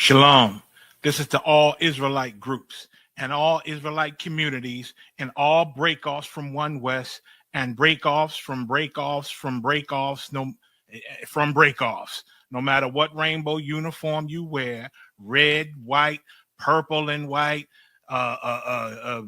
Shalom. This is to all Israelite groups and all Israelite communities and all breakoffs from One West and breakoffs from breakoffs from breakoffs from breakoffs. No matter what rainbow uniform you wear, red, white, purple and white, all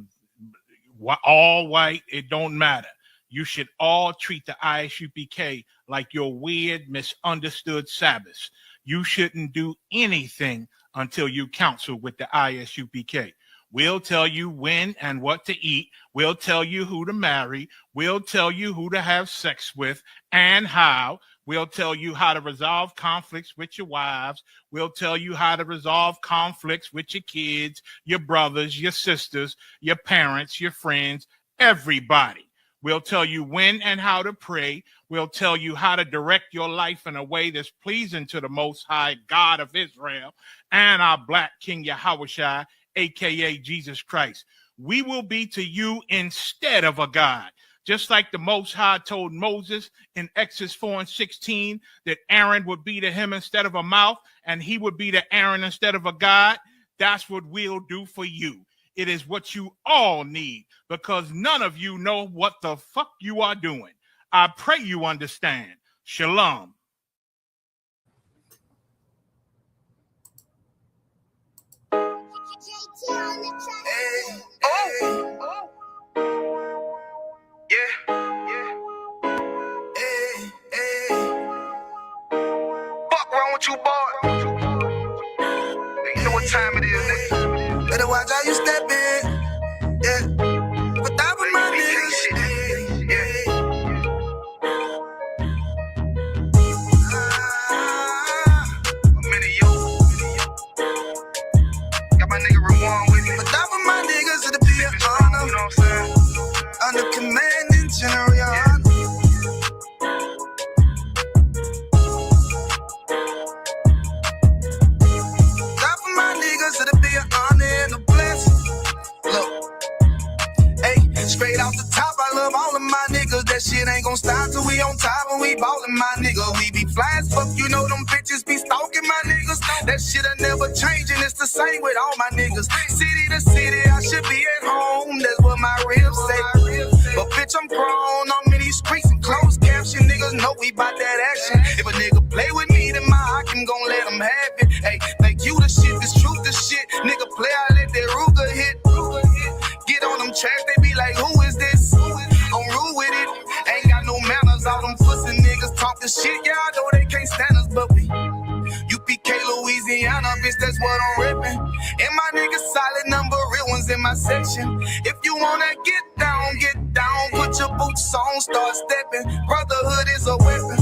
white, it don't matter. You should all treat the ISUPK like your weird, misunderstood Sabbaths. You shouldn't do anything until you counsel with the ISUPK. We'll tell you when and what to eat. We'll tell you who to marry. We'll tell you who to have sex with and how. We'll tell you how to resolve conflicts with your wives. We'll tell you how to resolve conflicts with your kids, your brothers, your sisters, your parents, your friends, everybody. We'll tell you when and how to pray. We'll tell you how to direct your life in a way that's pleasing to the Most High God of Israel and our Black King Yahushua, a.k.a. Jesus Christ. We will be to you instead of a God. Just like the Most High told Moses in Exodus 4:16 that Aaron would be to him instead of a mouth and he would be to Aaron instead of a God, that's what we'll do for you. It is what you all need because none of you know what the fuck you are doing. I pray you understand. Shalom. Fuck wrong with you, boy? You know what time it is, nigga. Better watch how you step in. Yeah. But that was my niggas. Yeah. I'm in you. Got my nigga Rewan with me. But that was my niggas. It'll be an honor. You know what I'm saying? Under commanding General. Yeah. Straight off the top, I love all of my niggas. That shit ain't gon' stop till we on top and we ballin', my nigga. We be fly as fuck, you know them bitches be stalking my niggas. That shit'll never change and it's the same with all my niggas. City to city, I should be at home. That's what my ribs say. But bitch, I'm grown. I'm in these streets and closed caption. Niggas know we bout that action. If a nigga play with me, then my Hakim gon' let him have it. Hey, think you the shit, this truth the shit. Nigga play, I let that Ruger hit. Get on them tracks, they be like, who is this? I'm rude with it, ain't got no manners. All them pussy niggas talk the shit, yeah, I know they can't stand us, but we UPK, Louisiana, bitch, that's what I'm rippin'. And my niggas solid number, real ones in my section. If you wanna get down, put your boots on, start steppin'. Brotherhood is a weapon.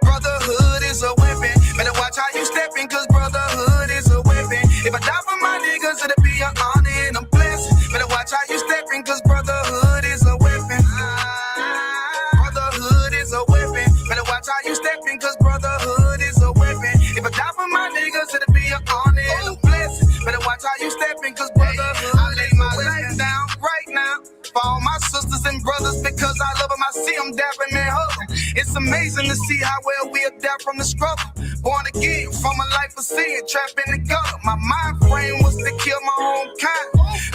Brotherhood is a weapon. Better watch how you steppin', cause brotherhood is a weapon. If I die for my niggas, it'll be an honor and a blessing. Better watch how you steppin', cause brotherhood is a weapon. Brotherhood is a weapon. Better watch how you steppin', cause brotherhood is a weapon. If I die for my niggas, it'll be an honor and a blessing. Better watch how you steppin', cause brotherhood. I lay my life down right now for all my sisters and brothers because I love them. I see them dapping and hugging. It's amazing to see how well we adapt from the struggle. Born again from a life of sin, trapped in the gutter. My mind frame was to kill my own kind.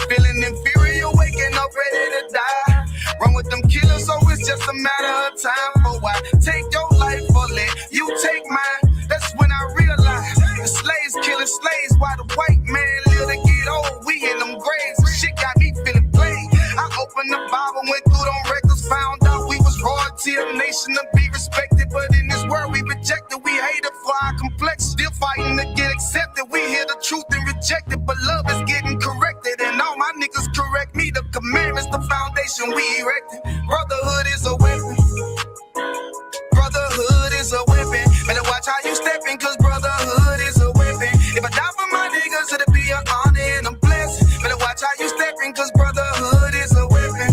Feeling inferior, waking up ready to die. Run with them killers, so it's just a matter of time. For why take your life or let you take mine? That's when I realized the slaves killing slaves while the white man live to get old. We in them graves, shit got me feeling played. I opened the Bible, went through them records, found out we was royalty, a nation to be respected. But in this world we rejected, we hated for our complex. Still fighting to get accepted. We hear the truth and reject it, but love is getting corrected. And all my niggas correct me. The commandments, the foundation we erected. Brotherhood is a weapon. Brotherhood is a weapon. Better watch how you steppin', cause brotherhood is a weapon. If I die for my niggas, it'll be an honor and a blessing. Better watch how you steppin', cause brotherhood is a weapon.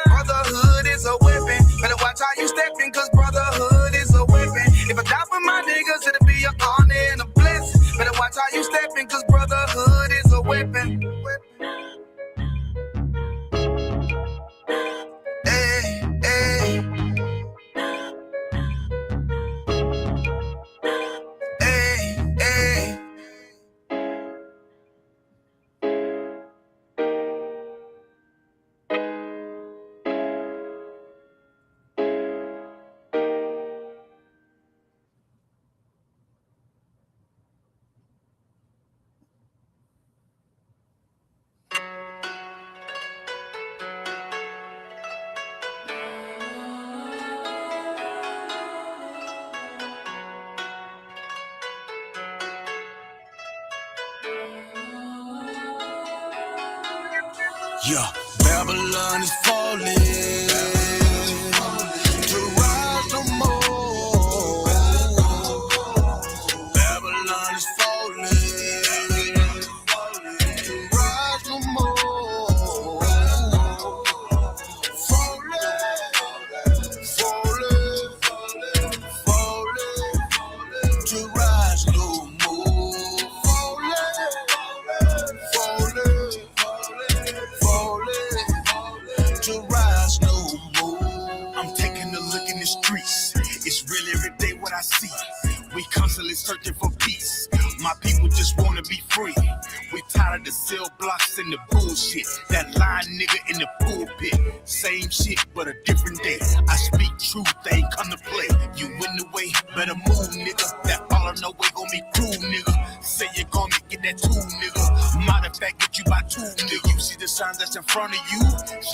Brotherhood is a weapon. Better watch how you steppin', cause brotherhood is a weapon. If I die for my niggas, it'll be an honor and a blessing. Better watch how you steppin', cause brotherhood is a weapon. Hey, hey. Hey. Yeah, Babylon is falling. To rise no more. Babylon is falling. To rise no more. Falling. To rise no more. Falling. To rise no more. I'm taking a look in the streets. It's real every day what I see. We constantly searching for peace. My people just wanna be free. We tired of the cell blocks and the bullshit. That lying nigga in the pulpit. Same shit, but a different day. I speak truth, they ain't come to play. You in the way, better move, nigga. That follow no way gon' be cruel, nigga. Say you're gonna get that tool, nigga. Matter of fact, get you by two, nigga. You see the signs that's in front of you?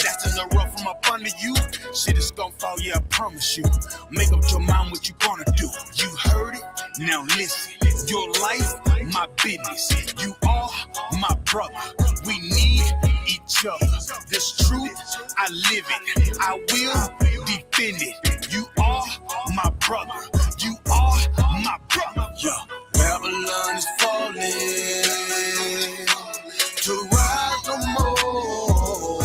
That's in the rough from up under you. Shit is gon' fall, yeah, I promise you. Make up your mind what you gonna do. You heard it? Now listen. Your life, my business. You are my brother. We need each other. This truth, I live it. I will defend it. You are my brother. You are my brother. Yeah. Babylon is falling. To rise no more.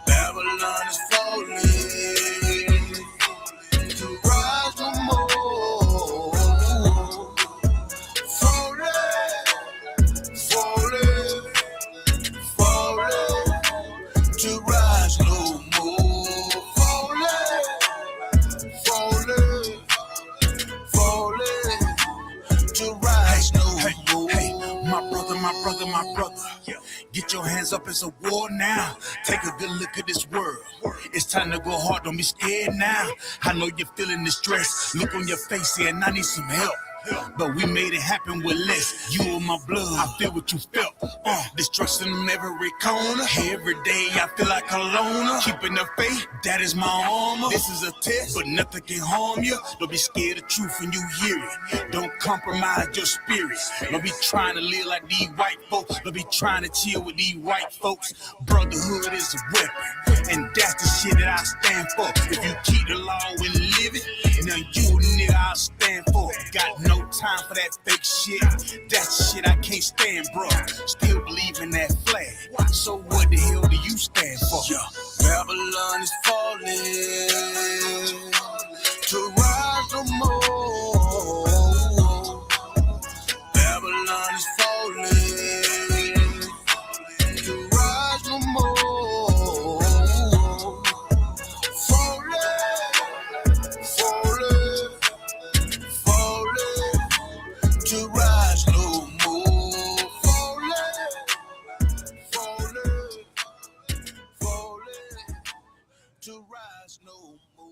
Babylon is falling. To rise no more. Falling. To rise no more. Falling. To rise no more. Hey, my brother. Get your hands up, it's a war now. Take a good look at this world. It's time to go hard, don't be scared now. I know you're feeling the stress. Look on your face here, and I need some help. But we made it happen with less. You in my blood, I feel what you felt. Destruction in every corner. Every day I feel like a loner. Keeping the faith, that is my armor. This is a test, but nothing can harm you. Don't be scared of truth when you hear it. Don't compromise your spirit. Don't be trying to live like these white folks. Don't be trying to chill with these white folks. Brotherhood is a weapon, and that's the shit that I stand for. If you keep the law and live it, now you a nigga I stand for. Got no time for that fake shit. That's shit I can't stand, bro. Still believe in that flag. So what the hell do you stand for? Yeah. Babylon is falling. To rise no more. Babylon is falling. To rise no more. To rise no more. Falling. To rise no more.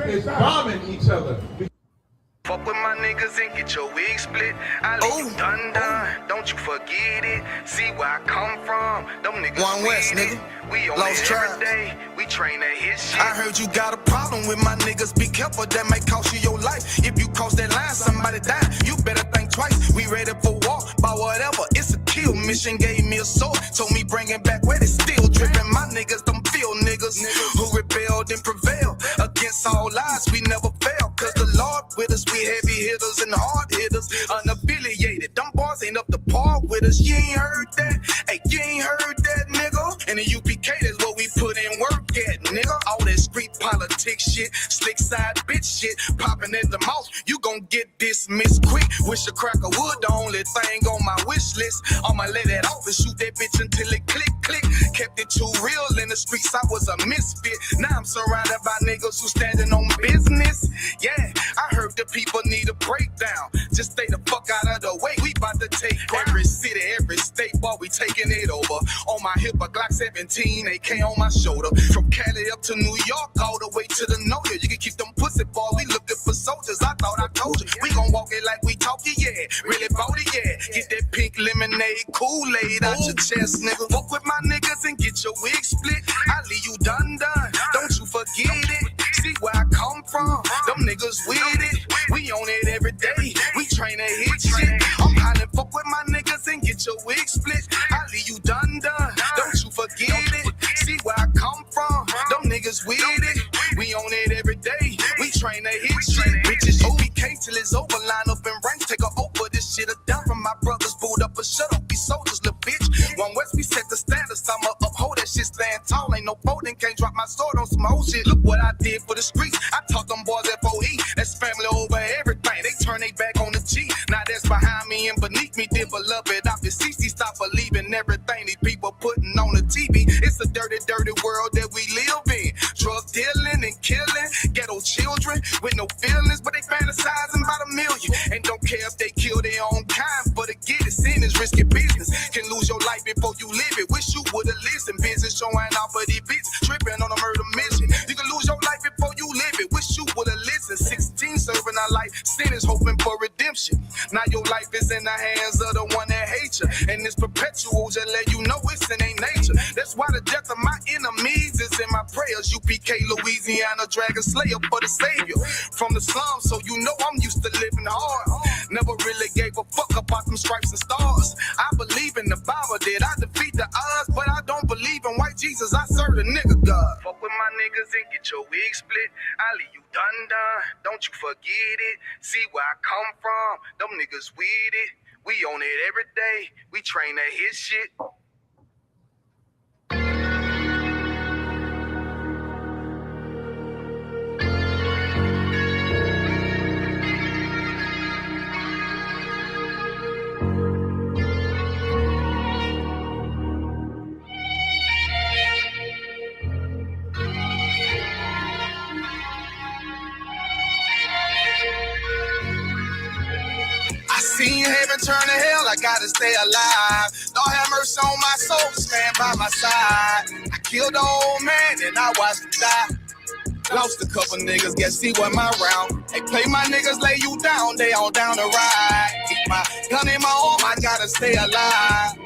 Is bombing each other. Fuck with my niggas and get your wig split. I leave you done. Don't you forget it. See where I come from. Them niggas One West, with nigga. it. We on Lost it every tribes. day. We train to hit shit. I heard you got a problem with my niggas. Be careful, that might cost you your life. If you cross that line, somebody die. You better think twice. We ready for war, by whatever. It's a kill mission. Gave me a sword, told me bring it back where they still dripping. My niggas, them field niggas who rebelled and prevailed against all odds. We never fail, cause the Lord with us. We heavy hitters and hard hitters, unaffiliated. Them boys ain't up to par with us. You ain't heard that? Hey, you ain't heard that, nigga? And the UPK, that's what we put in work at, nigga. All that street politics shit, slick side bitch shit, popping in the mouth. You gon' get dismissed quick. Wish a crack of wood, the only thing on my wish list. I'ma lay that off and shoot that bitch until it click. Kept it too real in the streets, I was a misfit. Now I'm surrounded by niggas who standing on business. Yeah, I heard the people need a breakdown. Just stay the fuck out of the way. We bout to take every city, every state, while we taking it over. On my hip, a Glock 17, AK on my shoulder. From Cali up to New York, all the way to the NOLA. You can keep them pussy boy, we looking for soldiers. I thought I told you. We gon' walk it like we talk it, yeah. Really bout it, yeah. Get that pink lemonade, Kool-Aid out your chest, nigga. Fuck with my niggas and get your wig split. I leave you done shit. I'm hollering, fuck with my niggas and get your wig split. I leave you done. Don't you forget it. See where I come from. Them niggas with it. We own it every day. We train to hit shit. Bitches UPK till it's over. Line up in ranks. Take a over. This shit a done from my brothers. Booed up a shut up. We soldiers, little bitch. One West, we set the standards. I'ma uphold that shit. Stand tall. Ain't no folding. Can't drop my sword on some whole shit. Look what I did for the streets. I taught them boys FOE. That's family over everything. They turn they back on the G. Now that's behind me and beneath me. Dear beloved, I beseech thee, stop believing everything these people putting on the TV. It's a dirty, dirty world that we live in. Drug dealing and killing ghetto children with no feelings, but they fantasizing about a million and don't care if they kill their own kind. But to get it, sin is risky business. Can lose your life before you live it. Wish you would've listened. Busy showing off of these bitches, tripping on a murder mission. You can lose your life before you live it. Wish you would've listened. 16 serving our life, sin is hoping for redemption. Now your life is in the hands of the one that hates you, and it's perpetual. Just let you know it's in their nature. That's why the death of my enemies is in my prayers. UPK, Louisiana, dragon slayer for the savior from the slums. So you know I'm used to living hard. Never really gave a fuck about them stripes and stars. I believe in the Bible that I defeat the odds, but I don't believe in white Jesus. I serve the nigga God. Fuck with my niggas and get your wig split. I leave you done. Don't you forget it. See where I come from. Them niggas with it. We own it every day. We train to hit shit. I seen heaven turn to hell, I gotta stay alive. Lord have mercy on my soul, stand by my side. I killed the old man and I watched him die. Lost a couple niggas, guess he wasn't my round. Hey, play my niggas, lay you down, they all down the ride. Keep my gun in my arm, I gotta stay alive.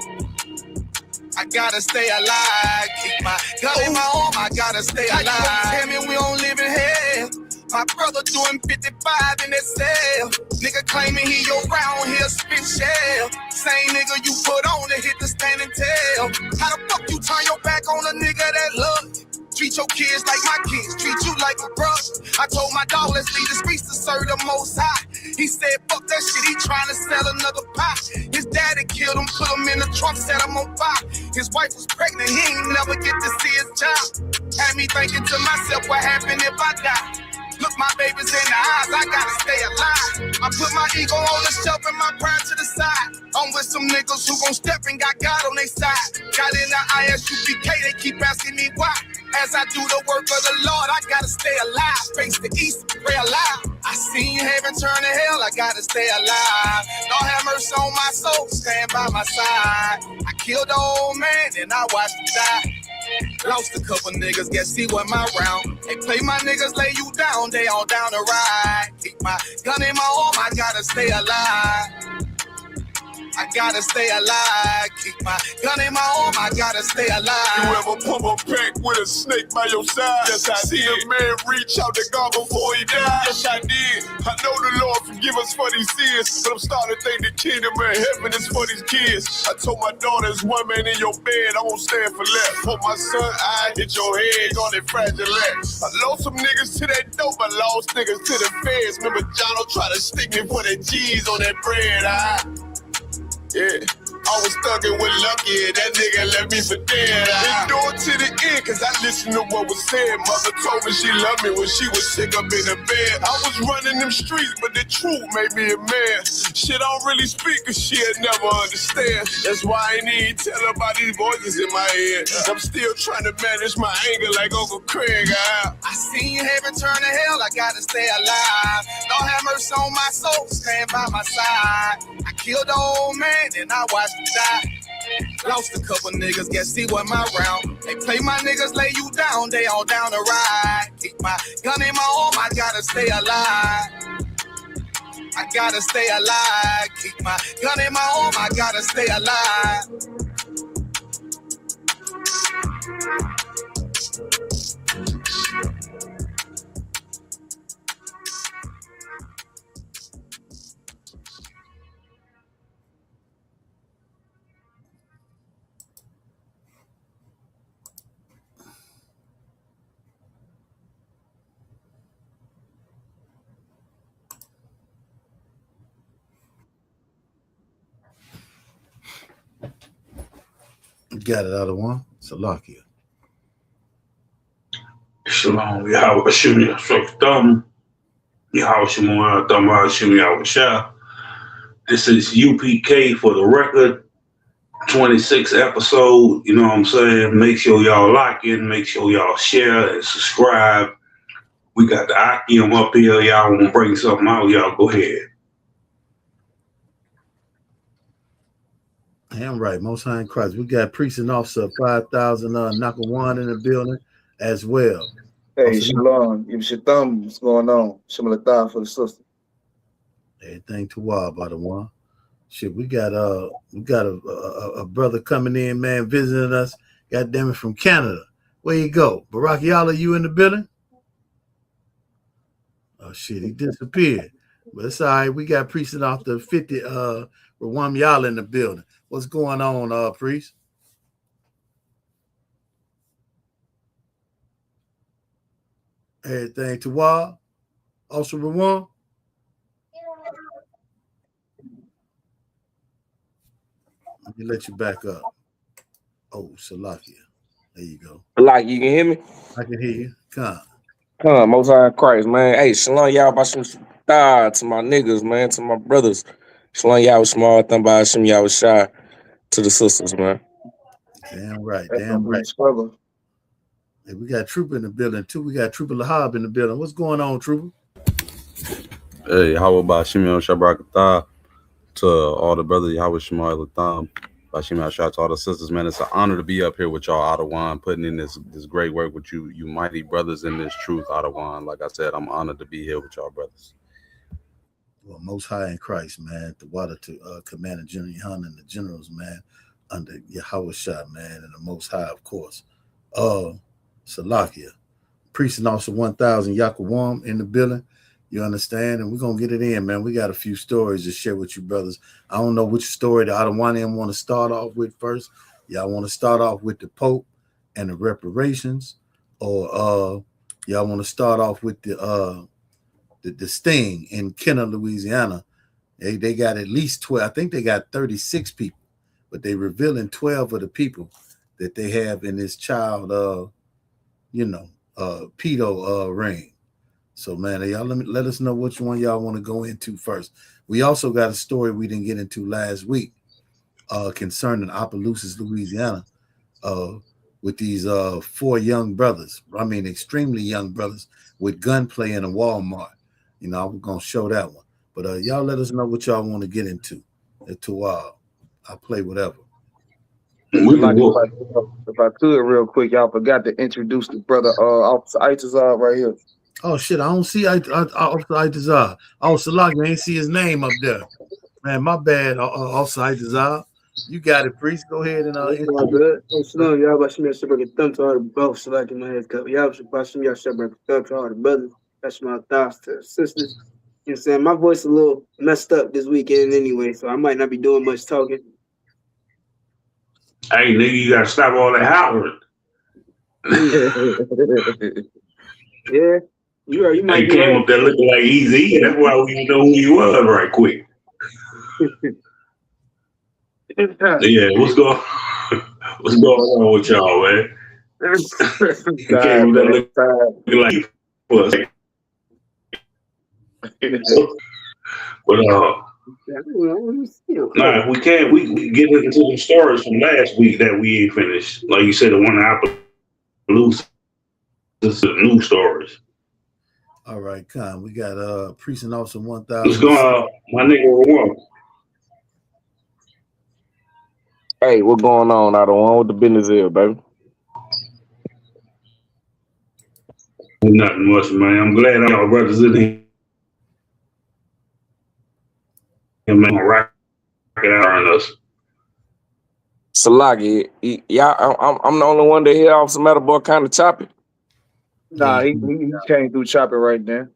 I gotta stay alive. Keep my gun in my arm, I gotta stay alive. Tell me we don't live in hell. My brother doing 55 in that cell. Nigga claiming he your round here spit shell. Same nigga you put on to hit the stand and tell. How the fuck you turn your back on a nigga that love you? Treat your kids like my kids, treat you like a brother. I told my dog, let's leave the streets to serve the most high. He said, fuck that shit, he trying to sell another pie. His daddy killed him, put him in the trunk, set him on fire. His wife was pregnant, he ain't never get to see his child. Had me thinking to myself, what happened if I die? Look my babies in the eyes, I gotta stay alive. I put my ego on the shelf and my pride to the side. I'm with some niggas who gon' step and got God on their side. Got in the ISUPK, they keep asking me why. As I do the work of the Lord, I gotta stay alive. Face the east, pray alive. I seen heaven turn to hell, I gotta stay alive. Lord have mercy on my soul, stand by my side. I killed the old man and I watched him die. Lost a couple niggas, guess he wasn't my round. Hey, play my niggas, lay you down, they all down the ride. Keep my gun in my arm, I gotta stay alive. I gotta stay alive. Keep my gun in my arm, I gotta stay alive. You ever pump a pack with a snake by your side? Yes, I see a man reach out to God before he died. Yes, I did. I know the Lord forgive us for these sins, but I'm starting to think the kingdom of heaven is for these kids. I told my daughter, there's one man in your bed, I won't stand for left. For my son, I hit your head on that fragile legs. I lost some niggas to that dope, I lost niggas to the feds. Remember Jono tried to stick me for that cheese on that bread, yeah, I was thugging with Lucky, that nigga left me for dead. Endured to the end, cause I listened to what was said. Mother told me she loved me when she was sick up in the bed. I was running them streets, but the truth made me a man. Shit, I don't really speak, cause she'll never understand. That's why I ain't even tell her about these voices in my head. I'm still trying to manage my anger like Uncle Craig. I seen heaven turn to hell, I gotta stay alive. Lord have mercy on my soul, stand by my side. I killed the old man and I watched him die. Lost a couple niggas, guess he wasn't my round. Hey, play my niggas, lay you down, they all down the ride. Keep my gun in my arm, I gotta stay alive. I gotta stay alive. Keep my gun in my arm, I gotta stay alive. got it, other one. Salakia. Shalom, Yahweh Hashem, Yahweh Yahweh Shemon, Yahweh Hashem, Yahweh Shah. This is UPK for the record, 26 episode. You know what I'm saying? Make sure y'all like it, make sure y'all share and subscribe. We got the Akim up here. Y'all want to bring something out? Y'all go ahead. Damn right, Most High in Christ. We got priest and officer 5,000 Nakawan in the building as well. Hey, Shalom. What's going on? Shemalatah for the sister. Everything to wild by the one. Shit, we got a brother coming in, man, visiting us. God damn it, from Canada. Where you go? Barack Yala, you in the building? Oh shit, he disappeared. But it's all right. We got priest and off the 50 Rawam Yala in the building. What's going on, priest? Everything to wild? Also Rawam? Let me let you back up. Oh, Salakia. There you go. Like, you can hear me? I can hear you. Come. Most High in Christ, man. Hey, Shalom, y'all, by some star to my niggas, man, to my brothers. Shalom, y'all, small, thumb by some y'all shy to the sisters, man. Damn right. Damn right. Hey, we got Trooper in the building, too. We got Trooper Lahab in the building. What's going on, Trooper? Hey, how about Shimon Shabrakatah to all the brothers, Yahweh Shemar Latham, Bashim Shah, to all the sisters, man. It's an honor to be up here with y'all, Adawan, putting in this great work with you mighty brothers in this truth, Adawan. Like I said, I'm honored to be here with y'all brothers. Well, Most High in Christ, man. The water to Commander General Yohan and the generals, man, under Yahweh Shah, man, and the Most High, of course. Salakia. Priest and Officer 1,000 Yakawam in the building. You understand? And we're going to get it in, man. We got a few stories to share with you, brothers. I don't know which story the Adawanian want to start off with first. Y'all want to start off with the Pope and the reparations, or y'all want to start off with the sting in Kenner, Louisiana. They got at least 12. I think they got 36 people, but they revealing 12 of the people that they have in this child, pedo ring. So, man, y'all let us know which one y'all want to go into first. We also got a story we didn't get into last week concerning Opelousas, Louisiana, with these 4 young brothers. I mean, extremely young brothers with gunplay in a Walmart. You know, I'm going to show that one. But y'all let us know what y'all want to get into. I'll play whatever. If I could, real quick, y'all forgot to introduce the brother Officer Itazar right here. Oh shit! I don't see Officer Itazar. Oh, Salak, I ain't see his name up there. Man, my bad, Officer Itazar. You got it, priest. Go ahead and good. Shalom, y'all. Bashim Yashabrak thumb to all the both Salak in my head cup. Y'all Bashim Yashabrak thumb to all the brothers. That's my thoughts to the sisters. You know what I'm saying? My voice a little messed up this weekend anyway, so I might not be doing much talking. Hey, nigga, you gotta stop all that hollering. Yeah. You might he came up there looking like Easy. That's why we didn't know who he was right quick. Yeah, what's going on with y'all, man? He came up there looking like he was. But nah, if we can, we get into some stories from last week that we ain't finished. Like you said, the one I lose. This is new stories. All right, Con. We got Priest and Officer 1,000. What's going on, my nigga Rawam? Hey, what's going on? I don't want what the business is, baby. Nothing much, man. I'm glad y'all brothers in here. Man, rock it out on us. Salaki, I'm the only one that hear Officer Metaboy kind of choppy. Nah, he came through chopping right there.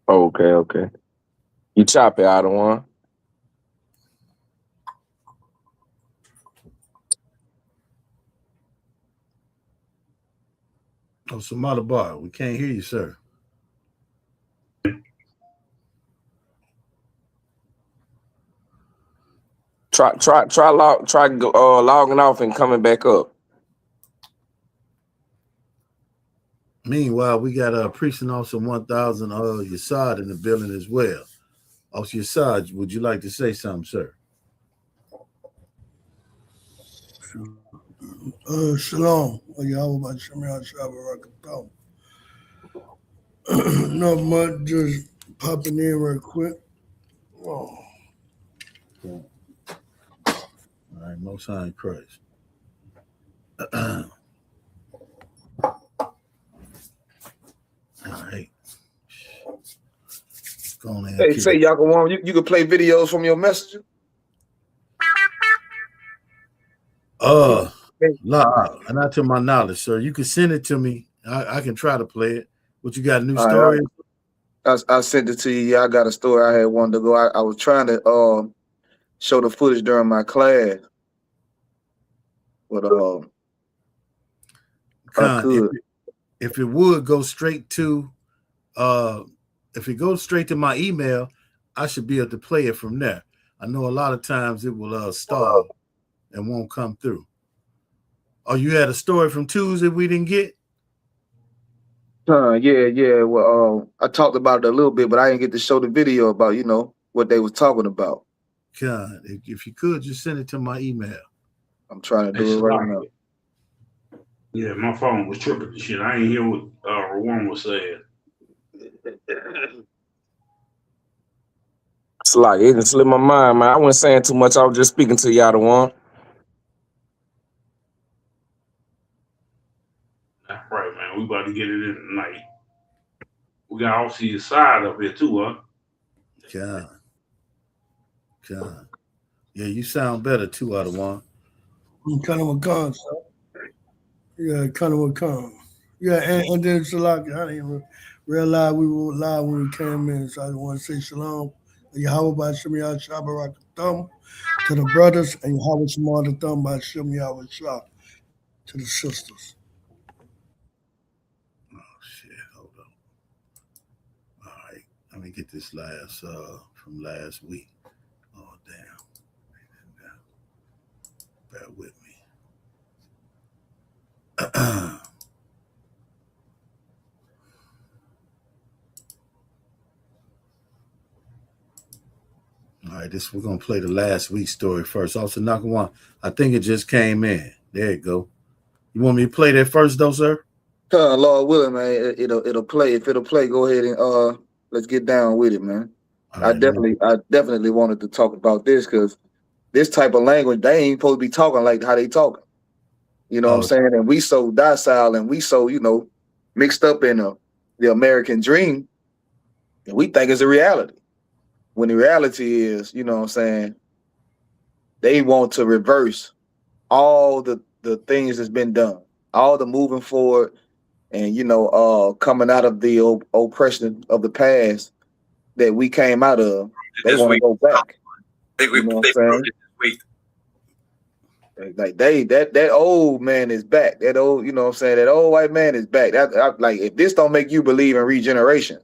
Okay. You chop it out of one. Oh, Samadabar, we can't hear you, sir. Try logging off and coming back up. Meanwhile, we got Precinct Officer 1000 Yassad in the building as well. Officer Yassad, would you like to say something, sir? Shalom. Not much, just popping in real quick. All right, Most High in Christ. All right. Go on ahead. Hey, say Yakuwam, you can play videos from your messenger? Not to my knowledge, sir. You can send it to me. I can try to play it. What you got, a new story? I sent it to you. Yeah, I got a story I had wanted to go. I was trying to show the footage during my class. But I could. If it would go straight to if it goes straight to my email, I should be able to play it from there. I know a lot of times it will stall and won't come through. Oh, you had a story from Tuesday we didn't get? Yeah. Well, I talked about it a little bit, but I didn't get to show the video about, what they was talking about. God, if you could, just send it to my email. I'm trying to do it right now. Yeah, my phone was tripping and shit. I ain't hear what Rawan was saying. It's like it didn't slip my mind, man. I wasn't saying too much. I was just speaking to y'all the one. That's right, man. We about to get it in tonight. We got Officer Yassad up here too, huh? God. Yeah, you sound better too, Adawan. Kind of a con, so. Yeah, kind of a con. Yeah, and then Salaki, I didn't even realize we were live when we came in, so I want to say shalom. Yahweh by Shem Yahweh Shabbat Thumb to the brothers, and Yahweh Shemar Thumb by Shem Yahweh Shah to the sisters. Oh shit, hold on. All right, let me get this last from last week. Oh damn. Bear with me. All right, we're gonna play the last week's story first. Also, Nakawan, I think it just came in. There you go. You want me to play that first, though, sir? Lord willing, man, it'll play. If it'll play, go ahead and let's get down with it, man. Right, I definitely wanted to talk about this because this type of language, they ain't supposed to be talking like how they talking. You know what I'm saying? And we so docile and we so, mixed up in the American dream, and we think it's a reality. When the reality is, you know what I'm saying, they want to reverse all the things that's been done, all the moving forward and, coming out of the oppression of the past that we came out of. They want to go back. You know what I'm saying? Like that old man is back. That old, you know what I'm saying? That old white man is back. Like if this don't make you believe in regeneration,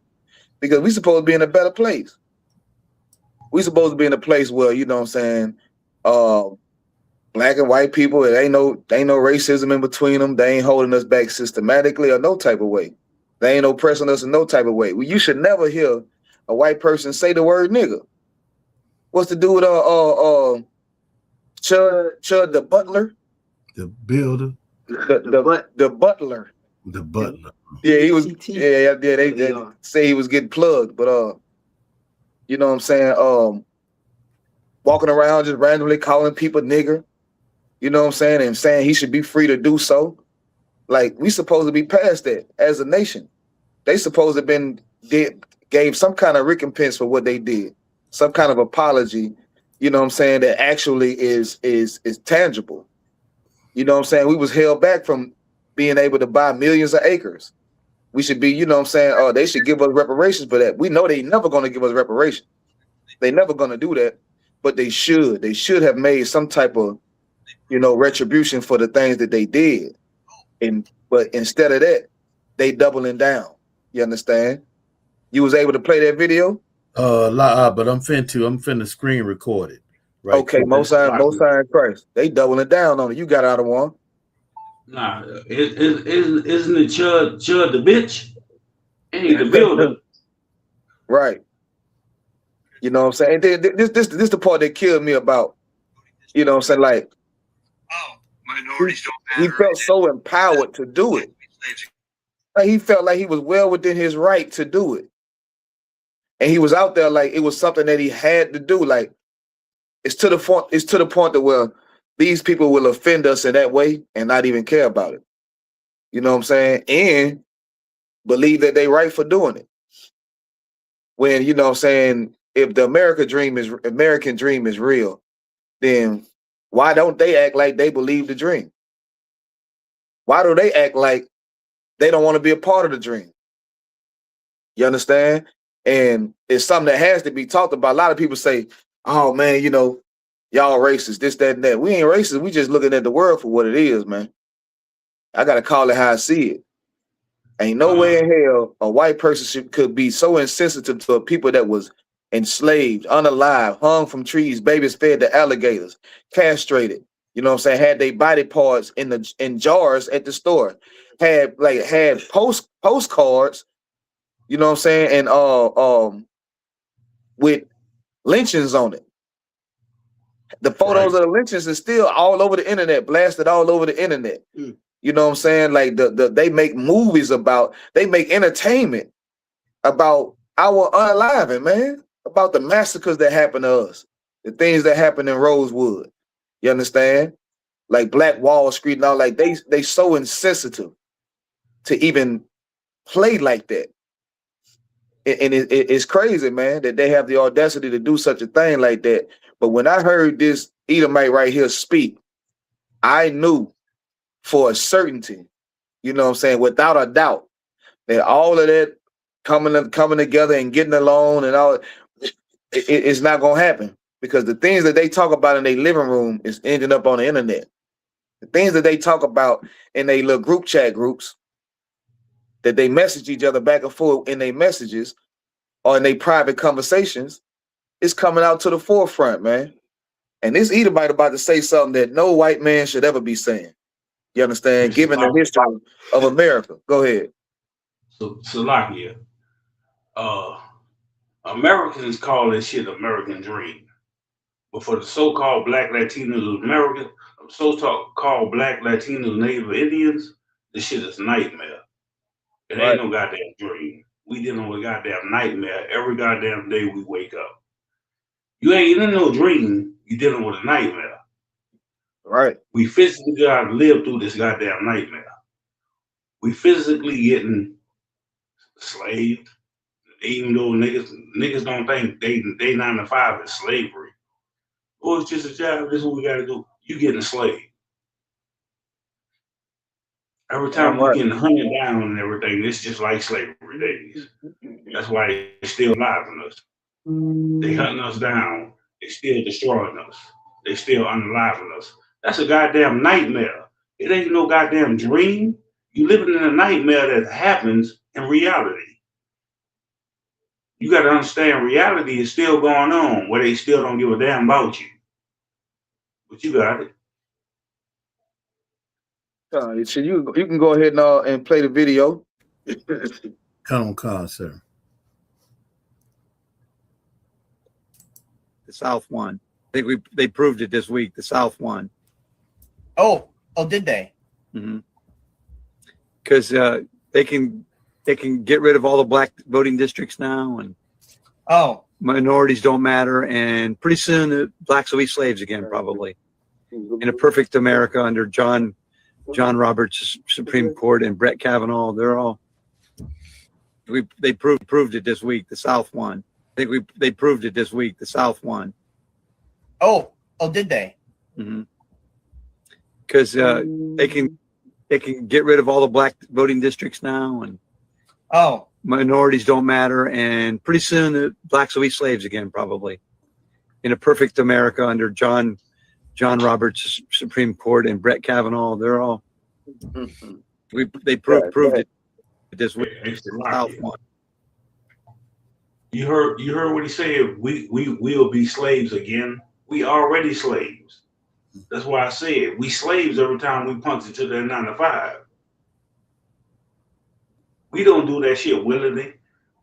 because we supposed to be in a better place. We supposed to be in a place where, you know what I'm saying, black and white people, there ain't no racism in between them. They ain't holding us back systematically or no type of way. They ain't oppressing us in no type of way. Well, you should never hear a white person say the word nigga. What's to do with Chud the butler? The builder. The butler. The butler. Yeah, he was. Yeah. They say he was getting plugged, but you know what I'm saying? Walking around just randomly calling people nigger. You know what I'm saying? And saying he should be free to do so. Like, we supposed to be past that as a nation. They supposed to have gave some kind of recompense for what they did. Some kind of apology, you know what I'm saying, that actually is tangible. You know what I'm saying? We was held back from being able to buy millions of acres. We should be, you know what I'm saying, they should give us reparations for that. We know they never going to give us reparations. They never going to do that, but they should. They should have made some type of, retribution for the things that they did. But instead of that, they doubling down. You understand? You was able to play that video? But I'm finna screen record it. Right. Okay, most high in Christ. They doubling down on it. You got out of one. Nah, isn't it Chud the bitch? Ain't the builder. Right. You know what I'm saying? And then this the part that killed me about, you know what I'm saying? Like, he felt so empowered to do it. Like, he felt like he was well within his right to do it. And he was out there like it was something that he had to do. Like, it's to the point that, well, these people will offend us in that way and not even care about it. You know what I'm saying? And believe that they right for doing it. When, you know what I'm saying, if the American dream is real, then why don't they act like they believe the dream? Why do they act like they don't want to be a part of the dream? You understand? And it's something that has to be talked about. A lot of people say, oh man, you know, y'all racist, this, that, and that. We ain't racist. We just looking at the world for what it is, man. I got to call it how I see it. Ain't no way in hell a white person could be so insensitive to a people that was enslaved, unalive, hung from trees, babies fed to alligators, castrated. You know what I'm saying? Had their body parts in jars at the store. Had postcards, you know what I'm saying, and with lynchings on it. The photos of the lynchings is still all over the internet, blasted all over the internet. You know what I'm saying? Like they make movies they make entertainment about our unaliving, man, about the massacres that happen to us, the things that happen in Rosewood. You understand? Like Black Wall Street and all, like they so insensitive to even play like that. And it's crazy, man, that they have the audacity to do such a thing like that. But when I heard this Edomite right here speak, I knew for a certainty, you know what I'm saying, without a doubt, that all of that coming together and getting along and all, it's not gonna happen, because the things that they talk about in their living room is ending up on the internet. The things that they talk about in their little group chat groups that they message each other back and forth in their messages or in their private conversations is coming out to the forefront, man. And this Edomite about to say something that no white man should ever be saying. You understand? Given the history of America. Go ahead. So Salakia, Americans call this shit American dream. But for the so-called Black Latinos American, so-called Black Latinos Native Indians, this shit is nightmare. It ain't no goddamn dream. We dealing with goddamn nightmare every goddamn day we wake up. You ain't in no dream, you dealing with a nightmare. Right. We physically gotta live through this goddamn nightmare. We physically getting slaved, even though niggas don't think they 9 to 5 is slavery. Oh, it's just a job, this is what we gotta do. You getting enslaved. Every time you getting hunted down and everything, it's just like slavery days. That's why they're still alive in us. They hunting us down. They still destroying us. They still unaliving us. That's a goddamn nightmare. It ain't no goddamn dream. You living in a nightmare that happens in reality. You got to understand, reality is still going on where they still don't give a damn about you. But you got it. So you can go ahead and play the video. Come on, sir. The South won. I think they proved it this week. The South won. Oh, did they? Because they can get rid of all the black voting districts now, and minorities don't matter, and pretty soon the blacks will be slaves again, probably. In a perfect America under John Roberts' Supreme Court and Brett Kavanaugh, they proved it this week. The South won. I think they proved it this week. The South won. Oh, did they? Because they can get rid of all the black voting districts now, and minorities don't matter, and pretty soon the blacks will be slaves again, probably. In a perfect America under John Roberts' Supreme Court and Brett Kavanaugh, they proved it this week. The South won. You heard what he said. We will be slaves again. We already slaves. That's why I said we slaves every time we punch into that 9 to 5. We don't do that shit willingly.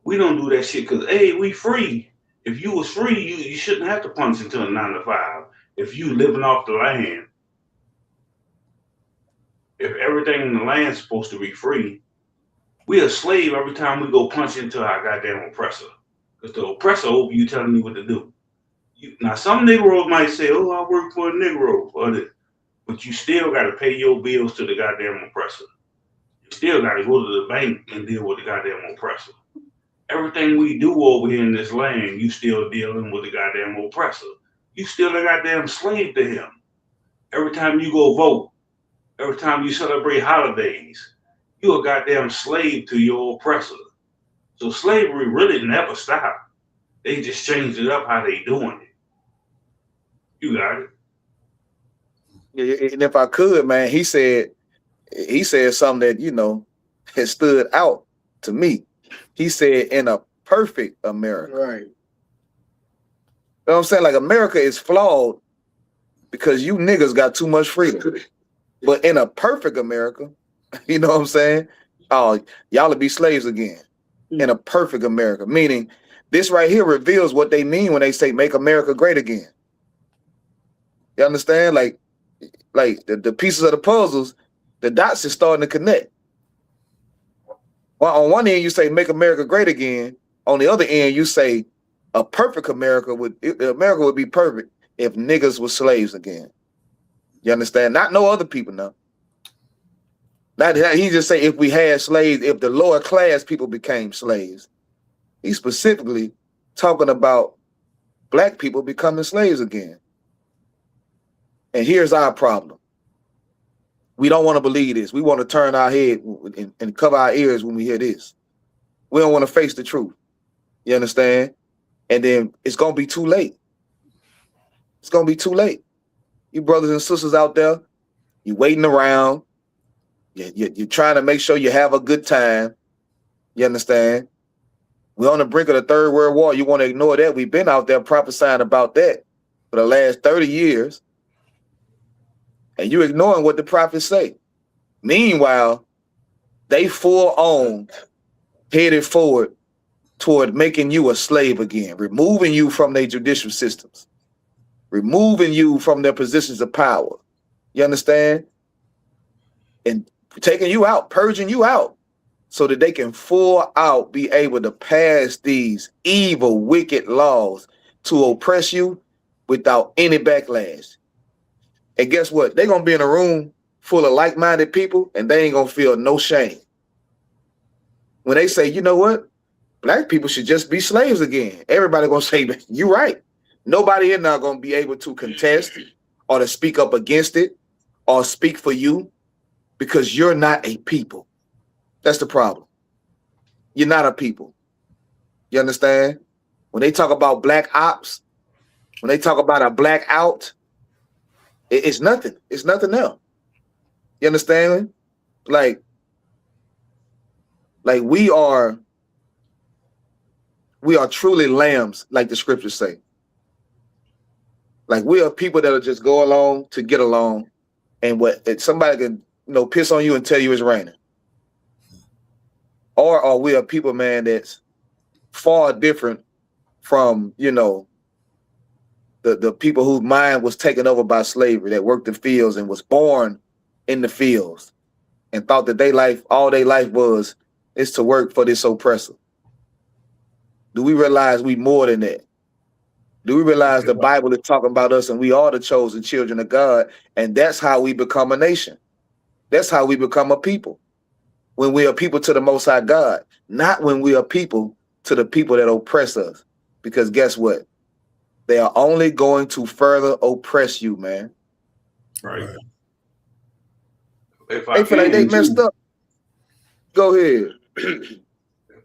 We don't do that shit because, hey, we free. If you was free, you shouldn't have to punch into a 9 to 5. If you living off the land, if everything in the land is supposed to be free, we a slave every time we go punch into our goddamn oppressor. Because the oppressor over you telling me what to do. Now, some Negroes might say, oh, I work for a Negro, but you still got to pay your bills to the goddamn oppressor. You still got to go to the bank and deal with the goddamn oppressor. Everything we do over here in this land, you still dealing with the goddamn oppressor. You still a goddamn slave to him. Every time you go vote, every time you celebrate holidays, you a goddamn slave to your oppressor. So slavery really never stopped. They just changed it up how they doing it. You got it. Yeah, and if I could, man, he said something that, you know, has stood out to me. He said, in a perfect America. Right. You know what I'm saying? Like, America is flawed because you niggas got too much freedom. But in a perfect America, you know what I'm saying? Oh, y'all would be slaves again. In a perfect America. Meaning, this right here reveals what they mean when they say make America great again. You understand? Like the pieces of the puzzles, the dots is starting to connect. Well, on one end, you say make America great again. On the other end, you say a perfect America would be perfect if niggas were slaves again. You understand? Not no other people now. Not he just say if we had slaves, if the lower class people became slaves. He's specifically talking about black people becoming slaves again. And here's our problem. We don't want to believe this. We want to turn our head and cover our ears when we hear this. We don't want to face the truth. You understand? And then it's going to be too late. It's going to be too late. You brothers and sisters out there, you waiting around. You're trying to make sure you have a good time. You understand? We're on the brink of the Third World War. You want to ignore that? We've been out there prophesying about that for the last 30 years. And you ignoring what the prophets say. Meanwhile, they full on headed forward toward making you a slave again, removing you from their judicial systems, removing you from their positions of power. You understand? And taking you out, purging you out, so that they can full out be able to pass these evil, wicked laws to oppress you without any backlash. And guess what? They're going to be in a room full of like-minded people, and they ain't going to feel no shame. When they say, you know what? Black people should just be slaves again. Everybody going to say, you're right. Nobody in there going to be able to contest or to speak up against it or speak for you because you're not a people. That's the problem. You're not a people. You understand? When they talk about black ops, when they talk about a black out, it's nothing. It's nothing else. You understand? Like we are truly lambs, like the scriptures say. Like we are people that'll just go along to get along, and somebody can piss on you and tell you it's raining. Or are we a people, man, that's far different from the people whose mind was taken over by slavery, that worked the fields and was born in the fields and thought that all their life is to work for this oppressor. Do we realize we more than that? Do we realize the Bible is talking about us and we are the chosen children of God, and that's how we become a nation. That's how we become a people. When we are people to the Most High God, not when we are people to the people that oppress us. Because guess what? They are only going to further oppress you, man. Right. They feel like they messed up. Go ahead.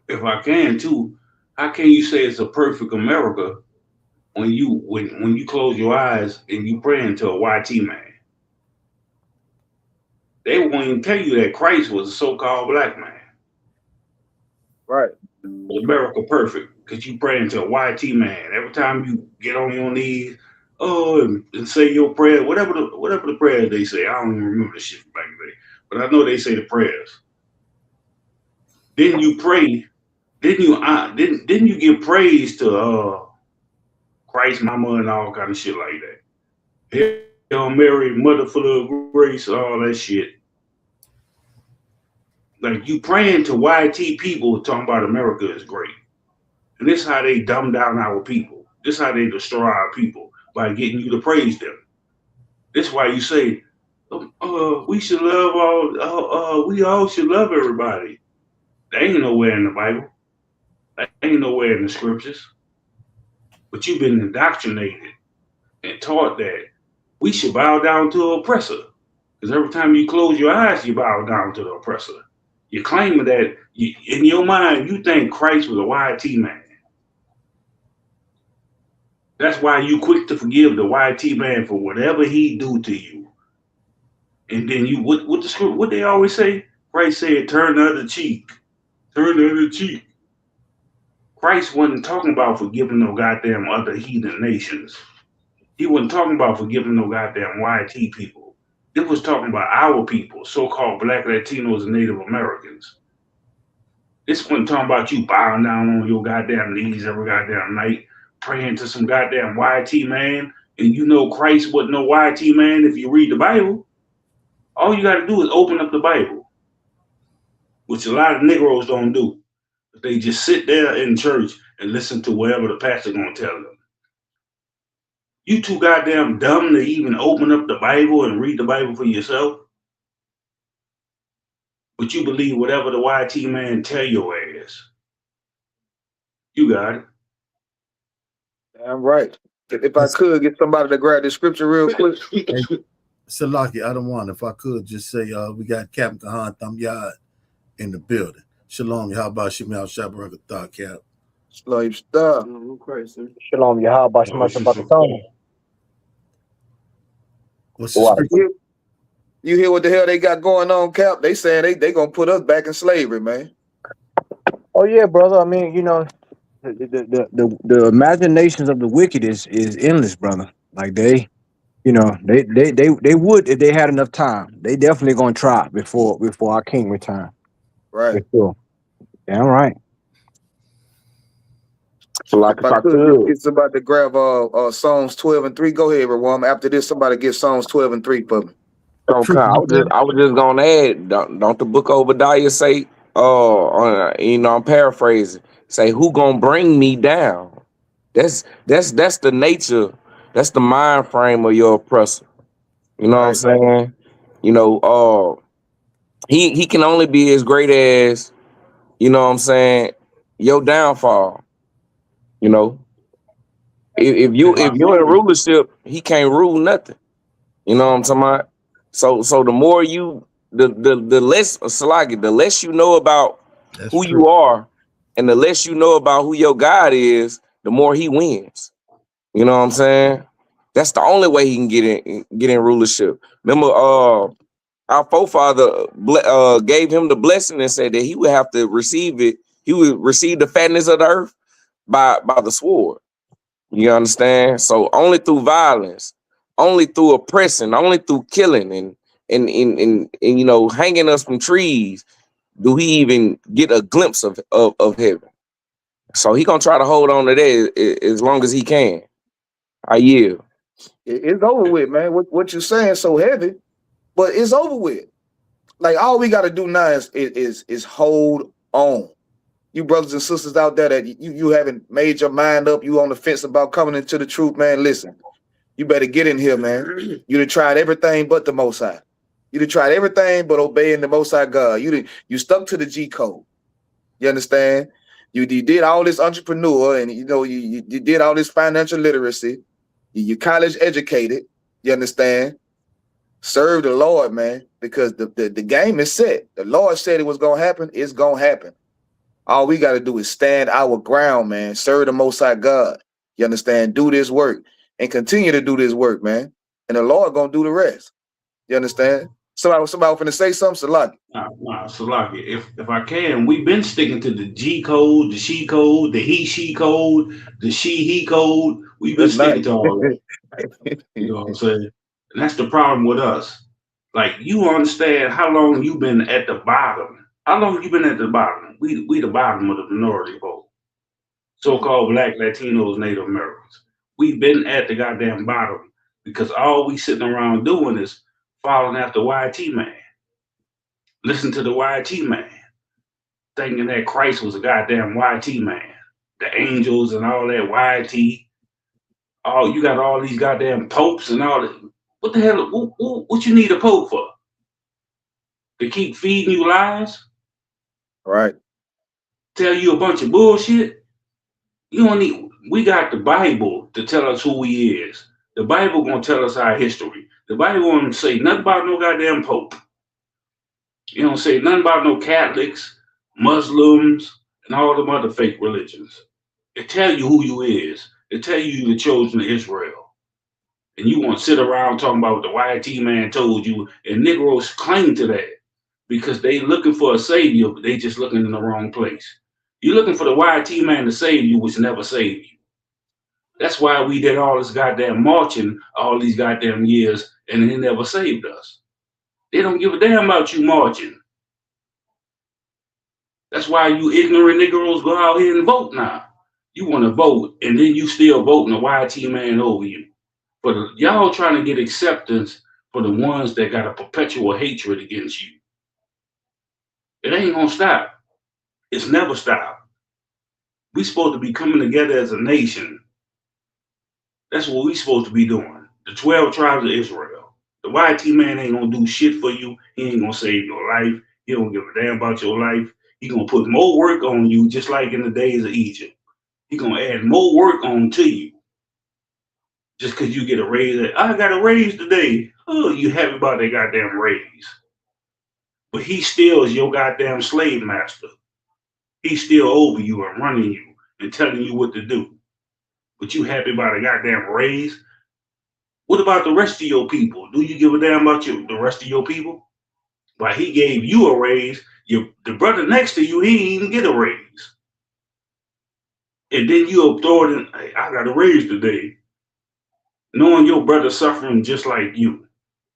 If I can too, how can you say it's a perfect America when you close your eyes and you pray into a YT man? They won't even tell you that Christ was a so-called black man. Right. America perfect because you pray into a YT man. Every time you get on your knees, and say your prayer, whatever the prayer they say. I don't even remember the shit from back in the day, but I know they say the prayers. Then you pray. Didn't you give praise to Christ, Mama, and all kind of shit like that? Hail Mary, Mother full of grace, all that shit. Like you praying to YT people talking about America is great. And this is how they dumb down our people. This is how they destroy our people by getting you to praise them. This is why you say, we should love we all should love everybody. That ain't nowhere in the Bible. That ain't nowhere in the scriptures. But you've been indoctrinated and taught that we should bow down to an oppressor. Because every time you close your eyes, you bow down to the oppressor. You're claiming that in your mind, you think Christ was a YT man. That's why you quick to forgive the YT man for whatever he do to you. And then you, what they always say? Christ said, turn the other cheek. Turn the other cheek. Christ wasn't talking about forgiving no goddamn other heathen nations. He wasn't talking about forgiving no goddamn YT people. It was talking about our people, so-called Black Latinos and Native Americans. This wasn't talking about you bowing down on your goddamn knees every goddamn night, praying to some goddamn YT man, and you know Christ wasn't no YT man if you read the Bible. All you got to do is open up the Bible, which a lot of Negroes don't do. They just sit there in church and listen to whatever the pastor gonna tell them. You too goddamn dumb to even open up the Bible and read the Bible for yourself. But you believe whatever the YT man tell your ass. You got it. I'm right. If I could get somebody to grab the scripture real quick. Salaki, I don't want, if I could just say, we got Captain Kahan Thamyad in the building. Shalom, Yahweh Shemi Al Shabarakatah, Cap. Shalom, stop. Shalom, Yahweh Shema Shabbat. What's the scripture? You hear what the hell they got going on, Cap? They saying they gonna put us back in slavery, man. Oh yeah, brother. I mean, you know, the imaginations of the wicked is endless, brother. Like they would if they had enough time. They definitely gonna try before our king return. Right. For sure. Damn right. So like if I could get somebody to grab Psalms 12 and 3, go ahead, everyone. After this, somebody get Psalms 12 and 3 for me. Okay, I was just gonna add, don't the book of Obadiah say, I'm paraphrasing, say who gonna bring me down? That's the nature, that's the mind frame of your oppressor. You know what I'm saying? You know, he can only be as great as, you know what I'm saying, your downfall. You know, if you're in rulership, he can't rule nothing. You know what I'm talking about? So the more you, the less Salagi, the less you know about who you are, and the less you know about who your God is, the more he wins. You know what I'm saying? That's the only way he can get in rulership. Remember, our forefather gave him the blessing and said that he would have to receive it. He would receive the fatness of the earth by the sword. You understand? So only through violence, only through oppressing, only through killing and you know, hanging us from trees do he even get a glimpse of heaven. So he gonna try to hold on to that as long as he can. I yield. It's over with, man. What you saying so heavy, but it's over with. Like all we gotta do now is hold on. You brothers and sisters out there that you haven't made your mind up, you on the fence about coming into the truth, man. Listen, you better get in here, man. You done tried everything but the Most High. You done tried everything but obeying the Most High God. You stuck to the G code. You understand? You did all this entrepreneur, and you know you did all this financial literacy. You college educated. You understand? Serve the Lord, man, because the game is set. The Lord said it was gonna happen. It's gonna happen. All we got to do is stand our ground, man. Serve the Most High God. You understand? Do this work and continue to do this work, man. And the Lord gonna do the rest. You understand? Somebody finna say something, Salaki. Nah, Salaki. If I can, we've been sticking to the G code, the she code, the he she code, the she he code. We've been Good night. sticking to all that. You know what I'm saying? And that's the problem with us. Like, you understand how long you been at the bottom. How long you been at the bottom? We the bottom of the minority vote. So-called Black, Latinos, Native Americans. We've been at the goddamn bottom because all we sitting around doing is following after YT man. Listen to the YT man, thinking that Christ was a goddamn YT man. The angels and all that YT. Oh, you got all these goddamn popes and all that. What the hell? What you need a pope for? To keep feeding you lies? Right. Tell you a bunch of bullshit? You don't need. We got the Bible to tell us who he is. The Bible gonna tell us our history. The Bible won't say nothing about no goddamn pope. You don't say nothing about no Catholics, Muslims, and all them other fake religions. It tell you who you is. It tell you the chosen of Israel. And you want to sit around talking about what the YT man told you, and Negroes cling to that because they looking for a savior, but they just looking in the wrong place. You're looking for the YT man to save you, which never saved you. That's why we did all this goddamn marching all these goddamn years, and they never saved us. They don't give a damn about you marching. That's why you ignorant Negroes go out here and vote now. You want to vote, and then you still voting a YT man over you. But y'all trying to get acceptance for the ones that got a perpetual hatred against you. It ain't gonna stop. It's never stopped. We supposed to be coming together as a nation. That's what we supposed to be doing. The 12 tribes of Israel. The YT man ain't gonna do shit for you. He ain't gonna save your life. He don't give a damn about your life. He gonna put more work on you, just like in the days of Egypt. He gonna add more work on to you. Just because you get a raise. I got a raise today. Oh, you happy about that goddamn raise. But he still is your goddamn slave master. He's still over you and running you and telling you what to do. But you happy about a goddamn raise? What about the rest of your people? Do you give a damn about the rest of your people? Why, he gave you a raise. The brother next to you, he didn't even get a raise. And then you throw it in, hey, I got a raise today. Knowing your brother suffering just like you.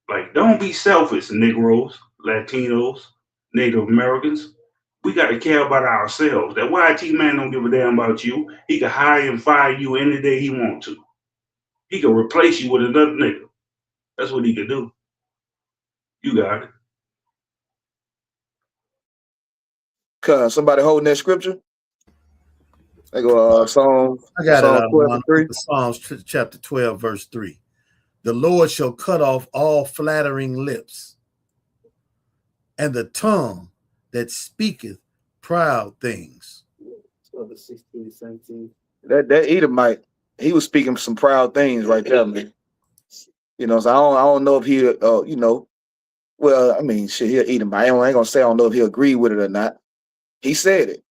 Like, don't be selfish, Negroes, Latinos, Native Americans. We got to care about ourselves. That YT man don't give a damn about you. He can hire and fire you any day he wants to. He can replace you with another nigga. That's what he can do. You got it. Cause somebody holding that scripture. They go Psalms. I got Psalms it. 12 and 3. Psalms chapter 12, verse 3. The Lord shall cut off all flattering lips, and the tongue that speaketh proud things. That Edomite, he was speaking some proud things right there, man. You know, so I don't know if he, you know, well, I mean, shit, he'll eat him. I ain't gonna say I don't know if he'll agree with it or not. He said it.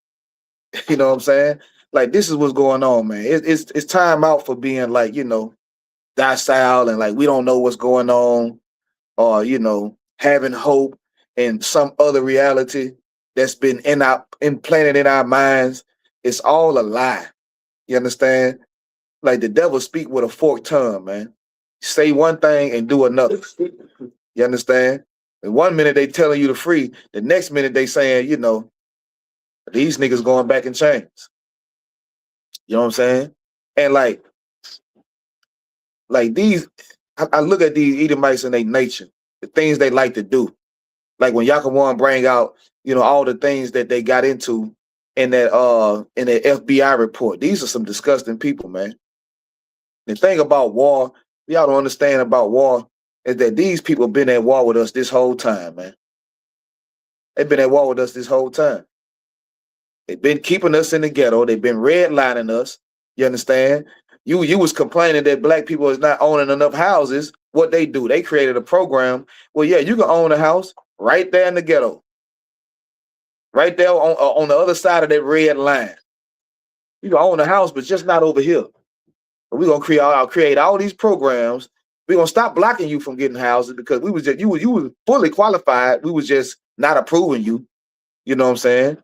You know what I'm saying? Like, this is what's going on, man. It's time out for being like, you know, docile and like we don't know what's going on, or you know, having hope in some other reality that's been implanted in our minds. It's all a lie. You understand? Like the devil speak with a forked tongue, man. Say one thing and do another. You understand? And 1 minute they telling you to free, the next minute they saying, you know, these niggas going back in chains. You know what I'm saying? And like these, I look at these Edomites and their nature, the things they like to do. Like when Yakawan bring out, you know, all the things that they got into in that FBI report. These are some disgusting people, man. The thing about war, y'all don't understand about war, is that these people been at war with us this whole time, man. They've been at war with us this whole time. They've been keeping us in the ghetto. They've been redlining us. You understand? You was complaining that black people is not owning enough houses. What they do? They created a program. Well, yeah, you can own a house right there in the ghetto. Right there on the other side of that red line. You can own a house, but just not over here. We're gonna create all these programs We're gonna stop blocking you from getting houses because we was just you was fully qualified. We was just not approving you. You know what I'm saying?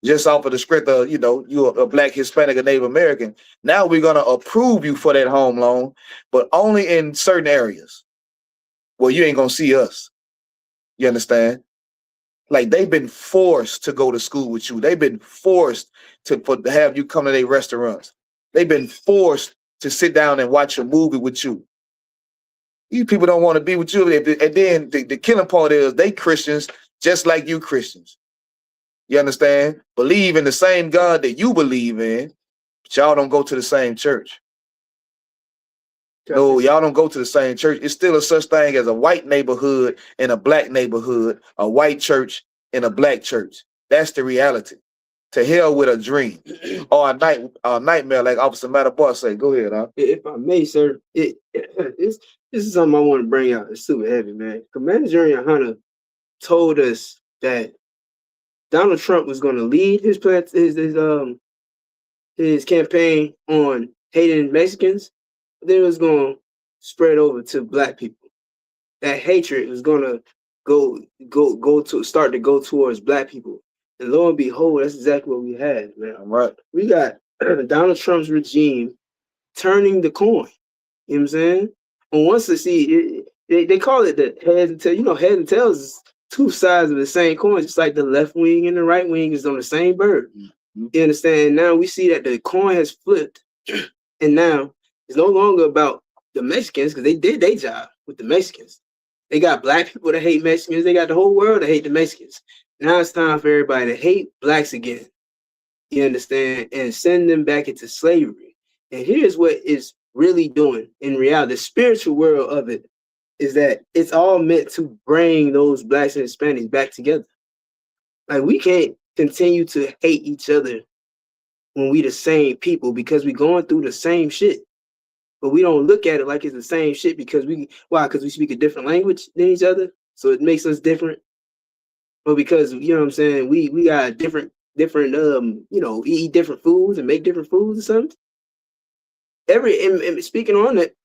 Just off of the script of, you're a Black, Hispanic, or Native American. Now we're gonna approve you for that home loan, but only in certain areas where you ain't gonna see us. You understand? Like they've been forced to go to school with you. They've been forced to have you come to their restaurants. They've been forced to sit down and watch a movie with you. These people don't want to be with you. And then the killing part is they Christians just like you Christians. You understand? Believe in the same God that you believe in, but y'all don't go to the same church. No, y'all don't go to the same church. It's still a such thing as a white neighborhood and a black neighborhood, a white church and a black church. That's the reality. To hell with a dream or a nightmare, like Officer Matabar say. Go ahead, huh? If I may, sir, this is something I want to bring out. It's super heavy, man. Commander General Hunter told us that Donald Trump was going to lead his campaign on hating Mexicans, then it was going to spread over to black people. That hatred was going to go towards black people. And lo and behold, that's exactly what we had, man. Right. We got Donald Trump's regime turning the coin. You know what I'm saying? And once they call it the heads and tails. Heads and tails is two sides of the same coin, just like the left wing and the right wing is on the same bird. You understand? Now we see that the coin has flipped, and now it's no longer about the Mexicans because they did their job with the Mexicans. They got black people that hate Mexicans. They got the whole world that hate the Mexicans. Now it's time for everybody to hate blacks again. You understand? And send them back into slavery. And here's what it's really doing in reality. The spiritual world of it is that it's all meant to bring those blacks and Hispanics back together. Like we can't continue to hate each other when we the same people because we going through the same shit. But we don't look at it like it's the same shit because we speak a different language than each other. So it makes us different. But because, you know what I'm saying, we got different eat different foods and make different foods or something. And speaking on it,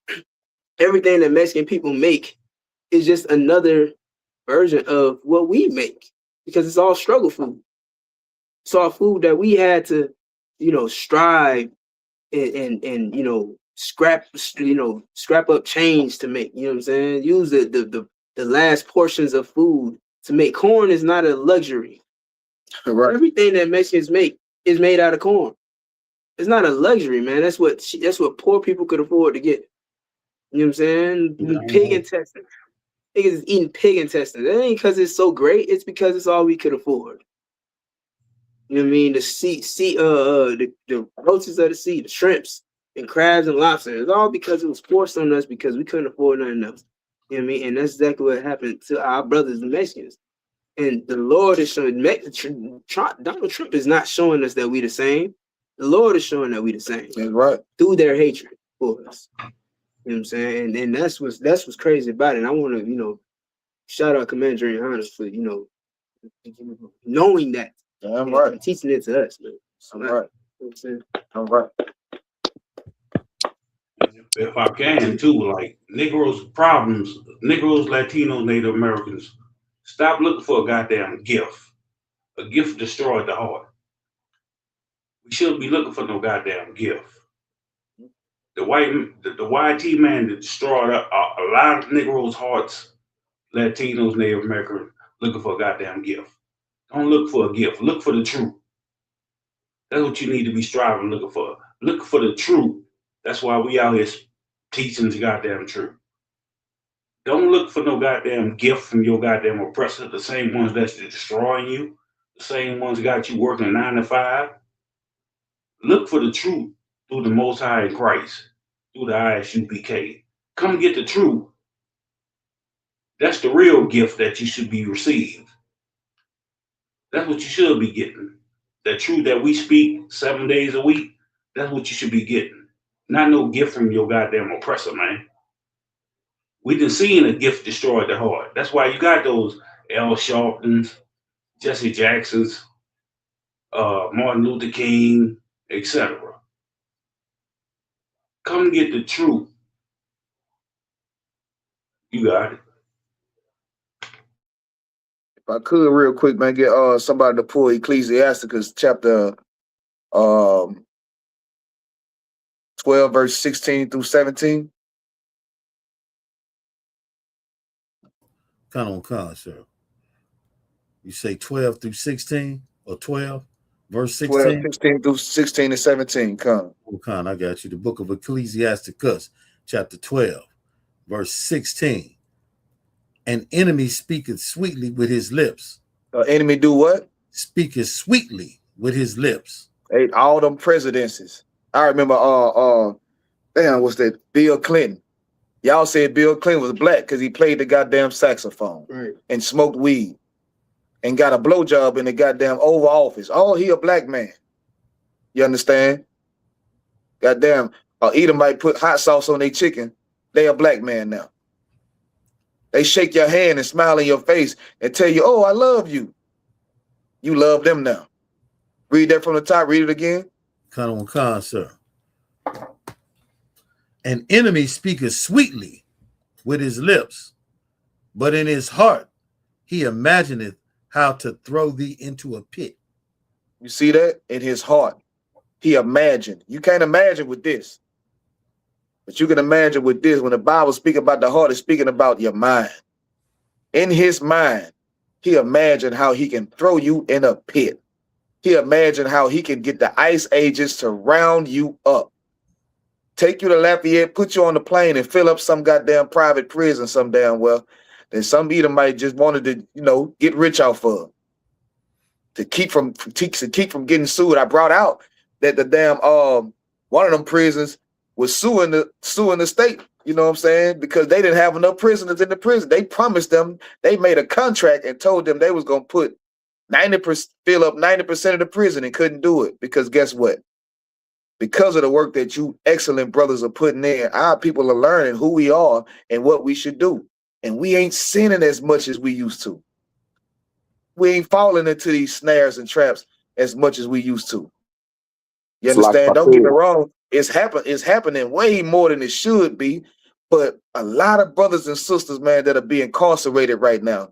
everything that Mexican people make is just another version of what we make because it's all struggle food. It's all food that we had to, strive and scrap up change to make. You know what I'm saying? Use the last portions of food to make. Corn is not a luxury. Right. Everything that Mexicans make is made out of corn. It's not a luxury, man. That's what poor people could afford to get. You know what I'm saying? Pig intestines. Niggas is eating pig intestines. That ain't because it's so great. It's because it's all we could afford. You know what I mean? The roaches of the sea, the shrimps and crabs and lobsters. It's all because it was forced on us because we couldn't afford nothing else. You know what I mean? And that's exactly what happened to our brothers, the Mexicans. And the Lord is showing, Donald Trump is not showing us that we the same. The Lord is showing that we the same. That's right. Through their hatred for us. You know what I'm saying? And that's what's crazy about it. And I want to, shout out Commander General Hunter for, knowing that. Damn right. And teaching it to us, man. I'm right. You know what I'm saying? I'm right. If I can too, like Negroes, Latinos, Native Americans, stop looking for a goddamn gift. A gift destroyed the heart. We shouldn't be looking for no goddamn gift. The YT man that destroyed a lot of Negroes' hearts, Latinos, Native Americans, looking for a goddamn gift. Don't look for a gift. Look for the truth. That's what you need to be striving, looking for. Look for the truth. That's why we out here teaching the goddamn truth. Don't look for no goddamn gift from your goddamn oppressor, the same ones that's destroying you, the same ones got you working 9 to 5. Look for the truth through the Most High in Christ, through the ISUPK. Come get the truth. That's the real gift that you should be received. That's what you should be getting. The truth that we speak 7 days a week, that's what you should be getting. Not no gift from your goddamn oppressor, man. We done seen a gift destroy the heart. That's why you got those L. Sharptons, Jesse Jacksons, Martin Luther King, etc. Come get the truth. You got it. If I could real quick, man, get somebody to pull Ecclesiasticus chapter 12, verse 16 through 17. Come on, sir. You say 12 through 16 or 12, verse 16? 12, 16 through 16 and 17. Come. I got you. The book of Ecclesiasticus, chapter 12, verse 16. An enemy speaketh sweetly with his lips. An enemy do what? Speaketh sweetly with his lips. Hey, all them presidencies. I remember damn, what's that? Bill Clinton. Y'all said Bill Clinton was black because he played the goddamn saxophone and smoked weed and got a blowjob in the goddamn Oval Office. Oh, he a black man. You understand? Goddamn, Edomite put hot sauce on their chicken. They a black man now. They shake your hand and smile in your face and tell you, oh, I love you. You love them now. Read that from the top. Read it again. Come on, sir. An enemy speaketh sweetly with his lips, but in his heart he imagineth how to throw thee into a pit. You see that? In his heart. He imagined. You can't imagine with this. But you can imagine with this. When the Bible speaks about the heart, it's speaking about your mind. In his mind, he imagined how he can throw you in a pit. He imagined how he can get the ice agents to round you up. Take you to Lafayette, put you on the plane and fill up some goddamn private prison some damn well. Then some Edomite just wanted to, get rich off of. To keep from getting sued. I brought out that the damn one of them prisons was suing the state, you know what I'm saying? Because they didn't have enough prisoners in the prison. They promised them, they made a contract and told them they was gonna put 90%, fill up 90% of the prison and couldn't do it. Because guess what? Because of the work that you excellent brothers are putting in, our people are learning who we are and what we should do. And we ain't sinning as much as we used to. We ain't falling into these snares and traps as much as we used to. You understand? Don't get me wrong. It's happening way more than it should be. But a lot of brothers and sisters, man, that are being incarcerated right now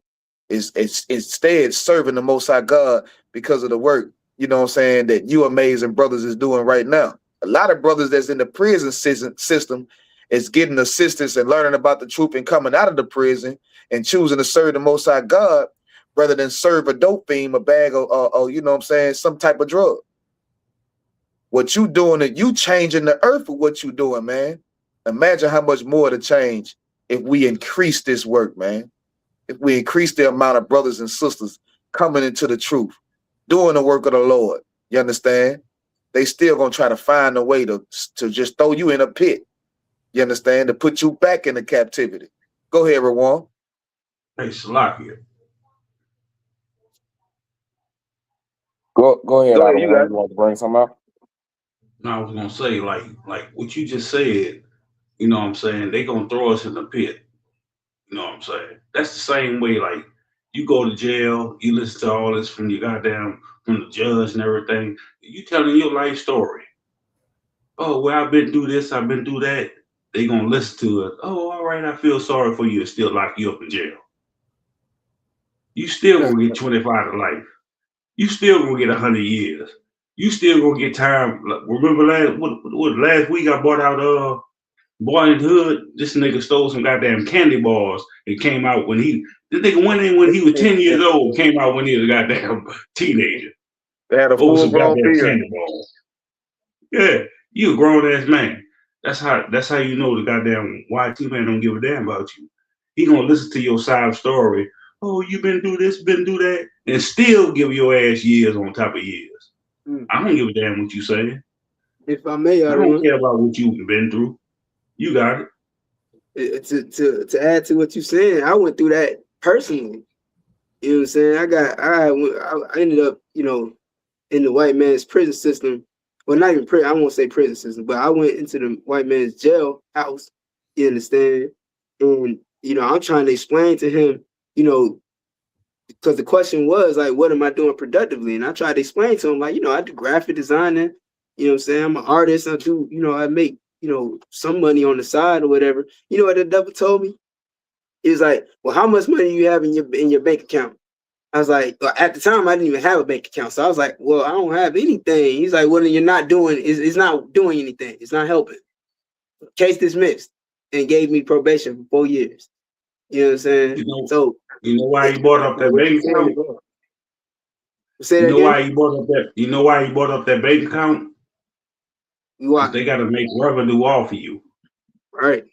is instead serving the Most High God because of the work, you know what I'm saying, that you amazing brothers is doing right now. A lot of brothers that's in the prison system is getting assistance and learning about the truth and coming out of the prison and choosing to serve the Most High God rather than serve a dope fiend, a bag of you know what I'm saying, some type of drug. What you doing, you changing the earth for what you doing, man. Imagine how much more to change if we increase this work, man. If we increase the amount of brothers and sisters coming into the truth, doing the work of the Lord. You understand? They still gonna try to find a way to just throw you in a pit. You understand? To put you back into captivity. Go ahead, Rawan. Hey, Salakia. Go ahead. Go ahead, you got it. You want to bring something up? No, I was gonna say, like what you just said, you know what I'm saying? They gonna throw us in the pit. You know what I'm saying? That's the same way, like you go to jail, you listen to all this from the judge and everything. You telling your life story. Oh, well, I've been through this, I've been through that. They gonna listen to it. Oh, all right, I feel sorry for you to still lock you up in jail. You still gonna get 25 to life. You still gonna get 100 years. You still gonna get time. Remember last week I bought out Boy in the Hood. This nigga stole some goddamn candy bars and came out when he went in when he was 10 years old, came out when he was a goddamn teenager. They had a full grown beard. Candy bars. Yeah, you a grown ass man. That's how you know the goddamn YT man don't give a damn about you. He gonna listen to your side story. Oh, you been through this, been through that, and still give your ass years on top of years. I don't give a damn what you saying. If I may, I don't care about what you've been through. You got it. To add to what you're saying, I went through that personally. You know what I'm saying? I ended up, in the white man's prison system. Well, not even prison. I won't say prison system, but I went into the white man's jail house. You understand? And I'm trying to explain to him, because the question was like, what am I doing productively? And I tried to explain to him, like, I do graphic designing. You know what I'm saying? I'm an artist. I do, I make, some money on the side or whatever. You know what the devil told me? He was like, well, how much money you have in your bank account? I was like, well, at the time I didn't even have a bank account. So I was like, well, I don't have anything. He's like, well, then you're not doing, it's not doing anything. It's not helping. Case dismissed, and gave me probation for 4 years. You know what I'm saying? You know why he brought up that bank account? Say you that know again? why he brought up that? You know why he brought up that bank account? Why? They got to make revenue off of you. Right.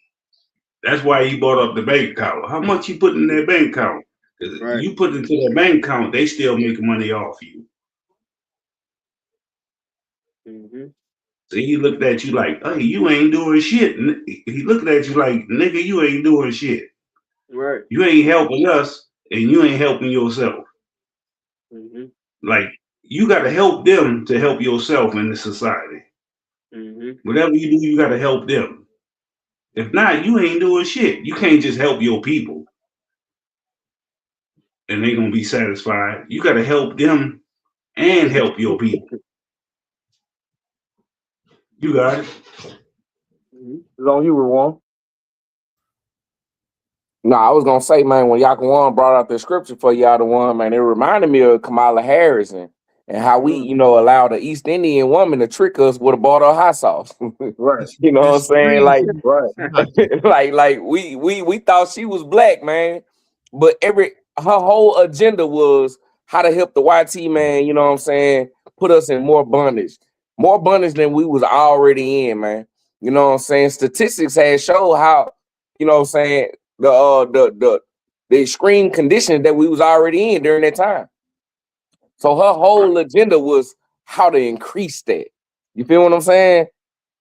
That's why he brought up the bank account. How much you put in that bank account? Right. You put into that bank account, they still make money off you. Mm-hmm. So he looked at you like, hey, you ain't doing shit. He looked at you like, nigga, you ain't doing shit. Right. You ain't helping us, and you ain't helping yourself. Mm-hmm. Like, you got to help them to help yourself in this society. Mm-hmm. Whatever you do, you got to help them. If not, you ain't doing shit. You can't just help your people and they're going to be satisfied. You got to help them and help your people. You got it. It's on you, Rawan. No, I was gonna say, man, when Yakawan brought out the scripture for y'all the one, man, it reminded me of Kamala Harris and how we, allow the East Indian woman to trick us with a bottle of hot sauce. Right. You know what I'm saying? Like, right. like we thought she was black, man, but her whole agenda was how to help the YT man. You know what I'm saying? Put us in more bondage than we was already in, man. You know what I'm saying? Statistics had showed how, you know what I'm saying, the extreme conditions that we was already in during that time. So her whole agenda was how to increase that. You feel what I'm saying?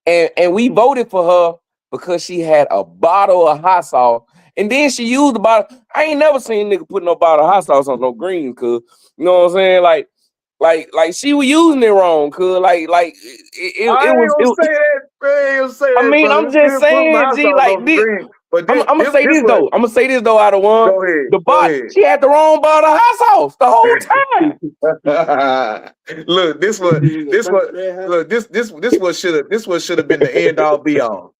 And we voted for her because she had a bottle of hot sauce, and then she used the bottle. I ain't never seen a nigga put no bottle of hot sauce on no greens, cause you know what I'm saying? Like she was using it wrong, cause it was. Say that, man. Say I that, mean, brother. I'm just saying, G, like this. I'm gonna say this though. I'm gonna say this though. Out of one, go ahead, the bot, she had the wrong bottle of hot sauce the whole time. Look, this should have been the end all be all.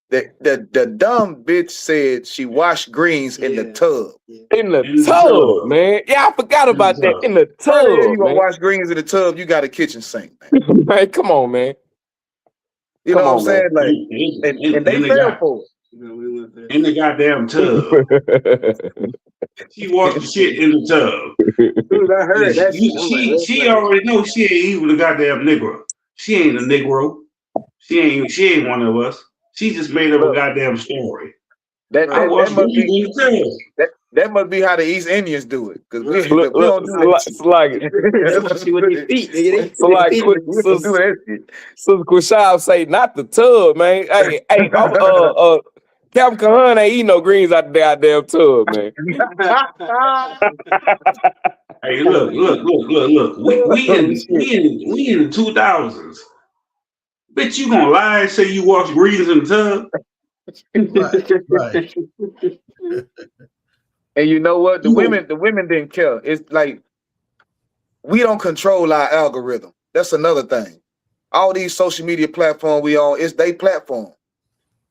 The dumb bitch said she washed greens in the tub. In the tub, man. Yeah, I forgot about that. In the tub. How the hell you gonna man. wash greens in the tub? You got a kitchen sink, man. Man, come on, man. You know what I'm saying? Like, and they fell for it. In the goddamn tub. She washed the shit in the tub. Dude, I heard that she already knows she ain't even a goddamn Negro. She ain't a Negro. She ain't one of us. She just made up a goddamn story. That must be how the East Indians do it, because we don't do that. She with their feet, nigga. So like, Sister Quishab say, not the tub, man. Hey, Captain Kahan ain't eating no greens out the goddamn tub, man. Hey, look. We in the 2000s. Bitch, you gonna lie and say you wash greens in the tub? Right. And you know what? The women didn't care. It's like we don't control our algorithm. That's another thing. All these social media platforms we on, it's their platform.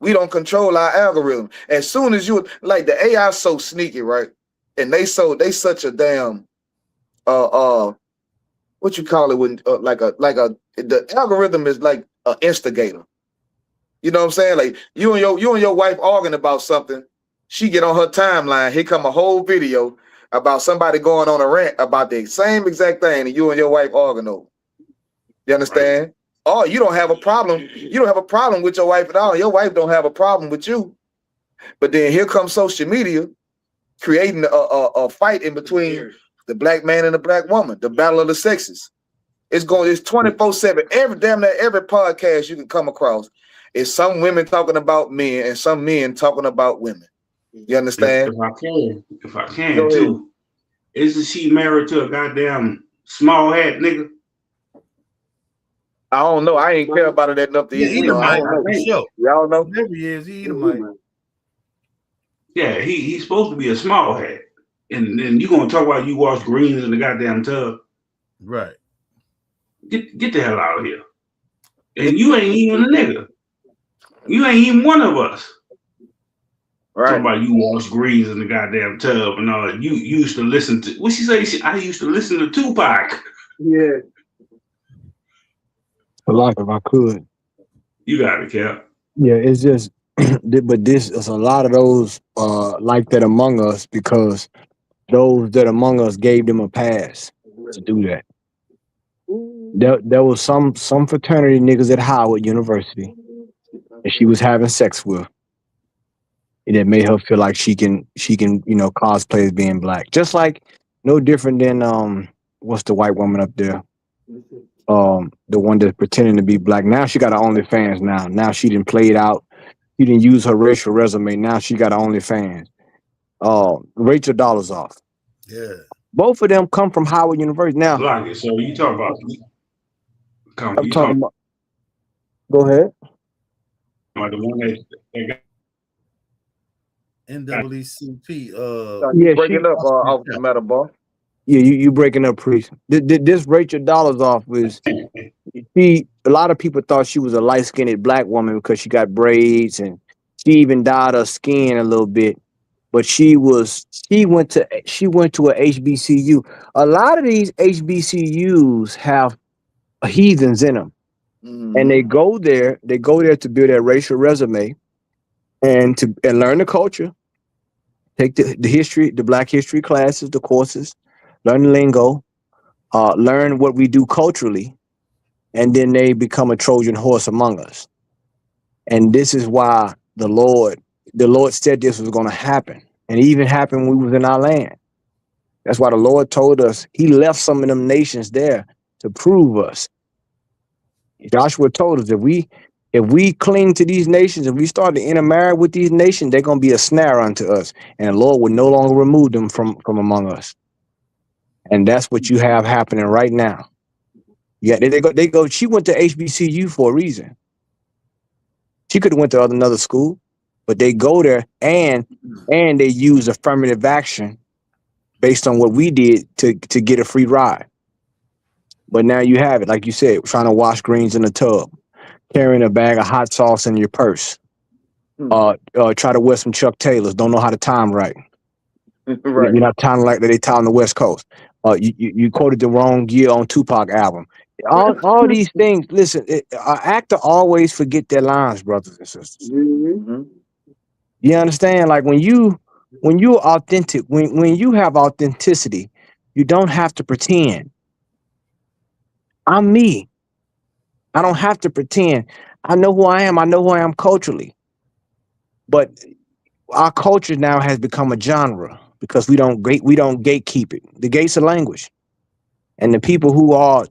We don't control our algorithm. As soon as you like the AI so sneaky, right? And they such a damn what you call it when the algorithm is like an instigator. You know what I'm saying? Like you and your wife arguing about something. She get on her timeline. Here come a whole video about somebody going on a rant about the same exact thing, and you and your wife arguing over. You understand? Right. Oh, you don't have a problem. You don't have a problem with your wife at all. Your wife don't have a problem with you. But then here comes social media creating a fight in between the black man and the black woman, the battle of the sexes. It's 24/7. Every podcast you can come across is some women talking about men and some men talking about women. You understand? If I can too. Isn't she married to a goddamn small hat nigga? I don't know. I ain't care about it enough to eat. I don't know. Y'all know? Whatever he is, he Edomite. Yeah, he's supposed to be a small hat. And then you gonna talk about you wash greens in the goddamn tub. Right. Get the hell out of here. And you ain't even a nigga. You ain't even one of us. Right. Somebody you wash greens in the goddamn tub and all that. You used to listen to what she say? I used to listen to Tupac. Yeah. Like if I could. You got it, Cap. Yeah, it's just but this is a lot of those like that among us because those that among us gave them a pass to do that. There was some fraternity niggas at Howard University that she was having sex with. And that made her feel like she can cosplay as being black. Just like no different than what's the white woman up there? The one that's pretending to be black. Now she got her OnlyFans now. Now she didn't play it out. She didn't use her racial resume. Now she got her OnlyFans. Rachel Dolezal. Yeah. Both of them come from Howard University. Now Like it. So you talk about I'm talking about. Go ahead. the one that got NAACP. Yeah, breaking up off the matter, boy. Yeah, you breaking up, priest. This Rachel Dolezal was a lot of people thought she was a light-skinned black woman because she got braids and she even dyed her skin a little bit. But she went to a HBCU. A lot of these HBCUs have heathens in them. And they go there to build their racial resume and learn the culture, take the history, the black history classes, the courses, learn the lingo, learn what we do culturally, and then they become a Trojan horse among us. And this is why the Lord said this was going to happen. And it even happened when we was in our land. That's why the Lord told us he left some of them nations there to prove us. Joshua told us if we cling to these nations, if we start to intermarry with these nations, they're going to be a snare unto us. And the Lord will no longer remove them from among us. And that's what you have happening right now. Yeah, they go. She went to HBCU for a reason. She could have went to another school, but they go there and they use affirmative action based on what we did to get a free ride. But now you have it, like you said, trying to wash greens in a tub, carrying a bag of hot sauce in your purse, try to wear some Chuck Taylors, don't know how to time right. Right. You're not timing like they tie on the West Coast. You quoted the wrong year on Tupac album. All these things. Listen, an actor always forget their lines, brothers and sisters. You understand? Like when you're authentic, when you have authenticity, you don't have to pretend. I'm me. I don't have to pretend. I know who I am. I know who I am culturally. But our culture now has become a genre because we don't gatekeep it. The gates are language. And the people who are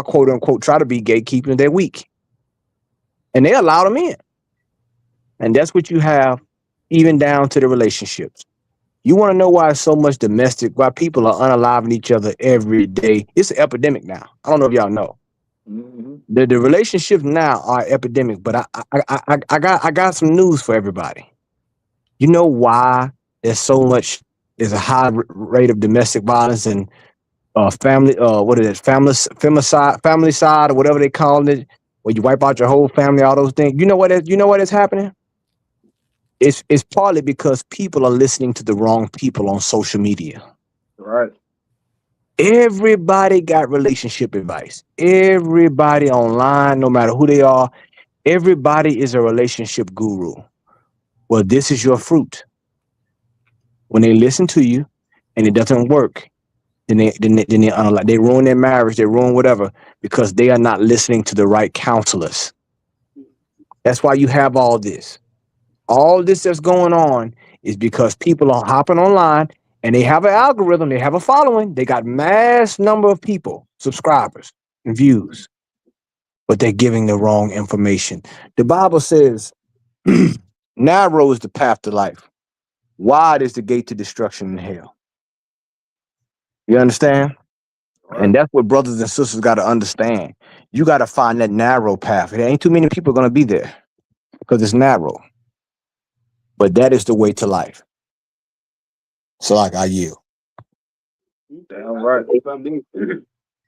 quote unquote try to be gatekeeping, they're weak. And they allow them in. And that's what you have even down to the relationships. You want to know why so much domestic, why people are unaliving each other every day? It's an epidemic now. I don't know if y'all know. The relationships now are epidemic, but I got some news for everybody. You know why there's a high rate of domestic violence and family side or whatever they call it, where you wipe out your whole family, all those things. You know what is happening? It's partly because people are listening to the wrong people on social media. Right. Everybody got relationship advice. Everybody online, no matter who they are, everybody is a relationship guru. Well, this is your fruit. When they listen to you and it doesn't work, then they ruin their marriage, they ruin whatever, because they are not listening to the right counselors. That's why you have all this. All this that's going on is because people are hopping online and they have an algorithm, they have a following, they got mass number of people, subscribers and views, but they're giving the wrong information. The Bible says, narrow is the path to life. Wide is the gate to destruction and hell. You understand? Right. And that's what brothers and sisters got to understand. You got to find that narrow path. There ain't too many people going to be there because it's narrow. But that is the way to life. So like I yield. Damn right. If I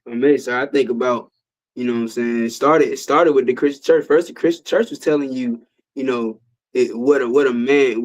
may, so I think about, you know what I'm saying, it started with the Christian church. First, the Christian church was telling you, you know, what a man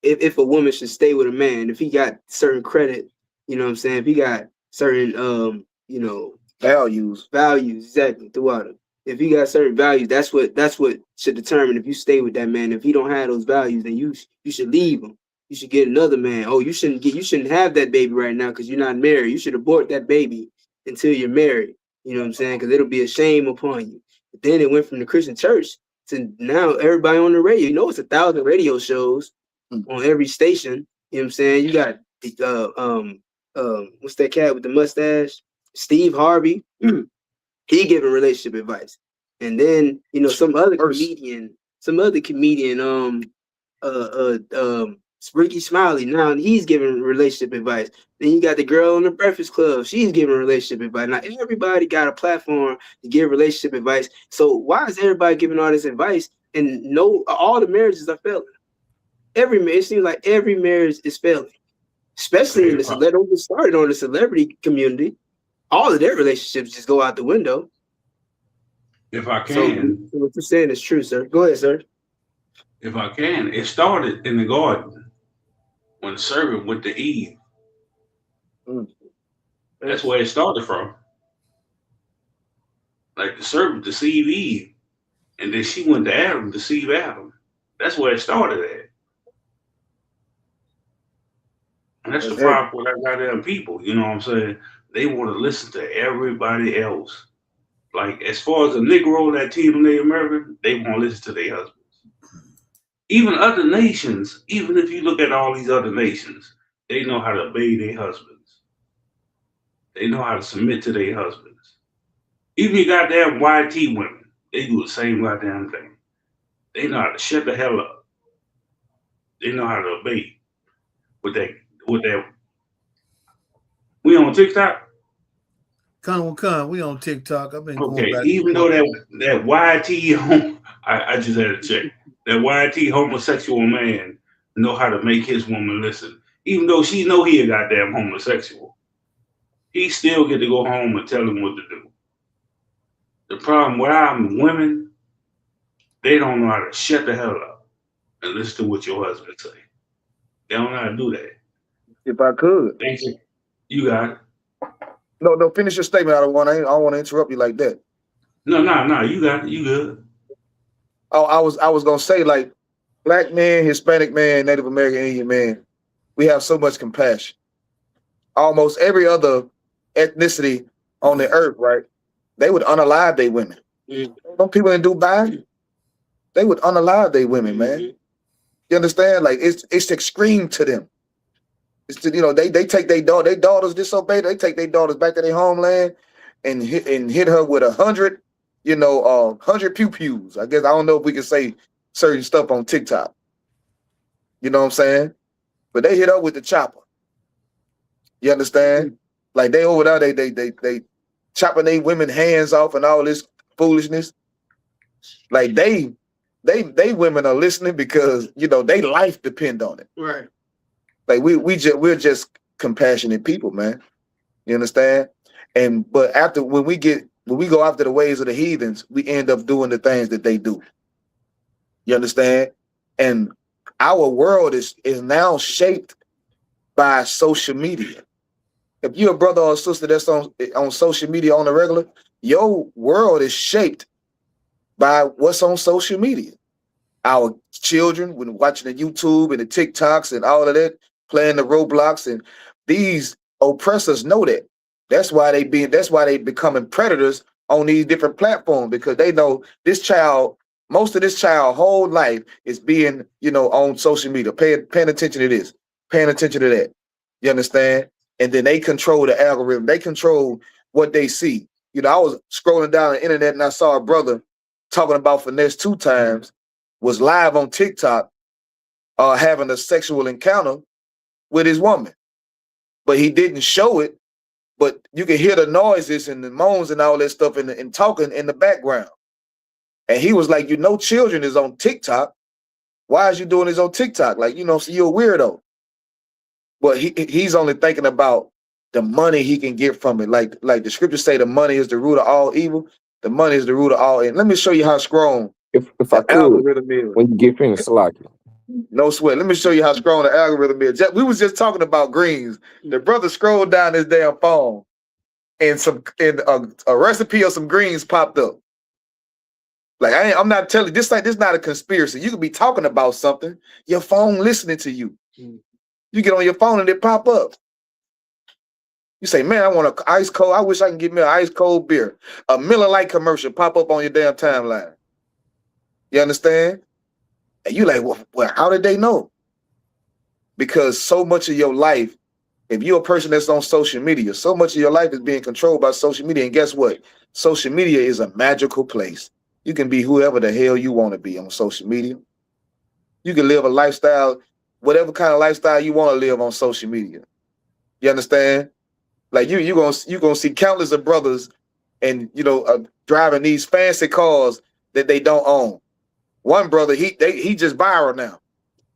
if a woman should stay with a man, if he got certain credit, you know what I'm saying? If he got certain you know, values exactly throughout it. If he got certain values, that's what should determine if you stay with that man. If he don't have those values, then you should leave him. You should get another man. Oh, you shouldn't have that baby right now because you're not married. You should abort that baby until you're married. You know what I'm saying? Because it'll be a shame upon you. But then it went from the Christian church to now everybody on the radio. You know, it's 1,000 radio shows on every station. You know what I'm saying? You got what's that cat with the mustache? Steve Harvey. He giving relationship advice. And then, you know, some other comedian, Ricky Smiley, now he's giving relationship advice. Then you got the girl on the Breakfast Club, she's giving relationship advice. Now everybody got a platform to give relationship advice. So why is everybody giving all this advice and all the marriages are failing? It seems like every marriage is failing, especially in the celebrity. Started on the celebrity community. All of their relationships just go out the window. If I can. So what you're saying is true, sir. Go ahead, sir. If I can, it started in the garden when the serpent went to Eve. That's where it started from. Like the serpent deceived Eve, and then she went to Adam to deceive Adam. That's where it started at. And that's the problem with our goddamn people. You know what I'm saying? They want to listen to everybody else. Like, as far as a Negro that team Native American, they want to listen to their husbands. Even other nations, even if you look at all these other nations, they know how to obey their husbands. They know how to submit to their husbands. Even your goddamn YT women, they do the same goddamn thing. They know how to shut the hell up. They know how to obey. With that, we on TikTok? We on TikTok. I've been okay. Going back Even though that YT I just had to check. That YT homosexual man know how to make his woman listen. Even though she know he a goddamn homosexual, he still get to go home and tell him what to do. The problem with our women, they don't know how to shut the hell up and listen to what your husband say. They don't know how to do that. If I could. Thank you. You got it. No, finish your statement. I don't want to interrupt you like that. No, you got it. You good. Oh, I was gonna say, like, black man, Hispanic man, Native American Indian man, we have so much compassion. Almost every other ethnicity on the earth, right? They would unalive their women. Don't people in Dubai? They would unalive their women, man. You understand? Like, it's extreme to them. It's to, you know, they take their daughters disobey. They take their daughters back to their homeland and hit her with 100, 100 pew-pews. I guess I don't know if we can say certain stuff on TikTok. You know what I'm saying? But they hit her with the chopper. You understand? Like, they over there, they chopping their women hands off and all this foolishness. Like, they women are listening because, they life depend on it. Right. Like, we're just compassionate people, man. You understand? But when we go after the ways of the heathens, we end up doing the things that they do. You understand? And our world is now shaped by social media. If you're a brother or a sister that's on social media on the regular, your world is shaped by what's on social media. Our children, when watching the YouTube and the TikToks and all of that, playing the Roblox, and these oppressors know that. That's why they becoming predators on these different platforms, because they know most of this child whole life is being, on social media, paying attention to this, paying attention to that. You understand? And then they control the algorithm. They control what they see. I was scrolling down the internet and I saw a brother talking about finesse 2 times, was live on TikTok, having a sexual encounter with his woman. But he didn't show it, but you can hear the noises and the moans and all that stuff and talking in the background. And he was like, children is on TikTok. Why is you doing this on TikTok? Like, so you're a weirdo. But he's only thinking about the money he can get from it. Like the scriptures say, the money is the root of all evil. The money is the root of all. And let me show you how strong if I could, when you get finished, Salaki. No sweat. Let me show you how strong the algorithm is. We was just talking about greens. The brother scrolled down his damn phone, and a recipe of some greens popped up. Like I'm not telling you, this not a conspiracy. You could be talking about something, your phone listening to you. You get on your phone and it pop up. You say, man, I want an ice cold. I wish I can get me an ice cold beer. A Miller Lite commercial pop up on your damn timeline. You understand? And you like, well, how did they know? Because so much of your life, if you're a person that's on social media, so much of your life is being controlled by social media. And guess what? Social media is a magical place. You can be whoever the hell you want to be on social media. You can live a lifestyle, whatever kind of lifestyle you want to live on social media. You understand? Like you gonna see countless of brothers, and driving these fancy cars that they don't own. One brother, he just viral now.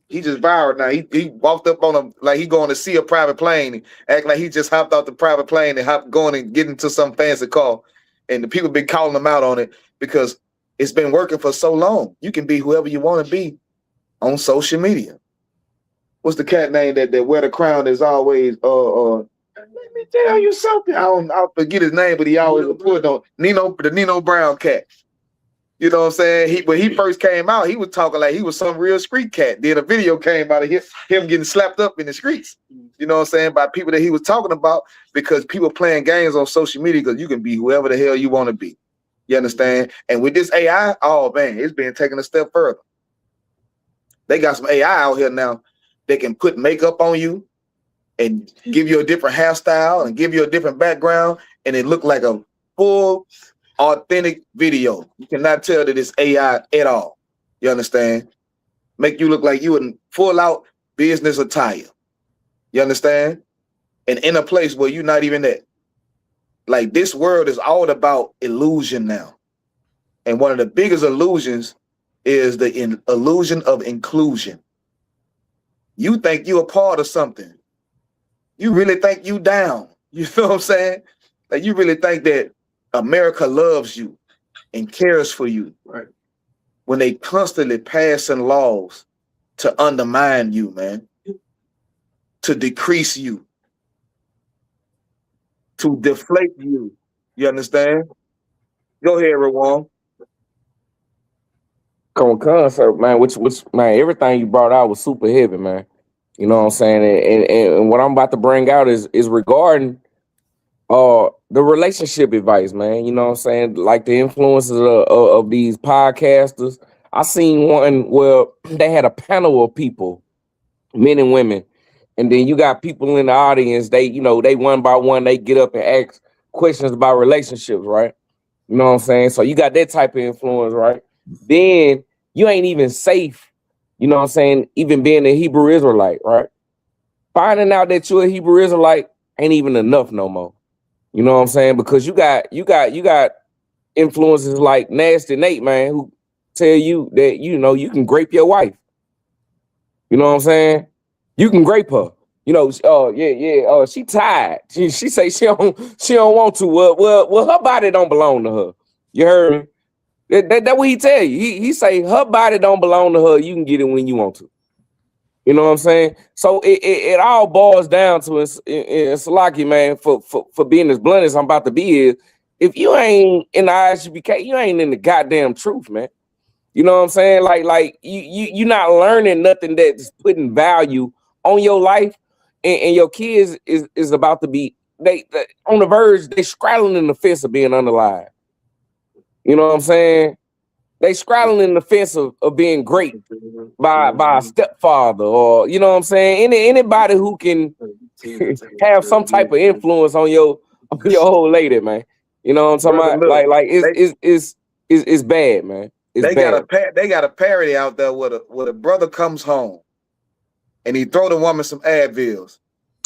He just viral now. He walked up on him like he going to see a private plane, act like he just hopped out the private plane and going and get into some fancy car. And the people been calling him out on it because it's been working for so long. You can be whoever you want to be on social media. What's the cat name that wear the crown is always let me tell you something. I'll forget his name, but he always put on the Nino Brown cat. You know what I'm saying? When he first came out, he was talking like he was some real street cat. Then a video came out of him getting slapped up in the streets. You know what I'm saying? By people that he was talking about, because people playing games on social media, because you can be whoever the hell you want to be. You understand? And with this AI, oh man, it's being taken a step further. They got some AI out here now that can put makeup on you and give you a different hairstyle and give you a different background, and it look like a full authentic video. You cannot tell that it's AI at all. You understand? Make you look like you in full out business attire. You understand? And in a place where you're not even at. Like, this world is all about illusion now. And one of the biggest illusions is the illusion of inclusion. You think you're a part of something. You really think you down. You feel what I'm saying? Like, you really think that America loves you and cares for you. Right. When they constantly passing laws to undermine you, man, to decrease you, to deflate you. You understand? Go ahead, Rawan. Concert, man, which man, everything you brought out was super heavy, man. You know what I'm saying? And what I'm about to bring out is regarding the relationship advice, man. You know what I'm saying? Like the influences of these podcasters. I seen one where they had a panel of people, men and women, and then you got people in the audience. They one by one, they get up and ask questions about relationships, right? You know what I'm saying? So you got that type of influence, right? Then you ain't even safe, you know what I'm saying, even being a Hebrew Israelite, right? Finding out that you're a Hebrew Israelite ain't even enough no more. You know what I'm saying? Because you got influences like Nasty Nate, man, who tell you that you can grape your wife. You know what I'm saying? You can grape her. She tired. She say she don't want to. Well, her body don't belong to her. You heard me? That what he tell you. He say her body don't belong to her. You can get it when you want to. You know what I'm saying? So it all boils down to Salaki, man, for being as blunt as I'm about to be is, if you ain't in the ISUPK, you ain't in the goddamn truth, man. You know what I'm saying? Like you not learning nothing that's putting value on your life, and your kids is about to be they on the verge, they straddling in the fence of being unalive. You know what I'm saying? They straddling in the fence of being great by a stepfather, or you know what I'm saying? Anybody who can have some type of influence on your old lady, man. You know what I'm talking about? Look, like it's bad, man. It's bad. They got a parody out there where a brother comes home and he throw the woman some Advils.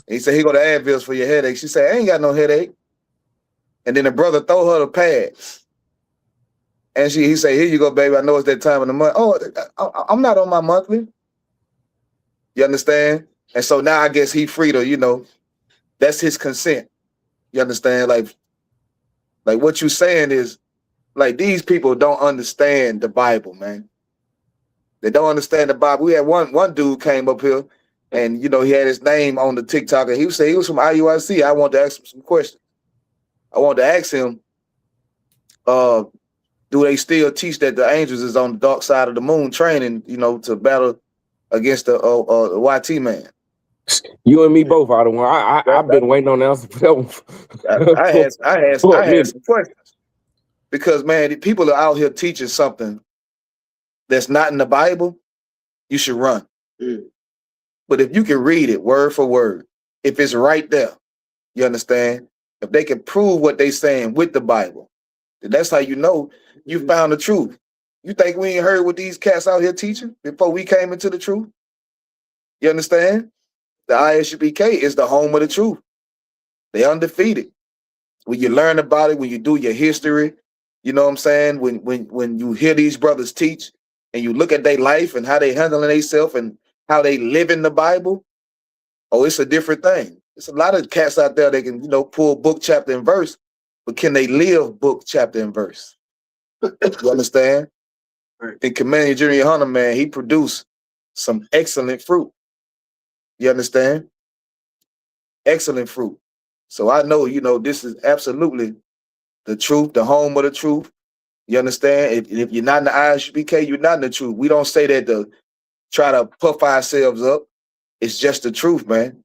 And he said, "He got the Advils for your headache." She said, "I ain't got no headache." And then the brother throw her the pads. And he say, "Here you go, baby. I know it's that time of the month." "Oh, I'm not on my monthly." You understand? And so now I guess he free to, that's his consent. You understand? Like what you saying is, like, these people don't understand the Bible, man. They don't understand the Bible. We had one dude came up here, and you know he had his name on the TikTok, and he said he was from IUIC. I wanted to ask him some questions. I wanted to ask him, do they still teach that the angels is on the dark side of the moon training, you know, to battle against the YT man? You and me both, out of one. I've been waiting on the answer for that one. I had some questions because man, the people are out here teaching something that's not in the Bible. You should run. But if you can read it word for word, if it's right there, you understand? If they can prove what they saying with the Bible, then that's how you know you found the truth. You think we ain't heard what these cats out here teaching before we came into the truth? You understand? The ISUPK is the home of the truth. They undefeated. When you learn about it, when you do your history, you know what I'm saying? When you hear these brothers teach and you look at their life and how they handling themselves and how they live in the Bible, oh, it's a different thing. It's a lot of cats out there that can, you know, pull book, chapter, and verse, but can they live book, chapter, and verse? You understand? And Commander Junior Hunter, man, he produced some excellent fruit. You understand? Excellent fruit. So I know, you know, this is absolutely the truth, the home of the truth. You understand? If you're not in the ISUPK, you're not in the truth. We don't say that to try to puff ourselves up. It's just the truth, man.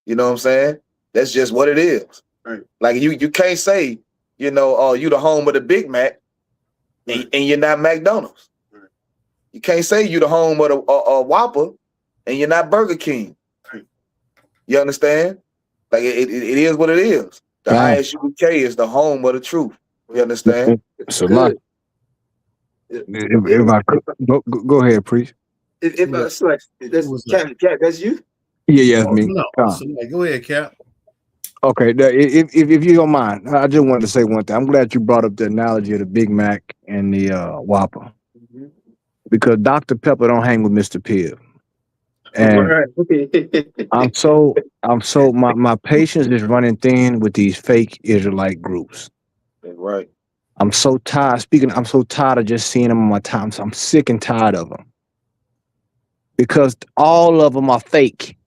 You know what I'm saying? That's just what it is. Right. Like you can't say, you know, oh, you the home of the Big Mac, and you're not McDonald's. Right. You can't say you the home of the Whopper, and you're not Burger King. Right. You understand? Like it is what it is. The ISUPK is the home of the truth. You understand? So like, if I could, go ahead, preach. If I select, Cap, that's you? Yeah, it's me. No, go ahead, Cap. Okay, if you don't mind, I just wanted to say one thing. I'm glad you brought up the analogy of the Big Mac and the Whopper, because Dr. Pepper don't hang with Mr. Pibb. And I'm so my patience is running thin with these fake Israelite groups. Right. I'm so tired. I'm so tired of just seeing them on my time. So I'm sick and tired of them, because all of them are fake.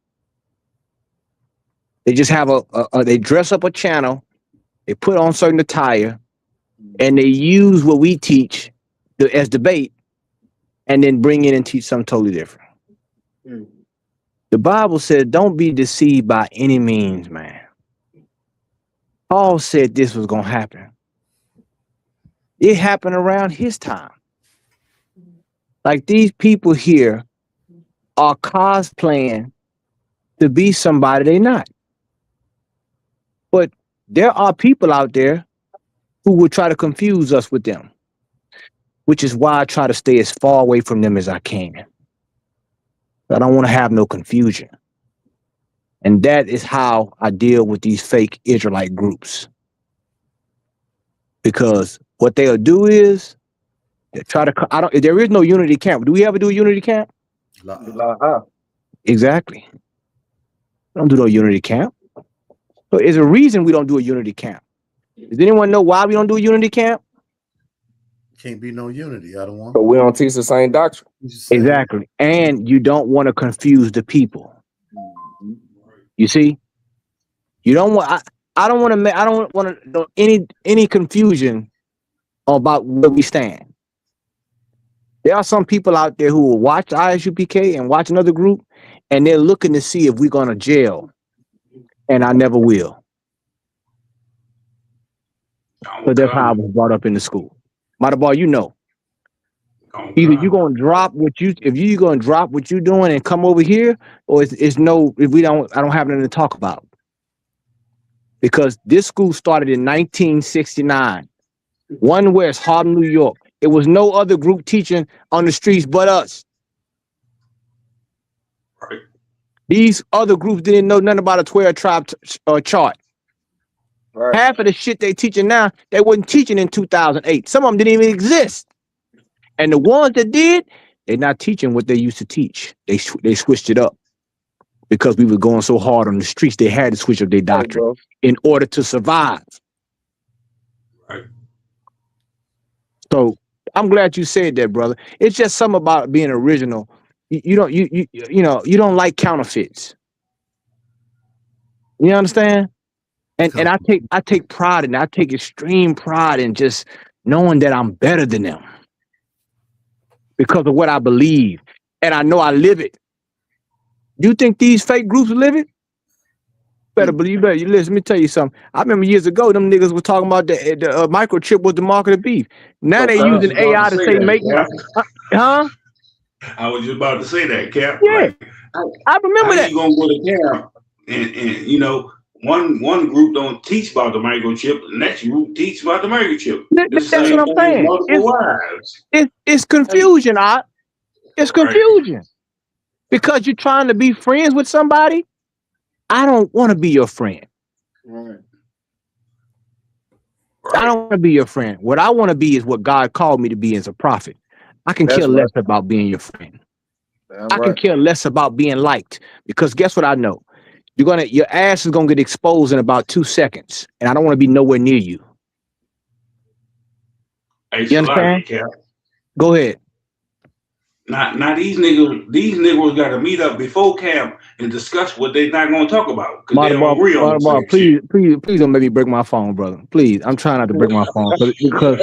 They just have they dress up a channel, they put on certain attire, and they use what we teach as debate, and then bring in and teach something totally different. The Bible said, don't be deceived by any means, man. Paul said this was going to happen. It happened around his time. Like, these people here are cosplaying to be somebody they're not. But there are people out there who will try to confuse us with them, which is why I try to stay as far away from them as I can. I don't want to have no confusion. And that is how I deal with these fake Israelite groups. Because what they'll do is they try to, there is no unity camp. Do we ever do a unity camp? Exactly. We don't do no unity camp. So there's a reason we don't do a unity camp. Does anyone know why we don't do a unity camp? Can't be no unity. I don't want. But we don't teach the same doctrine. Exactly. And you don't want to confuse the people. You see? You don't want, I don't want to know any confusion about where we stand. There are some people out there who will watch ISUPK and watch another group, and they're looking to see if we're going to jail. And I never will. But that's how I was brought up in the school. Mighty boy, you know. Either you're gonna drop what you, if you're gonna drop what you're doing and come over here, or it's no, if we don't, I don't have nothing to talk about. Because this school started in 1969. One West, Harlem, New York. It was no other group teaching on the streets but us. Right. These other groups didn't know nothing about a 12-tribe chart. Right. Half of the shit they teaching now, they wasn't teaching in 2008. Some of them didn't even exist. And the ones that did, they're not teaching what they used to teach. They switched it up because we were going so hard on the streets. They had to switch up their doctrine in order to survive. Right. So I'm glad you said that, brother. It's just something about being original. You don't like counterfeits. You understand? And I take pride in, I take extreme pride in just knowing that I'm better than them because of what I believe, and I know I live it. You think these fake groups live it? Better believe better. You listen. Let me tell you something. I remember years ago, them niggas were talking about the microchip was the mark of the beast. Now they using AI to say make me, huh? I was just about to say that, Cap. Yeah, Like, I remember how that. you gonna go to camp and you know one group don't teach about the microchip, the next group teach about the microchip. The That's same what I'm thing as saying. multiple wives. It's confusion, It's confusion because you're trying to be friends with somebody. I don't want to be your friend. Right. I don't want to be your friend. What I want to be is what God called me to be as a prophet. I can care less about being your friend. I can care less about being liked because guess what I know? Your ass is gonna get exposed in about 2 seconds, and I don't want to be nowhere near you. You understand? Cap. Go ahead. Now these niggas got to meet up before camp and discuss what they're not gonna talk about because they don't agree on the same shit. Please don't make me break my phone, brother. Please, I'm trying not to break my phone because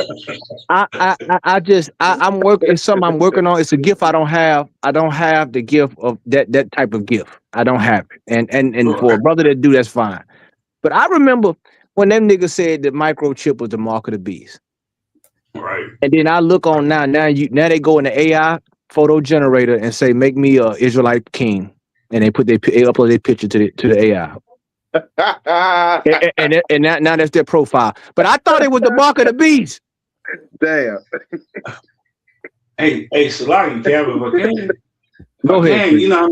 I'm working. It's something I'm working on. It's a gift I don't have. I don't have the gift of that type of gift. I don't have it. And for a brother that do, that's fine. But I remember when them niggas said that microchip was the mark of the beast. Right. And then I look on now they go in the AI photo generator and say make me a Israelite king, and they upload their picture to the AI. and now that's their profile. But I thought it was the mark of the beast. Damn. Hey, Salaki, Cap, if I can. Go ahead. You know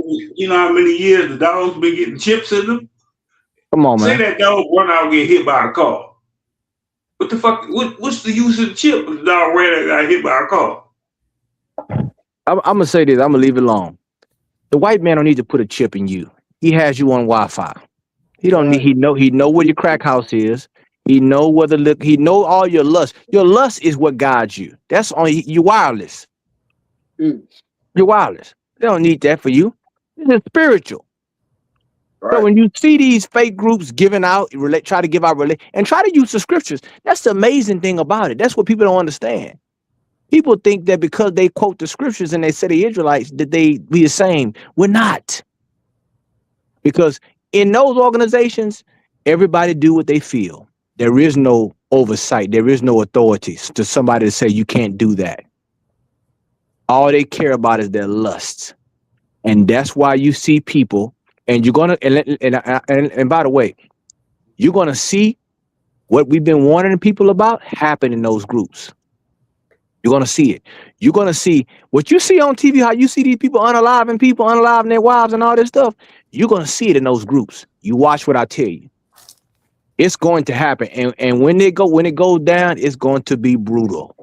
how many years the dog's been getting chips in them? Come on, man. Say that dog run out and get hit by a car. What the fuck? What's the use of the chip if the dog ran and got hit by a car? I'm gonna say this. I'm gonna leave it alone. The white man don't need to put a chip in you. He has you on Wi-Fi. He don't need. He know where your crack house is. He know he know all your lust. Your lust is what guides you. That's only you wireless. You're wireless. They don't need that for you. It's spiritual. Right. So when you see these fake groups giving out, try to give out and try to use the scriptures, that's the amazing thing about it. That's what people don't understand. People think that because they quote the scriptures and they say the Israelites, that they be the same. We're not. Because in those organizations, everybody do what they feel. There is no oversight. There is no authority to somebody to say you can't do that. All they care about is their lusts. And that's why you see people, and you're gonna and by the way, you're gonna see what we've been warning people about happen in those groups. You're gonna see it. You're gonna see what you see on TV, how you see these people unaliving their wives and all this stuff. You're gonna see it in those groups. You watch what I tell you. It's going to happen. And when it goes down, it's going to be brutal.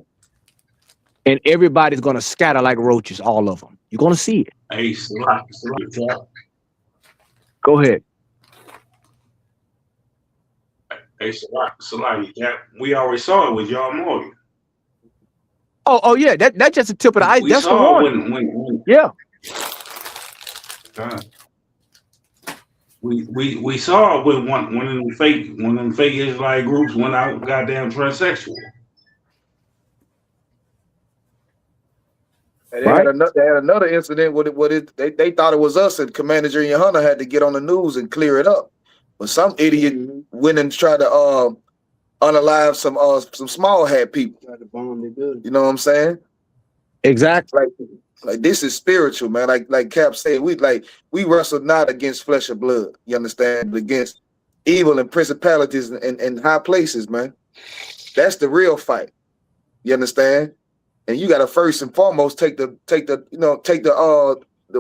And everybody's gonna scatter like roaches, all of them. You're gonna see it. Hey, Go ahead. Hey, Salaki, Cap, we already saw it with y'all Morgan. Oh yeah, that's just a tip of the ice. That's the one. When yeah. We saw when one of them fake Israelite groups went out goddamn transsexual. And they had another incident with they thought it was us, and Commander Junior Hunter had to get on the news and clear it up. But some idiot went and tried to unalive some small hat people. You know what I'm saying? Exactly. Like this is spiritual, man. Like Cap said, we wrestle not against flesh or blood. You understand? But against evil and principalities and high places, man. That's the real fight. You understand? And you gotta first and foremost take the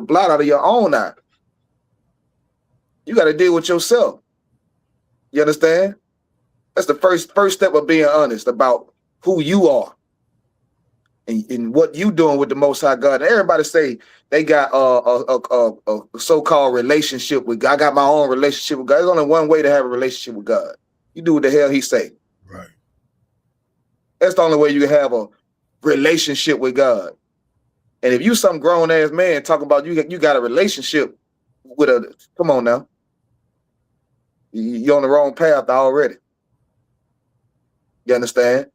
blot out of your own eye. You gotta deal with yourself. You understand? That's the first step of being honest about who you are and what you doing with the Most High God. And everybody say they got a so-called relationship with God. I got my own relationship with God. There's only one way to have a relationship with God. You do what the hell He say. Right. That's the only way you can have relationship with God. And if you some grown ass man talking about you got a relationship with a, come on now, you're on the wrong path already. You understand?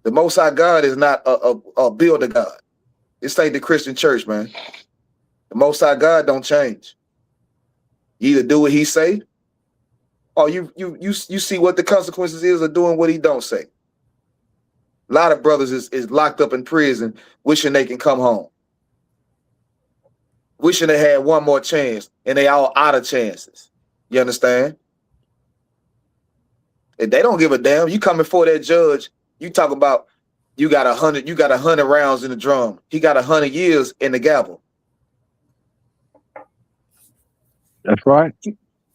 The Most High God is not a builder God. This ain't the Christian church, man. The Most High God don't change. You either do what He say, or you see what the consequences is of doing what He don't say. A lot of brothers is locked up in prison, wishing they can come home, wishing they had one more chance, and they all out of chances. You understand? And they don't give a damn. You come before that judge, you talk about you got 100 rounds in the drum. He got 100 years in the gavel. That's right.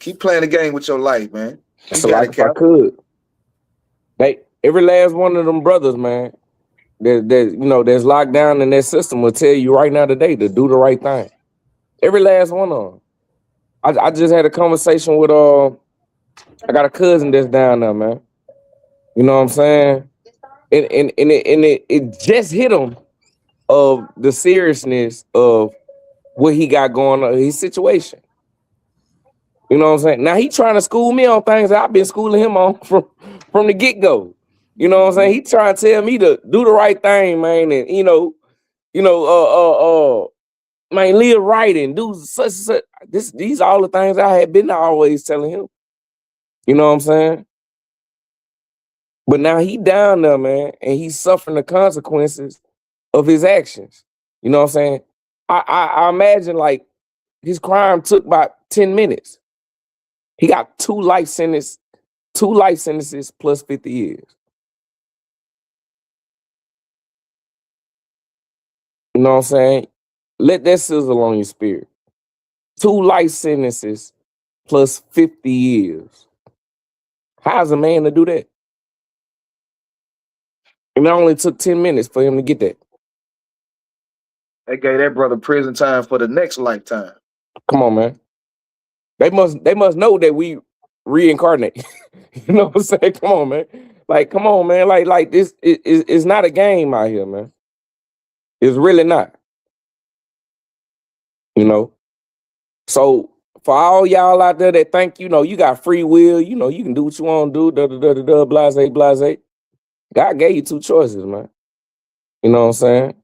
Keep playing the game with your life, man. So like if I could, every last one of them brothers, man, that's locked down in that system will tell you right now today to do the right thing. Every last one of them. I just had a conversation with I got a cousin that's down there, man. You know what I'm saying? And it just hit him of the seriousness of what he got going on, his situation. You know what I'm saying? Now he trying to school me on things that I've been schooling him on from the get-go. You know what I'm saying? He trying to tell me to do the right thing, man, and man, live right and do such. These all the things I had been always telling him. You know what I'm saying? But now he down there, man, and he's suffering the consequences of his actions. You know what I'm saying? I imagine like his crime took about 10 minutes. He got two life sentences plus 50 years. You know what I'm saying? Let that sizzle on your spirit. 2 life sentences plus 50 years. How's a man to do that? And it only took 10 minutes for him to get that. They gave that brother prison time for the next lifetime. Come on, man. They must know that we reincarnate. You know what I'm saying? Come on, man. Like, come on, man. Like this is not a game out here, man. It's really not. You know? So for all y'all out there that think, you got free will, you can do what you want to do, blase. God gave you 2 choices, man. You know what I'm saying?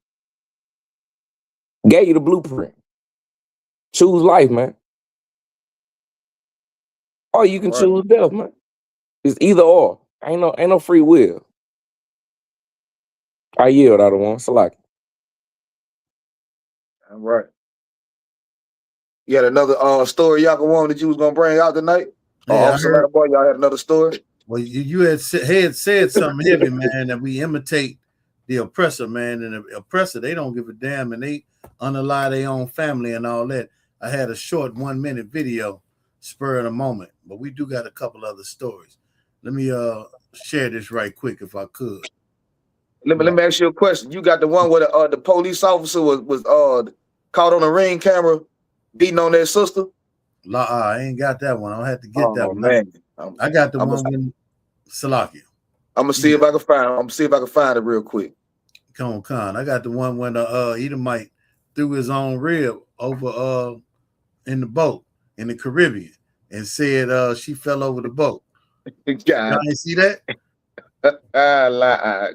Gave you the blueprint. Choose life, man. Or you can choose death, man. It's either or. Ain't no free will. I yield out of one. Salaki. All right. You had another story y'all that you was gonna bring out tonight? Yeah, Boy, y'all had another story. Well, you had said something heavy, man, that we imitate the oppressor, man, and the oppressor, they don't give a damn, and they unalive their own family and all that. I had a short 1-minute video, spur of the moment, but we do got a couple other stories. Let me share this right quick if I could. Let me ask you a question. You got the one where the police officer was caught on a ring camera beating on their sister? I ain't got that one. I'll have to get that one. Man. I got the one with Salakia. I'm gonna see if I can find it real quick. Come on. I got the one when Edomite threw his own rib over in the boat in the Caribbean and said she fell over the boat. Y'all ain't see that?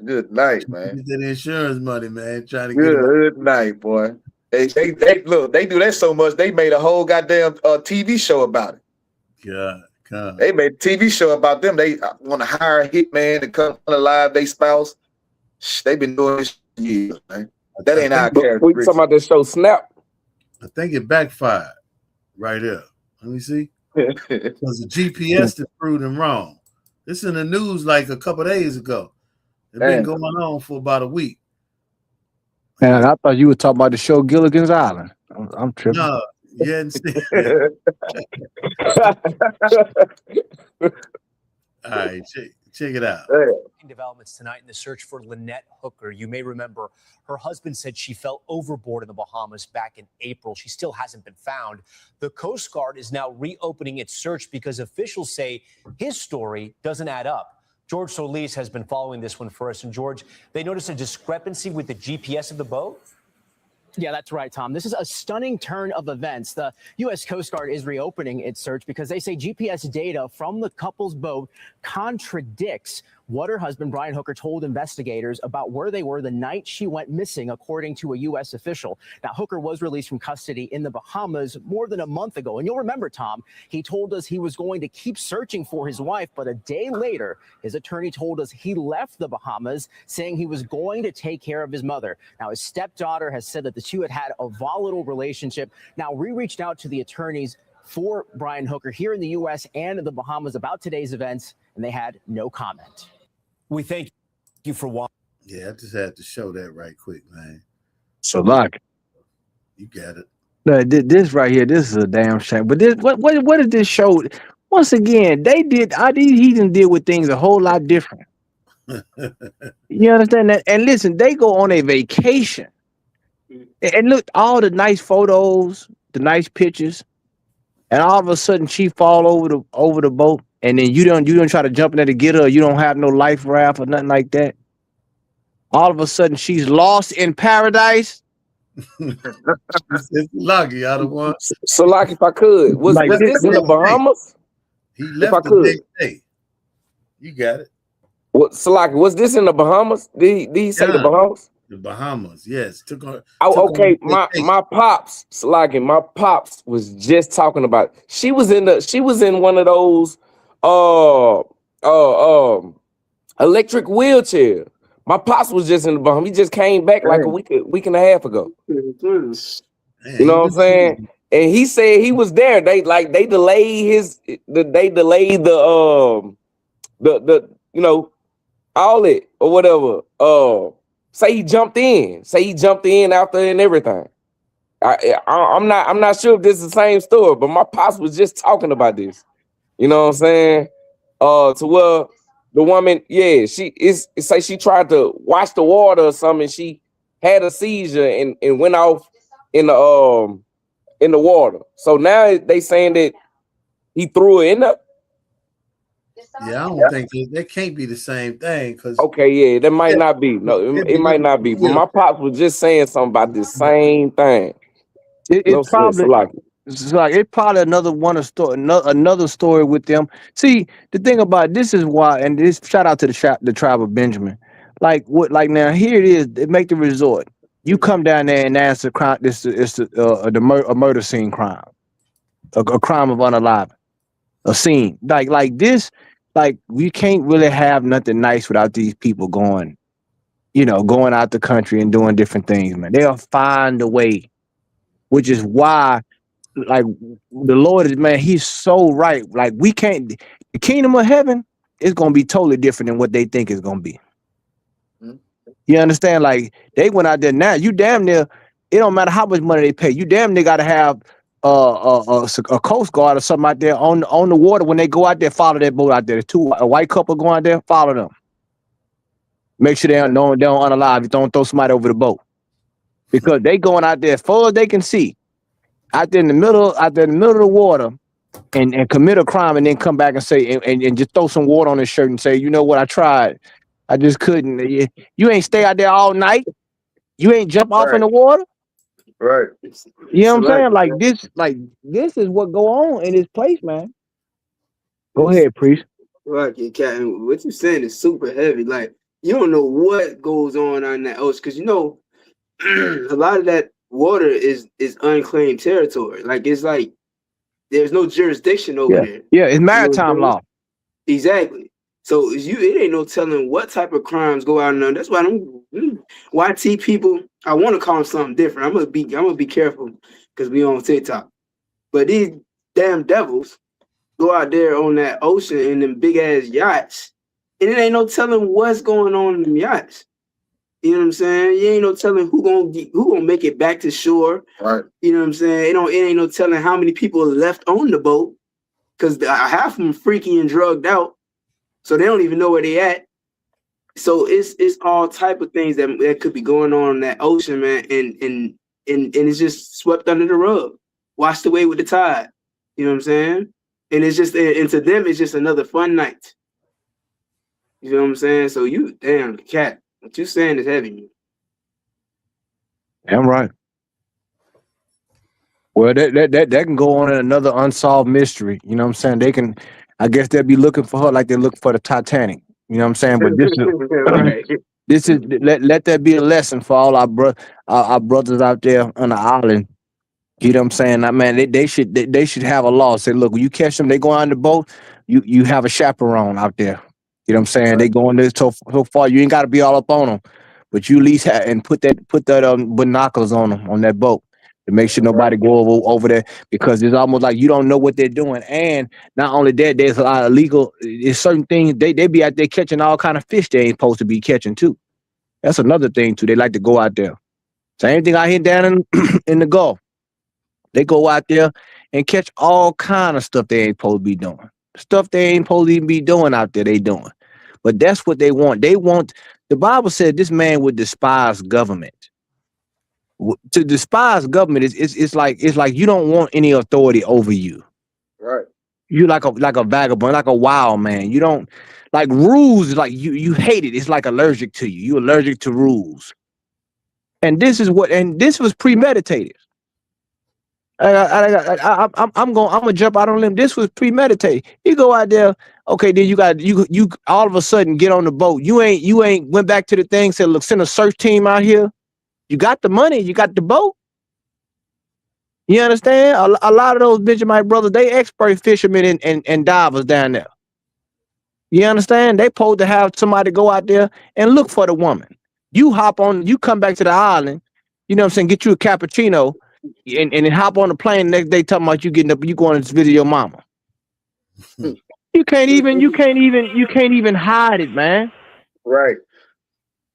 Good night, man. Get that insurance money, man. Trying to good night, boy. They look, they do that so much, they made a whole goddamn TV show about it. God. They made a TV show about them. They want to hire a hitman to come alive their spouse. They've been doing this for years, man. That ain't our character. We talking about this show Snap? I think it backfired right here. Let me see. Because the GPS that proved them wrong. This in the news like a couple days ago. It's been going on for about a week. Man, I thought you were talking about the show Gilligan's Island. I'm tripping. No, yeah. All right, check it out. Developments tonight in the search for Lynette Hooker. You may remember her husband said she fell overboard in the Bahamas back in April. She still hasn't been found. The Coast Guard is now reopening its search because officials say his story doesn't add up. George Solis has been following this one for us. And George, they noticed a discrepancy with the GPS of the boat? Yeah, that's right, Tom. This is a stunning turn of events. The U.S. Coast Guard is reopening its search because they say GPS data from the couple's boat contradicts what her husband, Brian Hooker, told investigators about where they were the night she went missing, according to a U.S. official. Now, Hooker was released from custody in the Bahamas more than a month ago. And you'll remember, Tom, he told us he was going to keep searching for his wife. But a day later, his attorney told us he left the Bahamas, saying he was going to take care of his mother. Now, his stepdaughter has said that the two had a volatile relationship. Now, we reached out to the attorneys for Brian Hooker here in the U.S. and in the Bahamas about today's events, and they had no comment. We thank you for watching. Yeah, I just had to show that right quick, man. So, like, you got it. No, this right here, this is a damn shame. But this, what did this show? Once again, they did. He didn't deal with things a whole lot different. You understand that? And listen, they go on a vacation, and look, all the nice photos, the nice pictures, and all of a sudden she fall over the boat, and then you don't try to jump in there to get her. You don't have no life raft or nothing like that. All of a sudden she's lost in paradise. It's lucky out of one. So, like, if I could, was this in the Bahamas? He left the next day. You got it. What, Salaki, was this in the Bahamas? Did he say the Bahamas? The Bahamas, yes. Okay, my pops, Salaki, my pops was just talking about. She was in one of those electric wheelchair. My pops was just in the Bahamas. He just came back like a week and a half ago. You know what I'm saying? And he said he was there. They delayed the you know, all it or whatever. Say he jumped in after and everything. I'm not sure if this is the same story, but my pops was just talking about this. You know what I'm saying? To where the woman, yeah, say she tried to wash the water or something. She had a seizure and went off in the water. So now they saying that he threw her in there. Yeah, I don't think that can't be the same thing. Okay, yeah, that might not be. No, it might not be. But my pops was just saying something about the same thing. It's probably another story with them. See, the thing about it, this is why, and this shout out to the tribe of Benjamin. Like now here it is. They make the resort. You come down there and ask the crime. A murder scene crime, a crime of unaliving, a scene like this. Like, we can't really have nothing nice without these people going out the country and doing different things, man. They'll find a way, which is why, like, the Lord is, man, he's so right. Like, we can't, the kingdom of heaven is going to be totally different than what they think it's going to be. You understand? Like, they went out there now. You damn near, it don't matter how much money they pay. You damn near got to have a Coast Guard or something out there on the water when they go out there. Follow that boat out there. A white couple going out there. Follow them. Make sure they don't unalive. You don't throw somebody over the boat, because they going out there as far as they can see, out there in the middle of the water, and commit a crime, and then come back and say and just throw some water on his shirt and say, you know what, I tried, I just couldn't. You ain't stay out there all night. You ain't jump off in the water. Right. You know what I'm saying? This is what go on in this place, man. Go ahead, priest. Right, Cat. What you saying is super heavy. Like, you don't know what goes on that ocean, because a lot of that water is unclaimed territory. Like, it's like there's no jurisdiction over there. Yeah, it's maritime law. Exactly. So it ain't no telling what type of crimes go out there. That's why YT people, I want to call them something different. I'm gonna be careful because we on TikTok. But these damn devils go out there on that ocean in them big ass yachts, and it ain't no telling what's going on in them yachts. You know what I'm saying? You ain't no telling who gonna make it back to shore. Right. You know what I'm saying? It ain't no telling how many people are left on the boat, because half of them freaky and drugged out, so they don't even know where they at. So it's all type of things that could be going on in that ocean, man, and it's just swept under the rug, washed away with the tide. You know what I'm saying? And it's just, and to them, it's just another fun night. You feel what I'm saying? So you damn cat. What you saying is heavy. Damn right. Well, that can go on in another unsolved mystery. You know what I'm saying? They can, I guess they'll be looking for her like they look for the Titanic. You know what I'm saying? But this is Right. this is let that be a lesson for all our brothers out there on the island. You know what I'm saying? Man, they should have a law. Say, look, when you catch them, they go on the boat, you have a chaperone out there. You know what I'm saying? They going there so far, you ain't got to be all up on them, but you at least have and put that binoculars on them on that boat to make sure nobody go over there, because it's almost like you don't know what they're doing. And not only that, there's a lot of illegal. There's certain things they be out there catching all kind of fish they ain't supposed to be catching too. That's another thing too. They like to go out there. Same thing out here down in the Gulf. They go out there and catch all kind of stuff they ain't supposed to be doing. Stuff they ain't supposed to even be doing out there, they doing. But that's what they want. They want, the Bible said this man would despise government. To despise government is like you don't want any authority over you. Right. You like a vagabond, like a wild man. You don't like rules, like you hate it. It's like allergic to you. You're allergic to rules. And this was premeditated. I'm gonna jump out on a limb. This was premeditated. You go out there, okay, then you all of a sudden get on the boat. You ain't went back to the thing, said, look, send a search team out here. You got the money, you got the boat. You understand? A lot of those Benjamite brothers, they expert fishermen and divers down there. You understand? They supposed to have somebody go out there and look for the woman. You hop on, you come back to the island, you know what I'm saying, get you a cappuccino, and hop on the plane the next day talking about you getting up, you going to visit your mama. You can't even hide it, man. Right.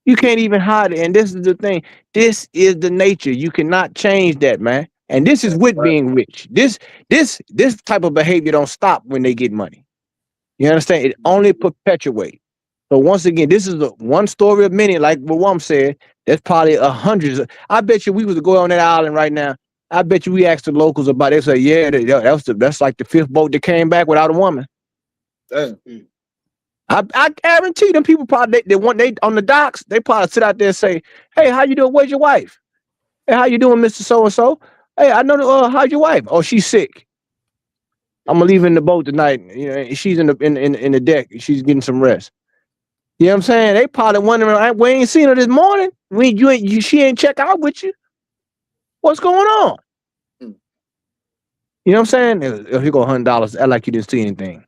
You can't even hide it. And this is the thing. This is the nature. You cannot change that, man. And this is with being rich. This type of behavior don't stop when they get money. You understand? It only perpetuates. So once again, this is one story of many, like what Wom said. There's probably hundreds. I bet you we was to go on that island right now. I bet you we asked the locals about it. They say, yeah, that's like the fifth boat that came back without a woman. Damn. I guarantee them people probably they on the docks, they probably sit out there and say, hey, how you doing? Where's your wife? Hey, how you doing, Mr. So-and-so? Hey, I know how's your wife? Oh, she's sick. I'm gonna leave her in the boat tonight. You know, she's in the deck. She's getting some rest. You know what I'm saying? They probably wondering, we ain't seen her this morning. She ain't check out with you. What's going on? You know what I'm saying? Here go $100. Act like you didn't see anything.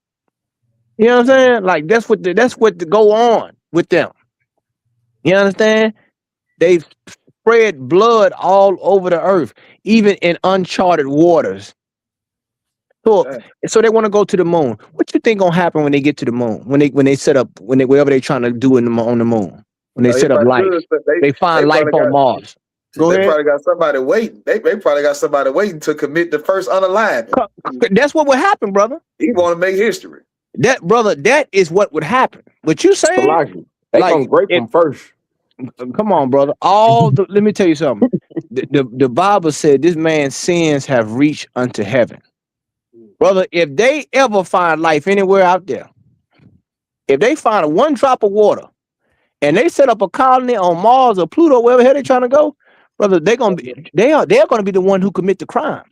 You know what I'm saying? Like that's what to go on with them. You understand? They've spread blood all over the earth, even in uncharted waters. So they want to go to the moon. What you think gonna happen when they get to the moon? When they set up whatever they trying to do on the moon? When they set up life, they find life on Mars. They probably got somebody waiting. They probably got somebody waiting to commit the first unalignment. That's what would happen, brother. He want to make history. That is what would happen. What you saying? They gonna grape them first. Come on, brother. Let me tell you something. The Bible said this man's sins have reached unto heaven. Brother, if they ever find life anywhere out there, if they find one drop of water and they set up a colony on Mars or Pluto, wherever the hell they're trying to go, brother, they're gonna be the one who commit the crime.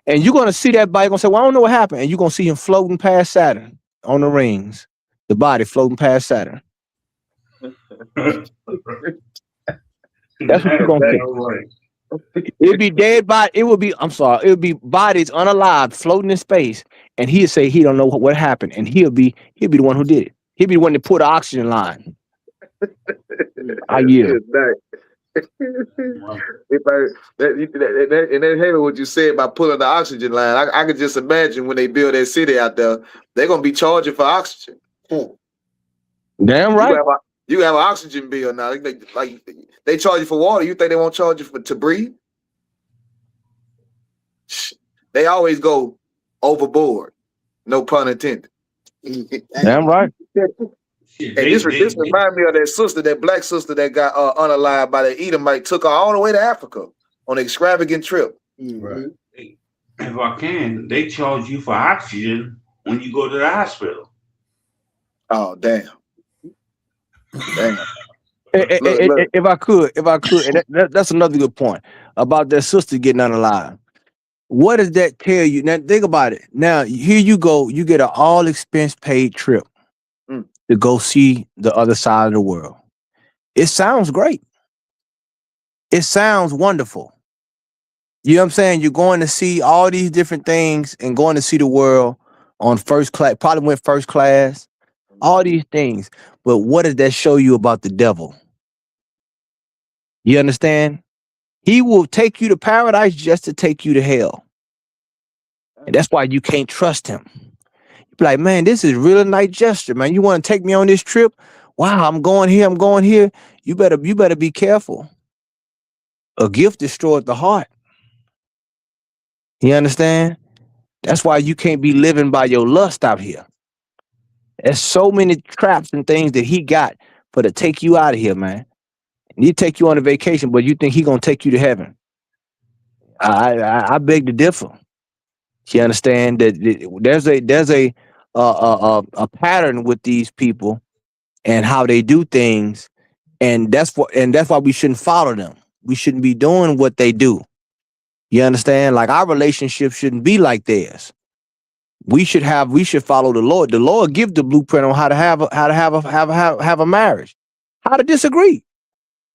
And you're gonna see that body, gonna say, well, I don't know what happened. And you're gonna see him floating past Saturn on the rings, the body floating past Saturn. That's what you're gonna see. It'd be dead body. It would be bodies unalive floating in space, and he'd say he don't know what happened, and he'll be the one who did it. He'd be the one that put the oxygen line. I yield. And then hearing what you said about pulling the oxygen line, I could just imagine when they build that city out there, they're gonna be charging for oxygen. Damn right. You have an oxygen bill now. They charge you for water. You think they won't charge you to breathe? They always go overboard. No pun intended. Damn right. And this reminds me of that sister, that black sister that got unalive by the Edomite, took her all the way to Africa on an extravagant trip. Right. If I can, they charge you for oxygen when you go to the hospital. Oh, damn. Damn. Look. If I could, and that's another good point about that sister getting unalive. What does that tell you? Now think about it. Now here you go, you get an all expense paid trip to go see the other side of the world. It sounds great. It sounds wonderful. You know what I'm saying? You're going to see all these different things and going to see the world on first class, probably went first class, all these things. But what does that show you about the devil? You understand? He will take you to paradise just to take you to hell. And that's why you can't trust him. You be like, man, this is really nice gesture, man. You want to take me on this trip? Wow, I'm going here, I'm going here. You better be careful. A gift destroys the heart. You understand? That's why you can't be living by your lust out here. There's so many traps and things that he got for to take you out of here, man. And he take you on a vacation, but you think he gonna take you to heaven. I beg to differ. You understand that there's a pattern with these people and how they do things, and that's why we shouldn't follow them. We shouldn't be doing what they do. You understand? Like our relationship shouldn't be like theirs. We should follow the Lord. The Lord give the blueprint on how to have a marriage. How to disagree.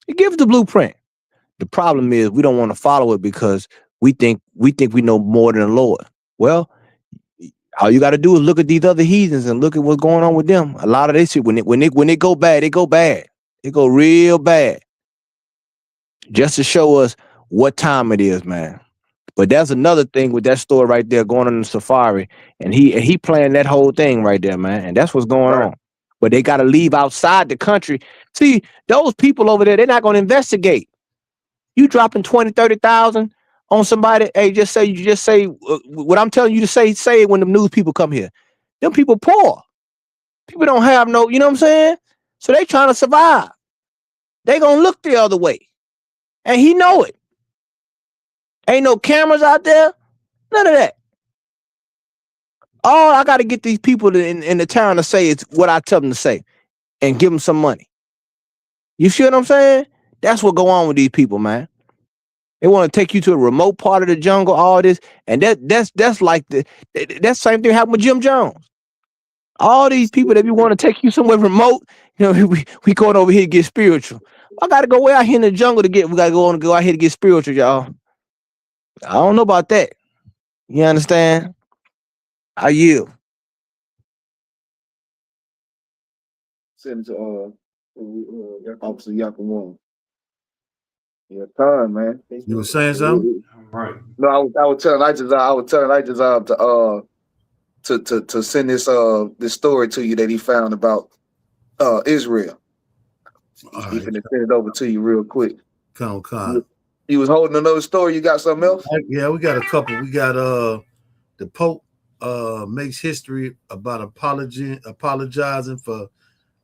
He gives the blueprint. The problem is we don't want to follow it because we think we know more than the Lord. Well, all you got to do is look at these other heathens and look at what's going on with them. A lot of they shit when they go bad, they go bad. They go real bad. Just to show us what time it is, man. But there's another thing with that story right there going on the safari, and he playing that whole thing right there, man. And that's what's going on. But they got to leave outside the country. See, those people over there, they're not going to investigate. You dropping 20, 30,000 on somebody. Hey, just say what I'm telling you to say it when the news people come here. Them people poor. People don't have no, you know what I'm saying? So they trying to survive. They gonna look the other way. And he know it. Ain't no cameras out there. None of that. All I got to get these people in the town to say is what I tell them to say and give them some money. You see what I'm saying? That's what go on with these people, man. They want to take you to a remote part of the jungle, all this. And that's like that same thing happened with Jim Jones. All these people that we want to take you somewhere remote, you know, we going over here to get spiritual. I got to go way out here in the jungle we got to go out here to get spiritual, y'all. I don't know about that. You understand? I yield. Send it to Officer Yakumo. Yeah, time, man. You were saying something? Right. No, I was telling to send this story to you that he found about Israel. He's finna send it over to you real quick. Come. You was holding another story. You got something else? Yeah, we got a couple. We got the Pope makes history about apologizing for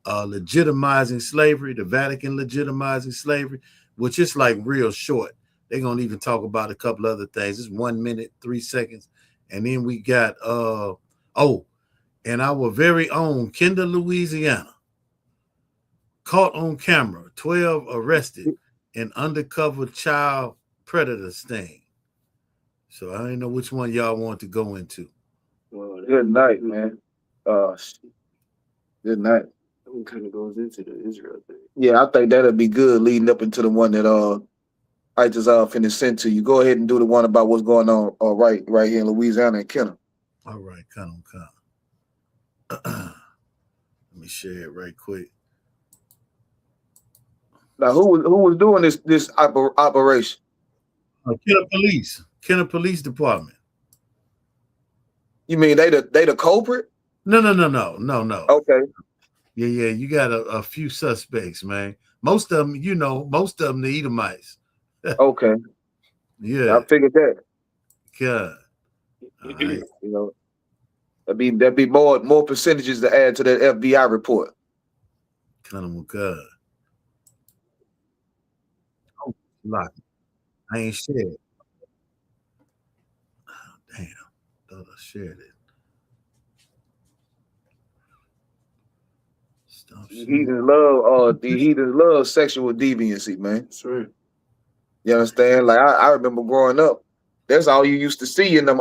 legitimizing slavery, the Vatican legitimizing slavery, which is like real short. They're gonna even talk about a couple other things. It's 1 minute, 3 seconds. And then we got and our very own Kendall, Louisiana, caught on camera, 12 arrested in undercover child predator sting. So I didn't know which one y'all want to go into. Good night, man. Good night. That one kind of goes into the Israel thing. Yeah, I think that'll be good leading up into the one that I just finished sent to you. Go ahead and do the one about what's going on right here in Louisiana and Kenner. All right, come. Let me share it right quick. Now, who was doing this operation? Kenner Police Department. You mean they the culprit? No. Okay. Yeah. You got a few suspects, man. Most of them, the Edomites. Okay. Yeah. I figured that. God. Right. You know, that'd be more percentages to add to that FBI report. Kind of God. Oh, lock. I ain't shared it. Oh, damn. Thought I shared it. The heathens love sexual deviancy, man. That's right. You understand? Like I remember growing up, that's all you used to see in them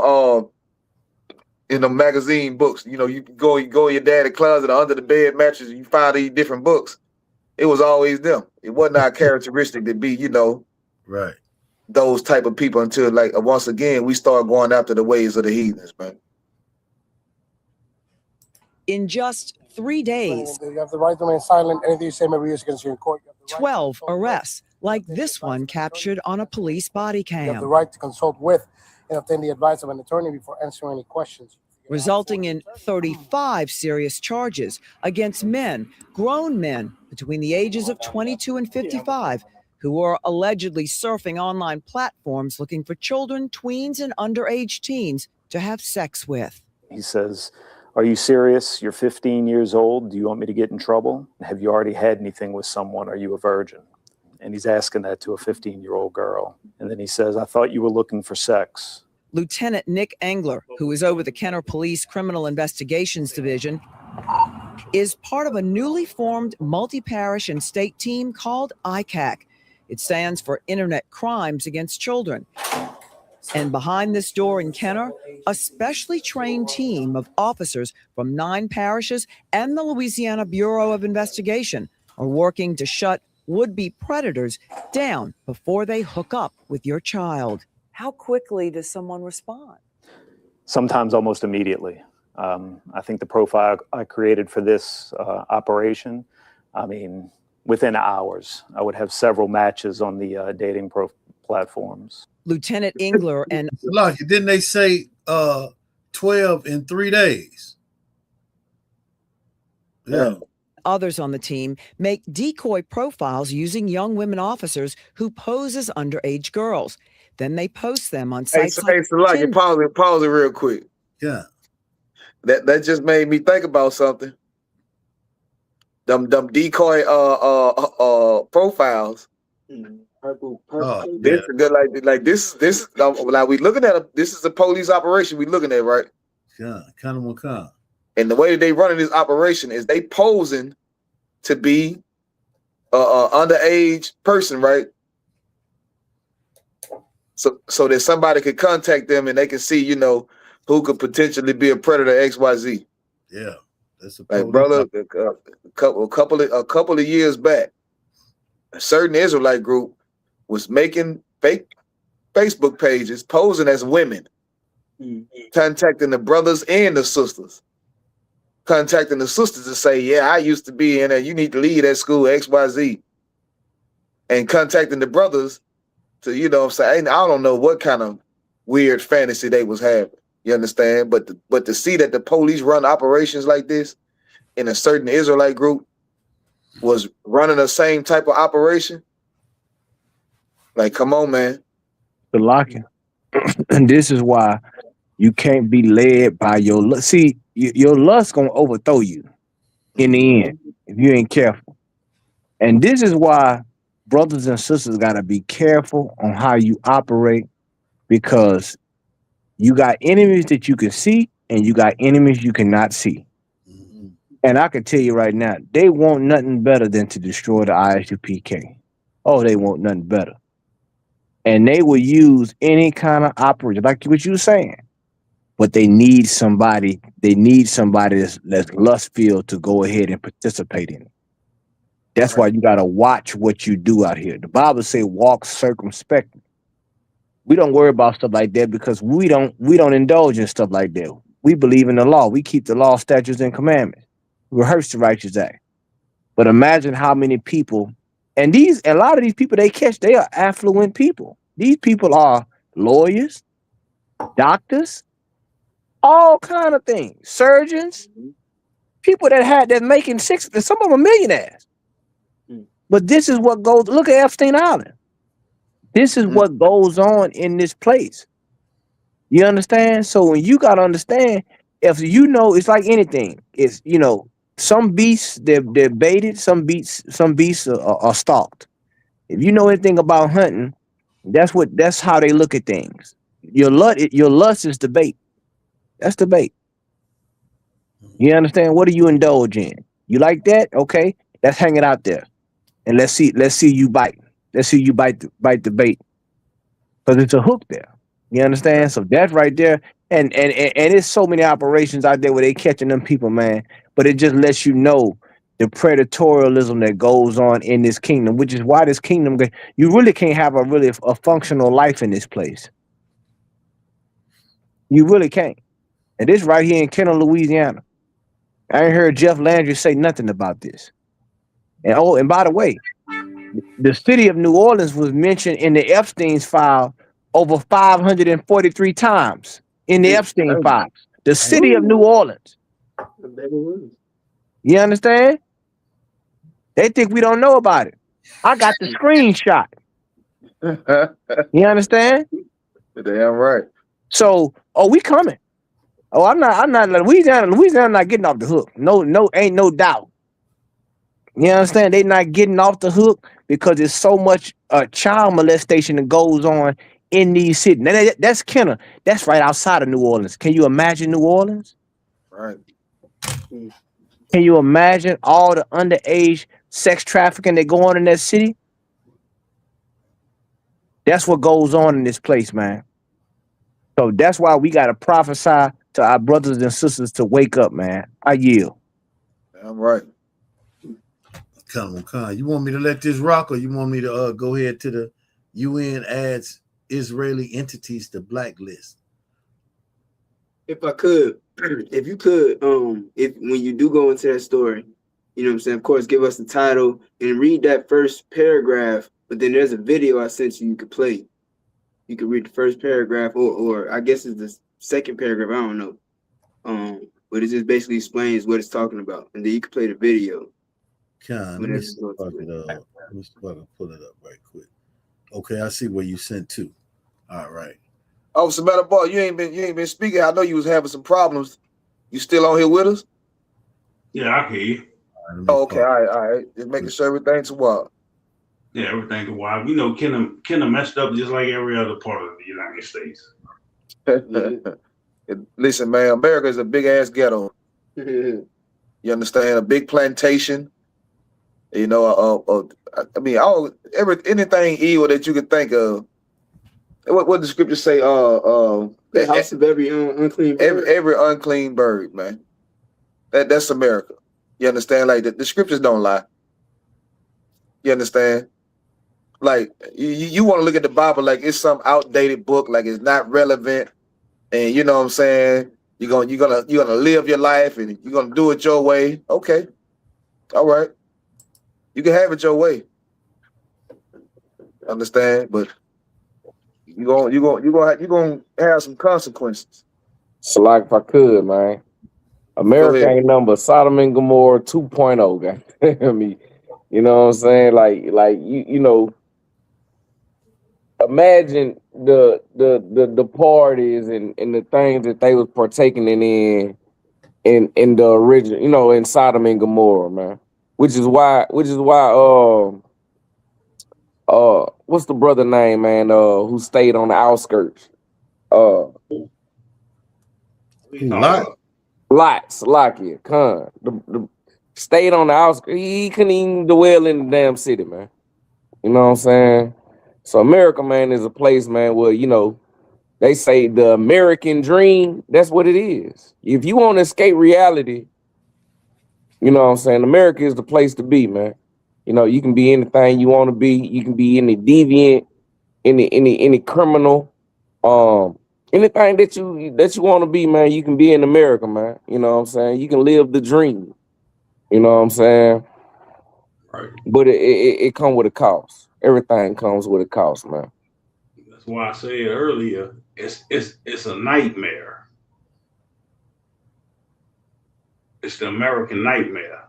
magazine books. You know, you go in your daddy's closet or under the bed mattress, and you find these different books. It was always them. It wasn't our characteristic to be, you know, right, those type of people until like once again we start going after the ways of the heathens, man. In just 3 days, You have the right to remain silent. Anything you say may be used against you in court. 12 arrests, like this one captured on a police body You have the cam, right to consult with and obtain the advice of an attorney before answering any questions. resulting in 35 serious charges against men, grown men between the ages of 22 and 55, who are allegedly surfing online platforms looking for children, tweens, and underage teens to have sex with. He says, "Are you serious? You're 15 years old. Do you want me to get in trouble? Have you already had anything with someone? Are you a virgin?" And he's asking that to a 15-year-old girl. And then he says, "I thought you were looking for sex." Lieutenant Nick Engler, who is over the Kenner Police Criminal Investigations Division, is part of a newly formed multi-parish and state team called ICAC. It stands for Internet Crimes Against Children. And behind this door in Kenner, a specially trained team of officers from 9 parishes and the Louisiana Bureau of Investigation are working to shut would-be predators down before they hook up with your child. How quickly does someone respond? Sometimes almost immediately. I think the profile I created for this operation, I mean, within hours, I would have several matches on the dating platforms. Lieutenant Engler and Lucky, didn't they say 12 in 3 days? Yeah. others on the team make decoy profiles using young women officers who pose as underage girls. Then they post them on sites like Tinder. Pause it real quick. Yeah. That just made me think about something. Them decoy profiles. Purple. This is good, like this like we looking at this is a police operation we looking at, right? Yeah, kind of kind. And the way that they running this operation is they posing to be a underage person, right? So that somebody could contact them and they can see, you know, who could potentially be a predator XYZ. Yeah, that's a like brother. A couple of years back, a certain Israelite group was making fake Facebook pages posing as women, contacting the brothers and the sisters. Contacting the sisters to say, yeah, I used to be in there. You need to leave that school XYZ. And contacting the brothers to, you know what I'm saying? I don't know what kind of weird fantasy they was having. You understand? But to see that the police run operations like this in a certain Israelite group was running the same type of operation. Like, come on, man. The locking. And this is why you can't be led by your lust. See, your lust gonna overthrow you in the end if you ain't careful. And this is why brothers and sisters gotta be careful on how you operate, because you got enemies that you can see and you got enemies you cannot see. And I can tell you right now, they want nothing better than to destroy the ISUPK. Oh, they want nothing better. And they will use any kind of operation, like what you were saying. But they need somebody that's lust-filled to go ahead and participate in it. That's why you got to watch what you do out here. The Bible says walk circumspectly. We don't worry about stuff like that because we don't indulge in stuff like that. We believe in the law. We keep the law, statutes, and commandments. We rehearse the righteous act. But imagine how many people, and a lot of these people they catch, they are affluent people. These people are lawyers, doctors, all kind of things, surgeons, people that making six, some of them millionaires. But this is what goes. Look at Epstein Island. This is what goes on in this place. You understand? So when you gotta understand, if you know, it's like anything. It's, you know, some beasts they're baited, some beasts are stalked. If you know anything about hunting, that's how they look at things. Your lust is the bait. That's the bait. You understand? What do you indulge in? You like that? Okay, let's hang it out there, and let's see you bite. Let's see you bite the bait, because it's a hook there. You understand? So that's right there, and it's so many operations out there where they catching them people, man. But it just lets you know the predatorialism that goes on in this kingdom, which is why this kingdom, you really can't have a functional life in this place. You really can't. And this right here in Kenner, Louisiana. I ain't heard Jeff Landry say nothing about this. And by the way, the city of New Orleans was mentioned in the Epstein's file over 543 times in the Epstein files. The city of New Orleans. You understand? They think we don't know about it. I got the screenshot. You understand? Damn right. So, we coming. I'm not Louisiana not getting off the hook. No, ain't no doubt. You understand? They not getting off the hook because there's so much child molestation that goes on in these cities. Now, that's Kenner. That's right outside of New Orleans. Can you imagine New Orleans? Right. Can you imagine all the underage sex trafficking that go on in that city? That's what goes on in this place, man. So that's why we got to prophesy to our brothers and sisters to wake up, man. I yield. I'm right. Come on. You want me to let this rock, or you want me to go ahead to the UN adds Israeli entities to blacklist? If I could, if you could, if when you do go into that story, you know what I'm saying, of course, give us the title and read that first paragraph, but then there's a video I sent you could play. You could read the first paragraph, or I guess it's the second paragraph, I don't know. But it just basically explains what it's talking about, and then you can play the video. Let me see if I can pull it up right quick. Okay, I see where you sent to. All right. Oh, Samantha Ball, you ain't been speaking. I know you was having some problems. You still on here with us? Yeah, I hear you. Oh, okay, all right. Just making sure everything's wild. Yeah, everything's wild. You know, Kenner messed up just like every other part of the United States. Listen, man, America is a big ass ghetto. You understand? A big plantation. You know, I mean, anything evil that you could think of. What the scripture say? The house of every unclean bird. Every unclean bird, man. That's America. You understand? Like the scriptures don't lie. You understand? Like you want to look at the Bible like it's some outdated book, like it's not relevant, and you know what I'm saying? You're gonna live your life and you're gonna do it your way. Okay, all right. You can have it your way. Understand? But you're gonna have some consequences. So like if I could, man. America ain't nothing but Sodom and Gomorrah 2.0, guy. I mean, you know what I'm saying? Like you know, imagine the parties and the things that they was partaking in the original, you know, in Sodom and Gomorrah, man. Which is why what's the brother name, man, who stayed on the outskirts? Lockyer, Khan. The stayed on the outskirts. He couldn't even dwell in the damn city, man. You know what I'm saying? So America, man, is a place, man, where, you know, they say the American dream, that's what it is. If you want to escape reality, you know what I'm saying? America is the place to be, man. You know, you can be anything you want to be. You can be any deviant, any criminal, anything that you want to be, man. You can be in America, man. You know what I'm saying? You can live the dream. You know what I'm saying? Right. But it comes with a cost. Everything comes with a cost, man. That's why I said earlier, it's a nightmare. It's the American nightmare.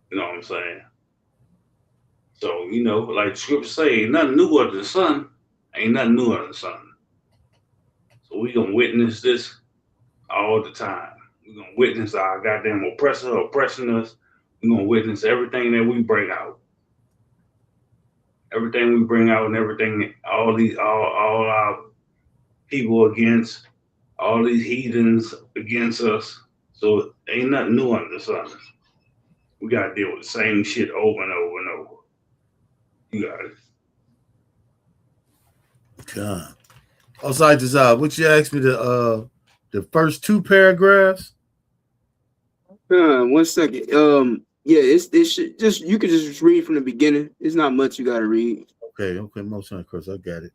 You know what I'm saying? So, you know, like the scripture say, ain't nothing new under the sun. Ain't nothing new under the sun. So we gonna witness this all the time. We're gonna witness our goddamn oppressor oppressing us. We're gonna witness everything that we bring out. Everything we bring out and everything, all our people against, all these heathens against us. So ain't nothing new under the sun. We gotta deal with the same shit over and over and over. You got it. God. Outside this what you asked me the first two paragraphs? 1 second. Yeah, it should just you can just read from the beginning. It's not much you gotta read. Okay, most of course I got it.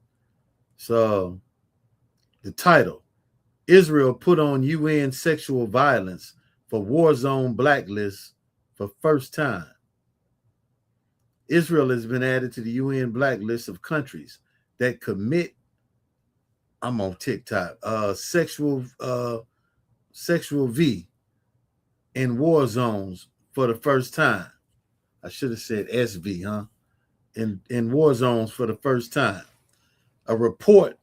So the title: Israel put on UN sexual violence for war zone blacklist for first time. Israel has been added to the UN blacklist of countries that commit, I'm on TikTok, sexual V in war zones for the first time. I should have said SV, huh? In war zones for the first time. A report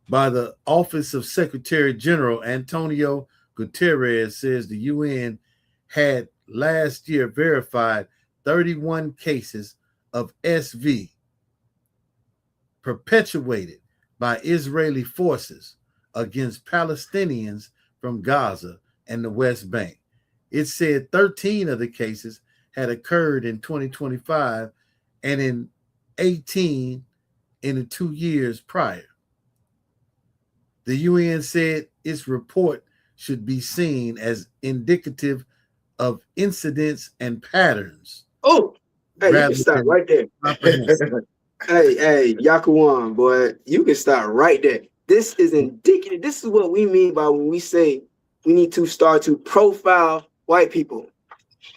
by the Office of Secretary General Antonio Guterres says the UN had last year verified 31 cases of SV perpetuated by Israeli forces against Palestinians from Gaza and the West Bank. It said 13 of the cases had occurred in 2025 and in 18 in the 2 years prior. The UN said its report should be seen as indicative of incidents and patterns. Oh, hey, you can stop right there. Hey, Yakuwan, boy, you can stop right there. This is indicative. This is what we mean by when we say we need to start to profile white people,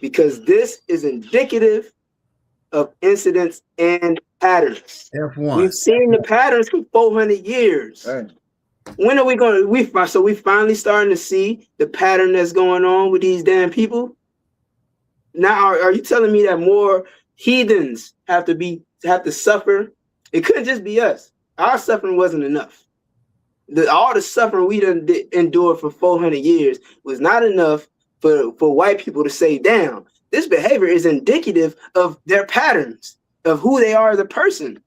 because this is indicative of incidents and patterns. F1. We've seen the patterns for 400 years. Right. When are we going to, so we finally starting to see the pattern that's going on with these damn people? Now, are you telling me that more heathens have to suffer? It couldn't just be us. Our suffering wasn't enough. All the suffering we done endured for 400 years was not enough for white people to say, damn, this behavior is indicative of their patterns, of who they are as a person.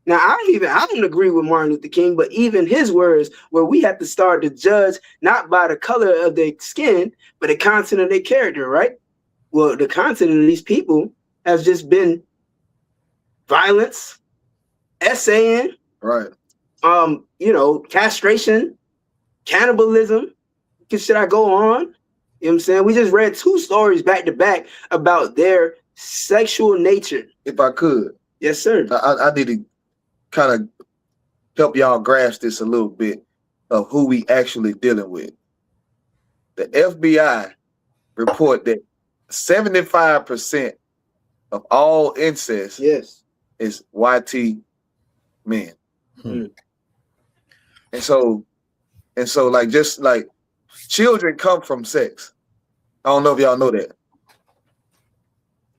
Now, I don't agree with Martin Luther King, but even his words, where we have to start to judge not by the color of their skin, but the content of their character, right? Well, the content of these people has just been violence, essaying, right? Castration, cannibalism. Should I go on? You know what I'm saying? We just read 2 stories back to back about their sexual nature. If I could. Yes, sir. I need to kind of help y'all grasp this a little bit of who we actually dealing with. The FBI report that 75% of all incest is YT men. And so like, just like children come from sex. I don't know if y'all know that.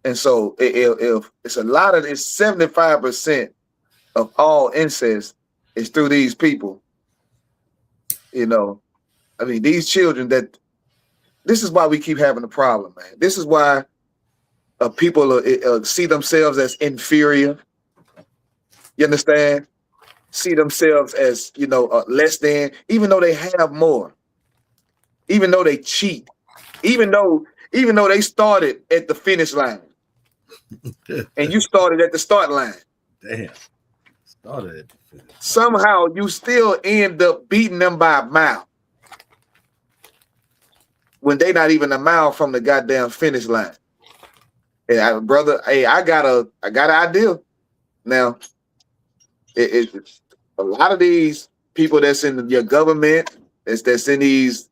And so if it's a lot of it's 75% of all incest is through these people. I mean, these children this is why we keep having a problem, man. This is why people see themselves as inferior. You understand? See themselves as, less than, even though they have more, even though they cheat, even though they started at the finish line and you started at the start line. Damn. Started at the finish. Somehow you still end up beating them by a mile when they not even a mile from the goddamn finish line. Hey, brother, I got an idea. Now, it's a lot of these people that's in your government, that's in these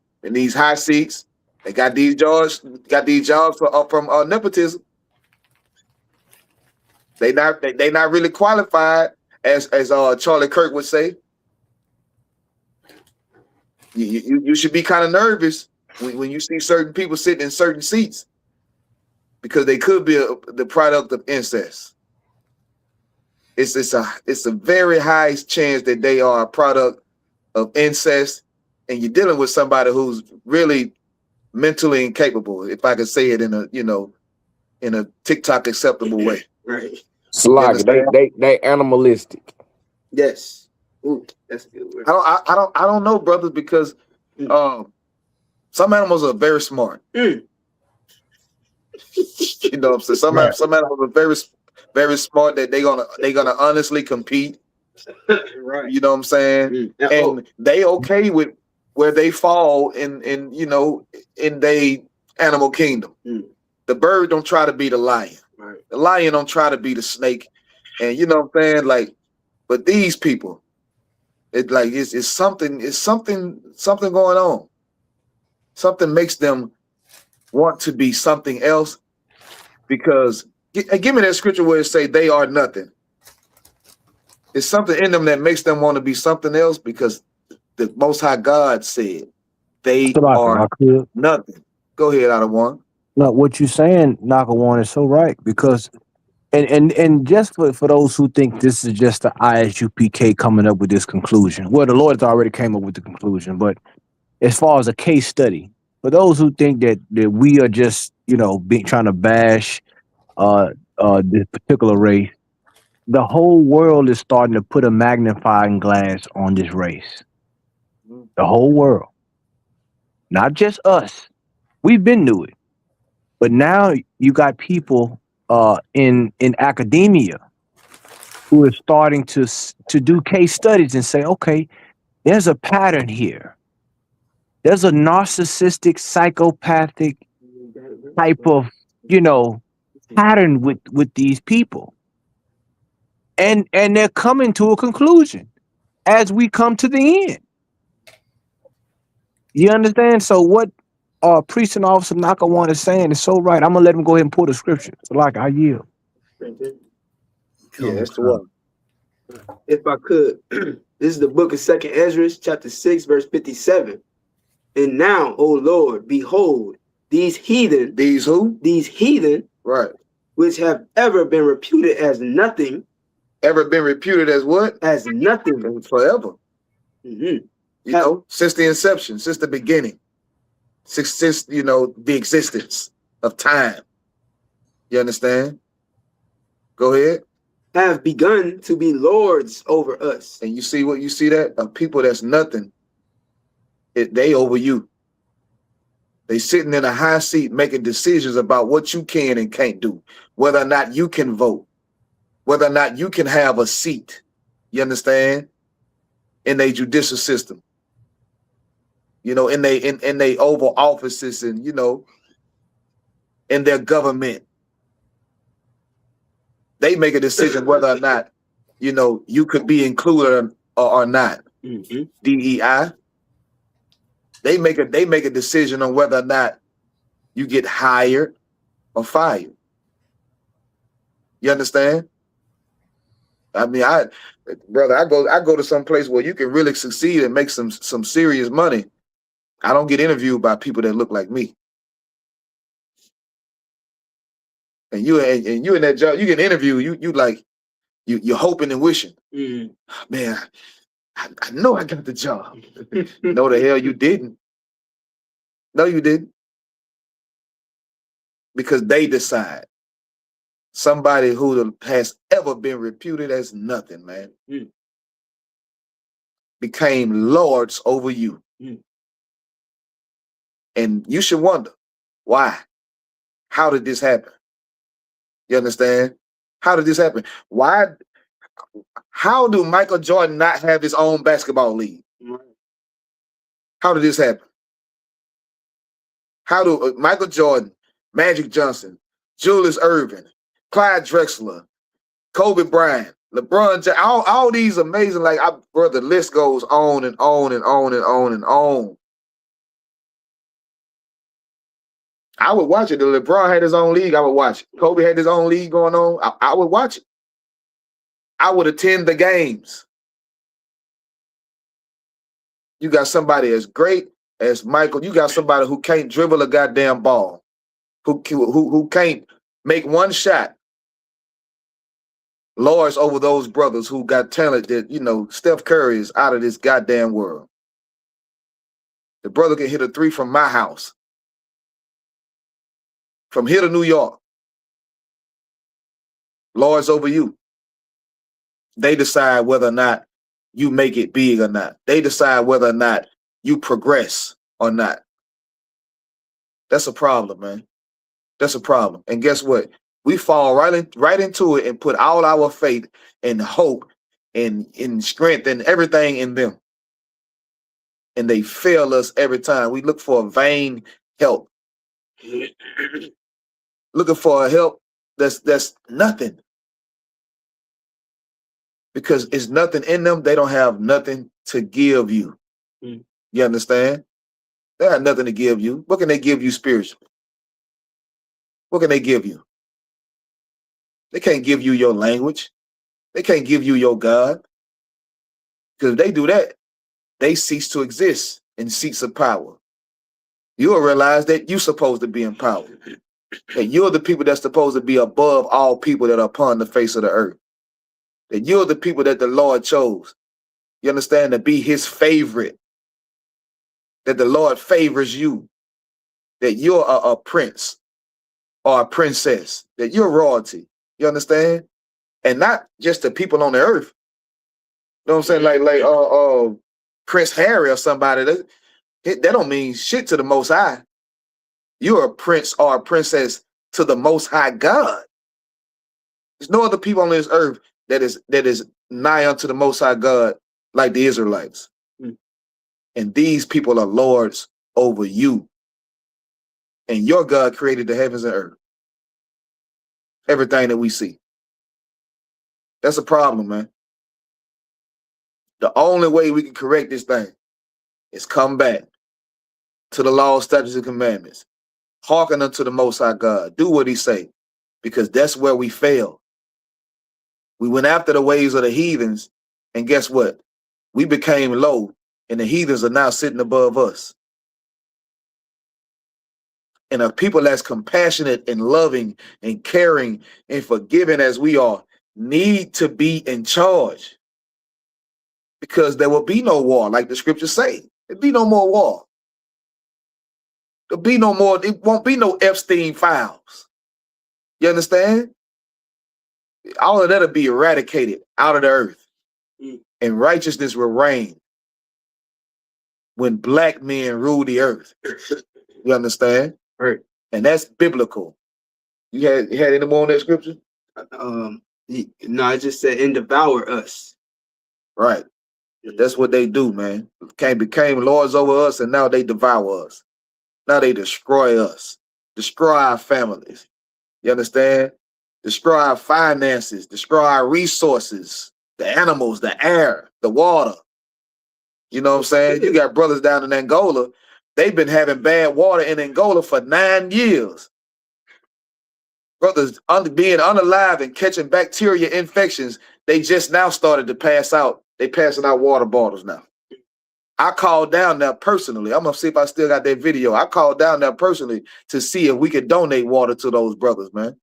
high seats, they got these jobs from nepotism. They not really qualified, as Charlie Kirk would say. You should be kind of nervous when you see certain people sitting in certain seats, because they could be the product of incest. It's a very high chance that they are a product of incest, and you're dealing with somebody who's really mentally incapable, if I could say it in a TikTok acceptable way. Right. Slug, they animalistic. Yes. Ooh, that's a good word. I don't know, brothers, because some animals are very smart. You You know what I'm saying? Some animals are very smart that they're gonna honestly compete. Right. You know what I'm saying? And they okay with where they fall in they animal kingdom. The bird don't try to be the lion. Right. The lion don't try to be the snake. And you know what I'm saying? Like, but these people, it's something going on. Something makes them want to be something else, because give me that scripture where it say they are nothing. It's something in them that makes them want to be something else, because the Most High God said they are nothing. Go ahead, out of one. No, what you're saying, Nakawan, is so right, because and just for those who think this is just the ISUPK coming up with this conclusion. Well, the Lord has already came up with the conclusion, but as far as a case study, for those who think that we are just trying to bash this particular race, the whole world is starting to put a magnifying glass on this race. The whole world, not just us. We've been new it, but now you got people in academia who are starting to do case studies and say, okay, there's a pattern here. There's a narcissistic, psychopathic type of, pattern with these people. And they're coming to a conclusion as we come to the end. You understand? So what Priest and Officer Nakawan is saying is so right. I'm gonna let him go ahead and pull the scripture. So like I yield. Yeah, that's the one. If I could, this is the book of 2nd Ezra, chapter 6, verse 57. And now, O Lord, behold, these heathen. These who? These heathen. Right. Which have ever been reputed as nothing. Ever been reputed as what? As nothing. Forever. Since the inception, since the beginning. Since the existence of time. You understand? Go ahead. Have begun to be lords over us. And you see that? Of people that's nothing, they over you. They sitting in a high seat making decisions about what you can and can't do, whether or not you can vote, whether or not you can have a seat. You understand? In a judicial system. In they Oval Offices and in their government. They make a decision whether or not, you could be included or not. DEI. They make a decision on whether or not you get hired or fired. You understand? I mean, brother, I go to some place where you can really succeed and make some serious money. I don't get interviewed by people that look like me. And you in that job, you get interviewed, you're hoping and wishing. Man, I know I got the job. No, the hell you didn't. No, you didn't. Because they decide. Somebody who has ever been reputed as nothing, man, became lords over you. And you should wonder, why? How did this happen? You understand? How did this happen? Why? How do Michael Jordan not have his own basketball league? How did this happen? How do Michael Jordan, Magic Johnson, Julius Erving, Clyde Drexler, Kobe Bryant, LeBron James, all these amazing, the list goes on and on and on and on and on. I would watch it. If LeBron had his own league, I would watch it. Kobe had his own league going on, I would watch it. I would attend the games. You got somebody as great as Michael. You got somebody who can't dribble a goddamn ball, who can't make one shot. Lords over those brothers who got talent that, Steph Curry is out of this goddamn world. The brother can hit a three from my house. From here to New York. Lords over you. They decide whether or not you make it big or not. They decide whether or not you progress or not. That's a problem, man. That's a problem. And guess what? We fall right into it and put all our faith and hope and in strength and everything in them. And they fail us every time. We look for a vain help. Looking for a help that's nothing. Because it's nothing in them. They don't have nothing to give you. You understand? They have nothing to give you. What can they give you spiritually? What can they give you? They can't give you your language. They can't give you your God. Because if they do that, they cease to exist in seats of power. You'll realize that you're supposed to be in power. That you're the people that's supposed to be above all people that are upon the face of the earth. That you're the people that the Lord chose. You understand? To be his favorite. That the Lord favors you. That you're a prince or a princess. That you're royalty. You understand? And not just the people on the earth. You know what I'm saying? Like Prince Harry or somebody. That don't mean shit to the Most High. You're a prince or a princess to the Most High God. There's no other people on this earth that is nigh unto the Most High God like the Israelites. And these people are lords over you. And your God created the heavens and earth. Everything that we see. That's a problem, man. The only way we can correct this thing is come back to the law, statutes, and commandments. Hearken unto the Most High God. Do what he say. Because that's where we fail. We went after the ways of the heathens, and guess what? We became low, and the heathens are now sitting above us. And a people that's compassionate and loving and caring and forgiving as we are need to be in charge. Because there will be no war, like the scriptures say. There'll be no more war. There'll be no more, it won't be no Epstein files. You understand? All of that'll be eradicated out of the earth. And righteousness will reign when black men rule the earth. You understand? Right. And that's biblical. You had any more on that scripture? No, I just said and devour us. Right. That's what they do, man. Became lords over us, and now they devour us. Now they destroy us. Destroy our families. You understand? Destroy our finances. Destroy our resources. The animals, the air, the water. You know what I'm saying? You got brothers down in Angola. They've been having bad water in Angola for 9 years. Brothers being unalive and catching bacteria infections, they just now started to pass out. They passing out water bottles now. I called down there personally. I'm going to see if I still got that video. I called down there personally to see if we could donate water to those brothers, man.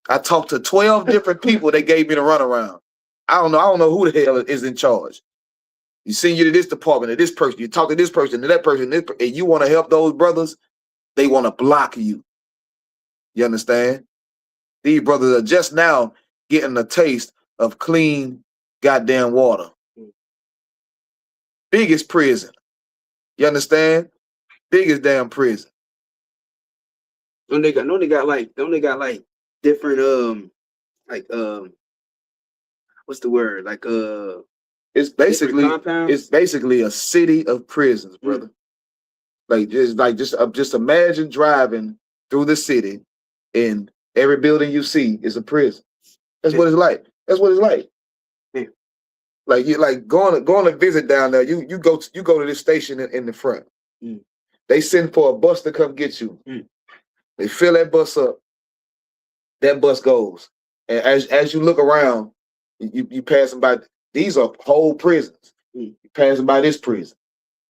I talked to 12 different people. They gave me the runaround. I don't know who the hell is in charge. You send you to this department, to this person. You talk to this person, to that person, and you want to help those brothers, they want to block you. You understand? These brothers are just now getting a taste of clean goddamn water. Biggest prison. You understand? Biggest damn prison. Don't they got like different what's the word? Like it's basically a city of prisons, brother. Just imagine driving through the city and every building you see is a prison. That's what it's like. That's what it's like. Like you going to visit down there. You go to this station in the front. They send for a bus to come get you. They fill that bus up. That bus goes, and as you look around, you passing by. These are whole prisons. You passing by this prison,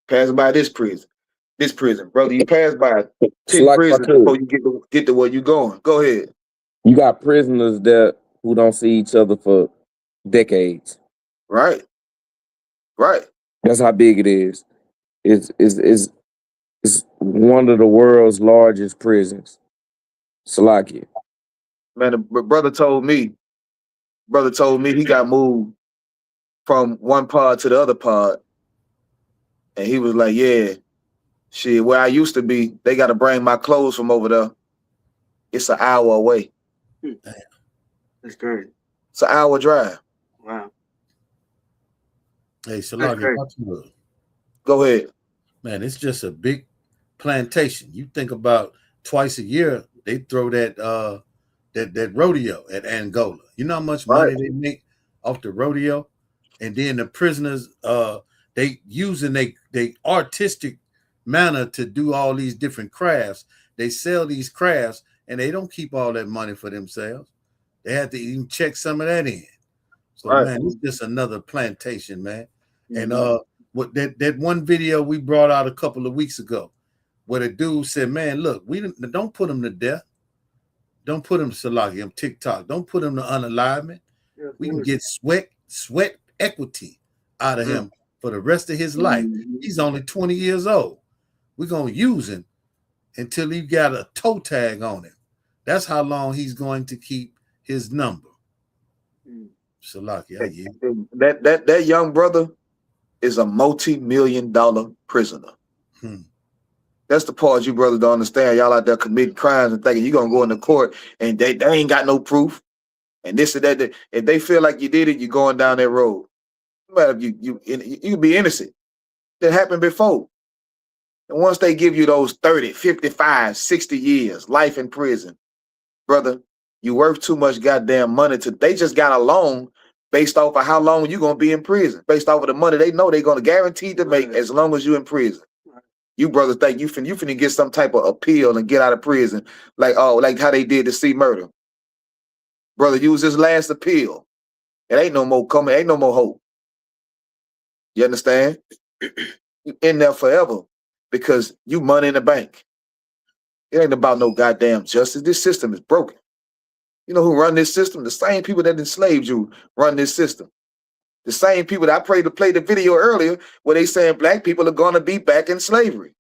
passing by this prison, brother. You pass by 10 prisons before you get to where you going. Go ahead. You got prisoners there who don't see each other for decades. Right. That's how big it is. It's one of the world's largest prisons. Salakia. Man, the brother told me he got moved from one pod to the other pod. And he was like, yeah, Shit, where I used to be, they got to bring my clothes from over there. It's an hour away. That's great. It's an hour drive. Wow. Hey, Salaki, go ahead. Man, it's just a big plantation. You think about twice a year, they throw that that rodeo at Angola. You know how much money they make off the rodeo? And then the prisoners, they using they artistic manner to do all these different crafts. They sell these crafts and they don't keep all that money for themselves. They have to even check some of that in. So man, it's just another plantation, man. And what that one video we brought out a couple of weeks ago, where the dude said, "Man, look, we don't put him to death. Don't put him to Salaki, him TikTok. Don't put him to unalivement. We can get sweat equity out of him for the rest of his life. He's only 20 years old. We're gonna use him until he got a toe tag on him. That's how long he's going to keep his number." Salaki, that young brother is a multi-million-dollar prisoner. That's the part you brothers don't understand. Y'all out there committing crimes and thinking you're gonna go into court and they ain't got no proof. And this and that. If they feel like you did it, you're going down that road. But if you be innocent. That happened before. And once they give you those 30, 55, 60 years, life in prison, brother, you worth too much goddamn money they just got a loan based off of how long you're gonna be in prison, based off of the money they know they're gonna guarantee to make as long as you're in prison. You brothers think you finna get some type of appeal and get out of prison, like how they did to C Murder. Brother, use this last appeal. It ain't no more coming, ain't no more hope. You understand? You in there forever because you money in the bank. It ain't about no goddamn justice. This system is broken. You know who run this system? The same people that enslaved you run this system. The same people that I played the video earlier where they saying black people are going to be back in slavery.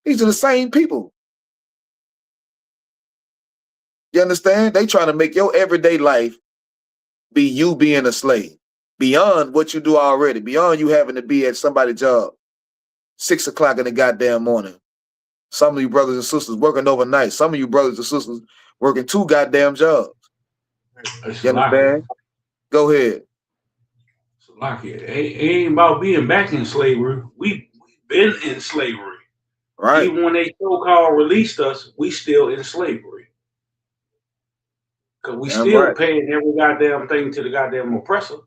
These are the same people. You understand? They trying to make your everyday life be you being a slave. Beyond what you do already. Beyond you having to be at somebody's job 6 o'clock in the goddamn morning. Some of you brothers and sisters working overnight. Some of you brothers and sisters working 2 goddamn jobs. You understand? Go ahead. It ain't about being back in slavery. We've been in slavery. Right. Even when they so-called released us, we still in slavery. Because we still paying every goddamn thing to the goddamn oppressor.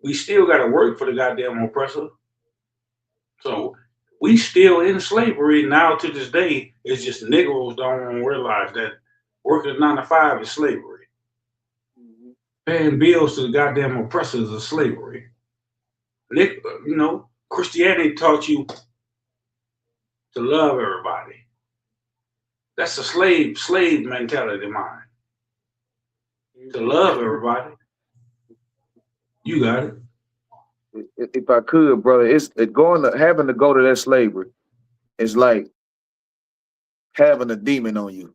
We still got to work for the goddamn oppressor. So we still in slavery now to this day. It's just Negroes don't realize that working 9 to 5 is slavery. Paying bills to the goddamn oppressors is slavery. Christianity taught you to love everybody. That's a slave mentality of mine. To love everybody. You got it. If I could, brother, having to go to that slavery is like having a demon on you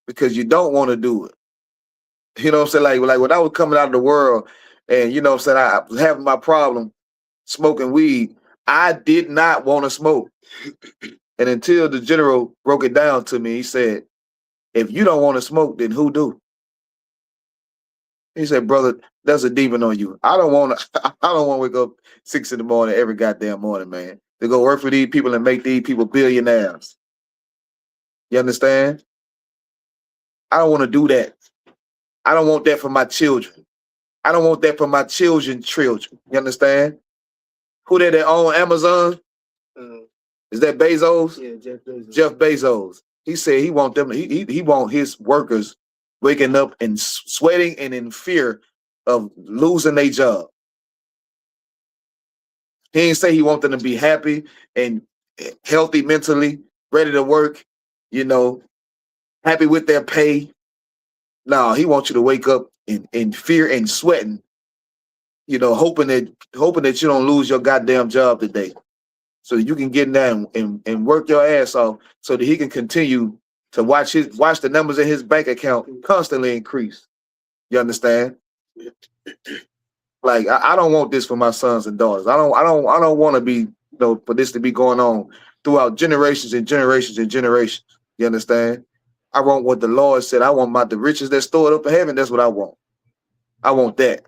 because you don't want to do it. You know what I'm saying? Like when I was coming out of the world and you know what I'm saying, I was having my problem smoking weed. I did not want to smoke. And until the general broke it down to me, he said, if you don't want to smoke, then who do? He said, brother, there's a demon on you. I don't want to wake up 6 in the morning every goddamn morning, man, to go work for these people and make these people billionaires. You understand? I don't want to do that. I don't want that for my children. I don't want that for my children's children. You understand? Who that own Amazon? Is that Bezos? Yeah, Jeff Bezos. Jeff Bezos. He said he want them. He want his workers waking up and sweating and in fear of losing their job. He didn't say he want them to be happy and healthy mentally, ready to work, happy with their pay. No, he wants you to wake up in fear and sweating, hoping that you don't lose your goddamn job today. So that you can get in there and work your ass off so that he can continue to watch the numbers in his bank account constantly increase. You understand? Like I don't want this for my sons and daughters. I don't want to be you know, for this to be going on throughout generations and generations and generations. You understand? I want what the Lord said. I want the riches that's stored up in heaven. That's what I want. I want that.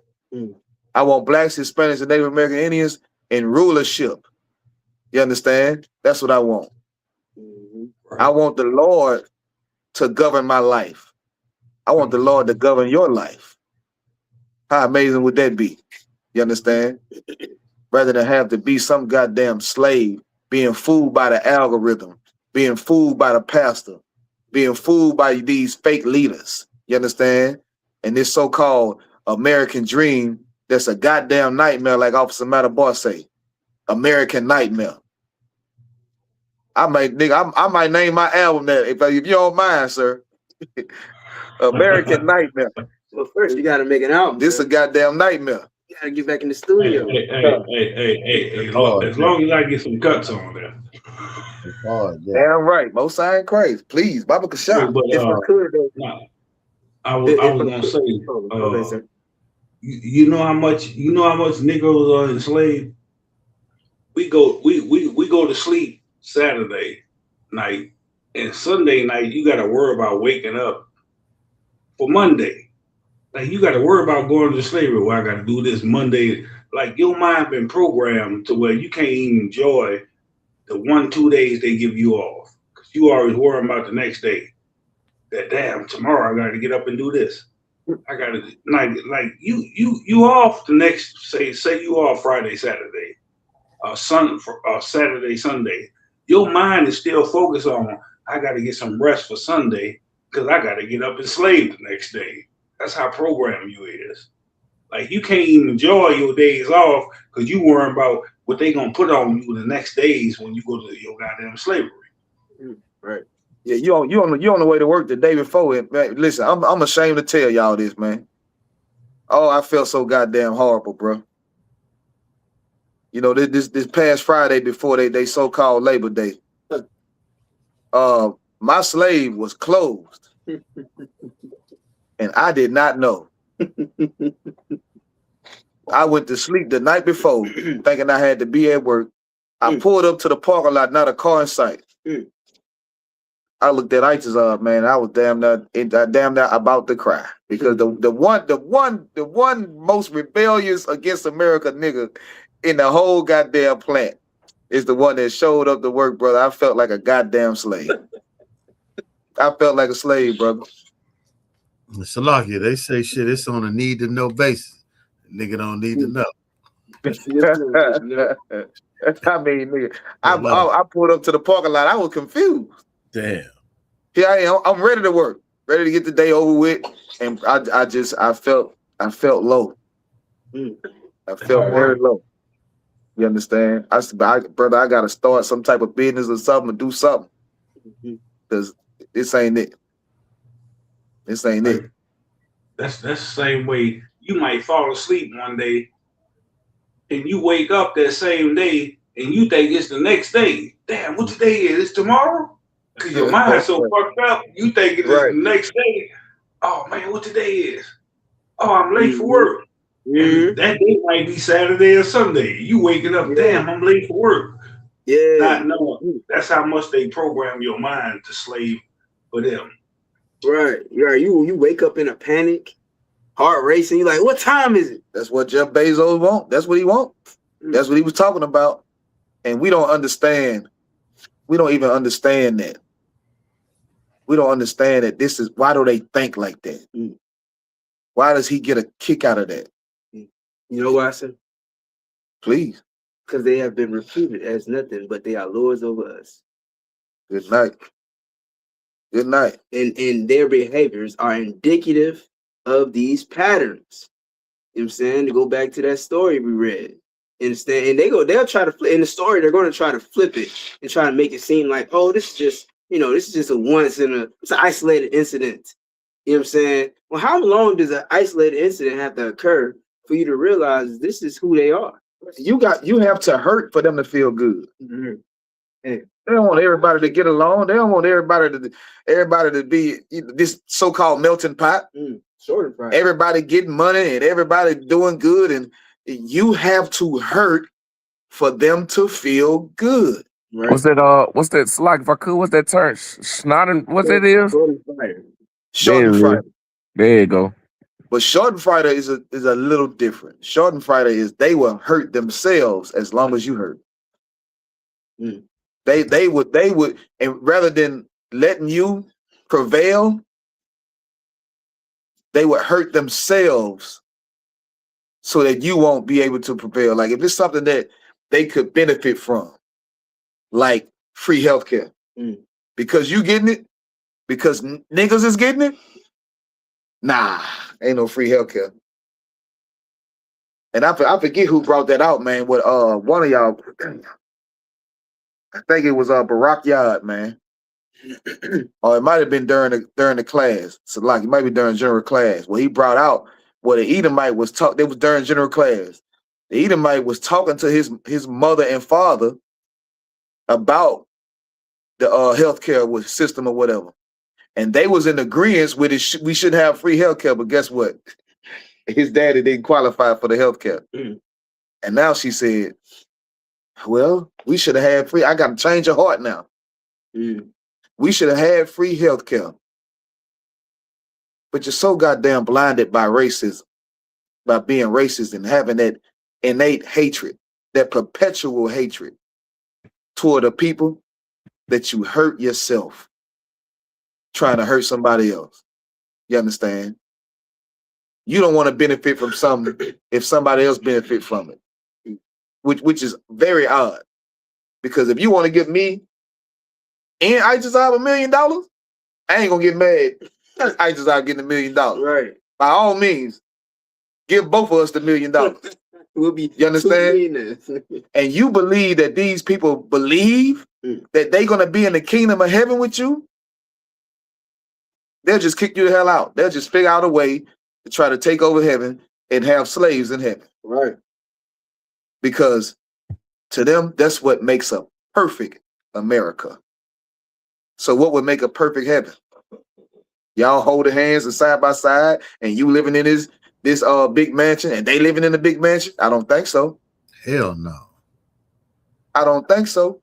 I want blacks, Hispanics, and Native American Indians in rulership. You understand? That's what I want. I want the Lord to govern my life. I want the Lord to govern your life. How amazing would that be? You understand? Rather than have to be some goddamn slave, being fooled by the algorithm, being fooled by the pastor, being fooled by these fake leaders. You understand? And this so-called American dream that's a goddamn nightmare, like Officer Matabar say. American nightmare. I might name my album that if you don't mind, sir. American nightmare. Well, first you gotta make an album. This sir. a goddamn nightmare. You gotta get back in the studio. Hey, as long as I get some cuts on there. Damn right. Most I ain't crazy. Please, Baba Kasha. But, If I could, I was gonna say, you know how much Negroes are enslaved. We go to sleep Saturday night, and Sunday night you got to worry about waking up for Monday. Like you got to worry about going to slavery. Well, I got to do this Monday. Like your mind been programmed to where you can't even enjoy the 1-2 days they give you off, because you always worrying about the next day. That damn, tomorrow I got to get up and do this. I got to like you off the next say you off Friday, Saturday, Saturday, Sunday. Your mind is still focused on I got to get some rest for Sunday because I got to get up and slave the next day. That's how programmed you is. Like you can't even enjoy your days off because you worrying about what they gonna put on you the next days when you go to your goddamn slavery. Right. Yeah, you on the way to work the day before it, man. Listen, I'm ashamed to tell y'all this, man. Oh, I felt so goddamn horrible, bro. You know, this past Friday before they so-called Labor Day, my slave was closed. And I did not know. I went to sleep the night before thinking I had to be at work. I pulled up to the parking lot, not a car in sight. I looked at ISIS, man. I was damn near about to cry because the one most rebellious against America nigga in the whole goddamn plant is the one that showed up to work, brother. I felt like a goddamn slave. I felt like a slave, brother. Salakia, they say shit, it's on a need to know basis. Nigga don't need to know. I mean, nigga, I pulled up to the parking lot. I was confused. Damn. Here I am. I'm ready to work, ready to get the day over with, and I felt low. I felt very low. You understand? Brother, I gotta start some type of business or something, or do something, because this ain't it. This ain't it. That's the same way you might fall asleep one day and you wake up that same day and you think it's the next day. Damn, what today is? It's tomorrow? Because your mind's so fucked up, you think it's the next day. Oh man, what today is? Oh, I'm late for work. And that day might be Saturday or Sunday. You waking up, damn, I'm late for work. Yeah. Not knowing. That's how much they program your mind to slave for them. Right. You wake up in a panic, heart racing. You're like, what time is it? That's what Jeff Bezos want. That's what he want. That's what he was talking about. And we don't understand. We don't even understand that. We don't understand that this is, why do they think like that? Why does he get a kick out of that? You know what I said? Please. Because they have been reputed as nothing, but they are lords over us. Good night. Good night. And their behaviors are indicative of these patterns. You know what I'm saying? To go back to that story we read. Understand? And they'll try to flip in the story, they're going to try to flip it and try to make it seem like, oh, this is just it's an isolated incident. You know what I'm saying? Well, how long does an isolated incident have to occur for you to realize this is who they are? You have to hurt for them to feel good. They don't want everybody to get along. They don't want everybody to be this so-called melting pot. Everybody getting money and everybody doing good, and you have to hurt for them to feel good. What's that? What's that? Slack? If I could, what's that term? Schnotten? What that is? Schadenfreude. There you go. But Schadenfreude is a little different. Schadenfreude is they will hurt themselves as long as you hurt. They would, and rather than letting you prevail, they would hurt themselves so that you won't be able to prevail. Like if it's something that they could benefit from, like free healthcare, because you getting it, because niggas is getting it. Nah, ain't no free healthcare. And I forget who brought that out, man. What one of y'all, I think it was Barack Yard, man. Or it might have been during the class. So like it might be during general class. Well, he brought out what the Edomite was talking. It was during general class. The Edomite was talking to his mother and father about the healthcare system or whatever. And they was in agreement with it. We should have free healthcare, but guess what? His daddy didn't qualify for the healthcare. And now she said, well, we should have had free. I got to change your heart now. We should have had free healthcare. But you're so goddamn blinded by racism, by being racist and having that innate hatred, that perpetual hatred toward the people that you hurt yourself trying to hurt somebody else. You understand? You don't want to benefit from something if somebody else benefit from it, which is very odd. Because if you want to give me and I just have $1 million, I ain't gonna get mad. I just out getting $1 million. Right. By all means, give both of us the $1 million. We'll be. You understand? And you believe that these people believe that they're gonna be in the kingdom of heaven with you? They'll just kick you the hell out. They'll just figure out a way to try to take over heaven and have slaves in heaven. Right. Because to them, that's what makes a perfect America. So what would make a perfect heaven? Y'all holding hands and side by side, and you living in this big mansion, and they living in a big mansion? I don't think so. Hell no. I don't think so.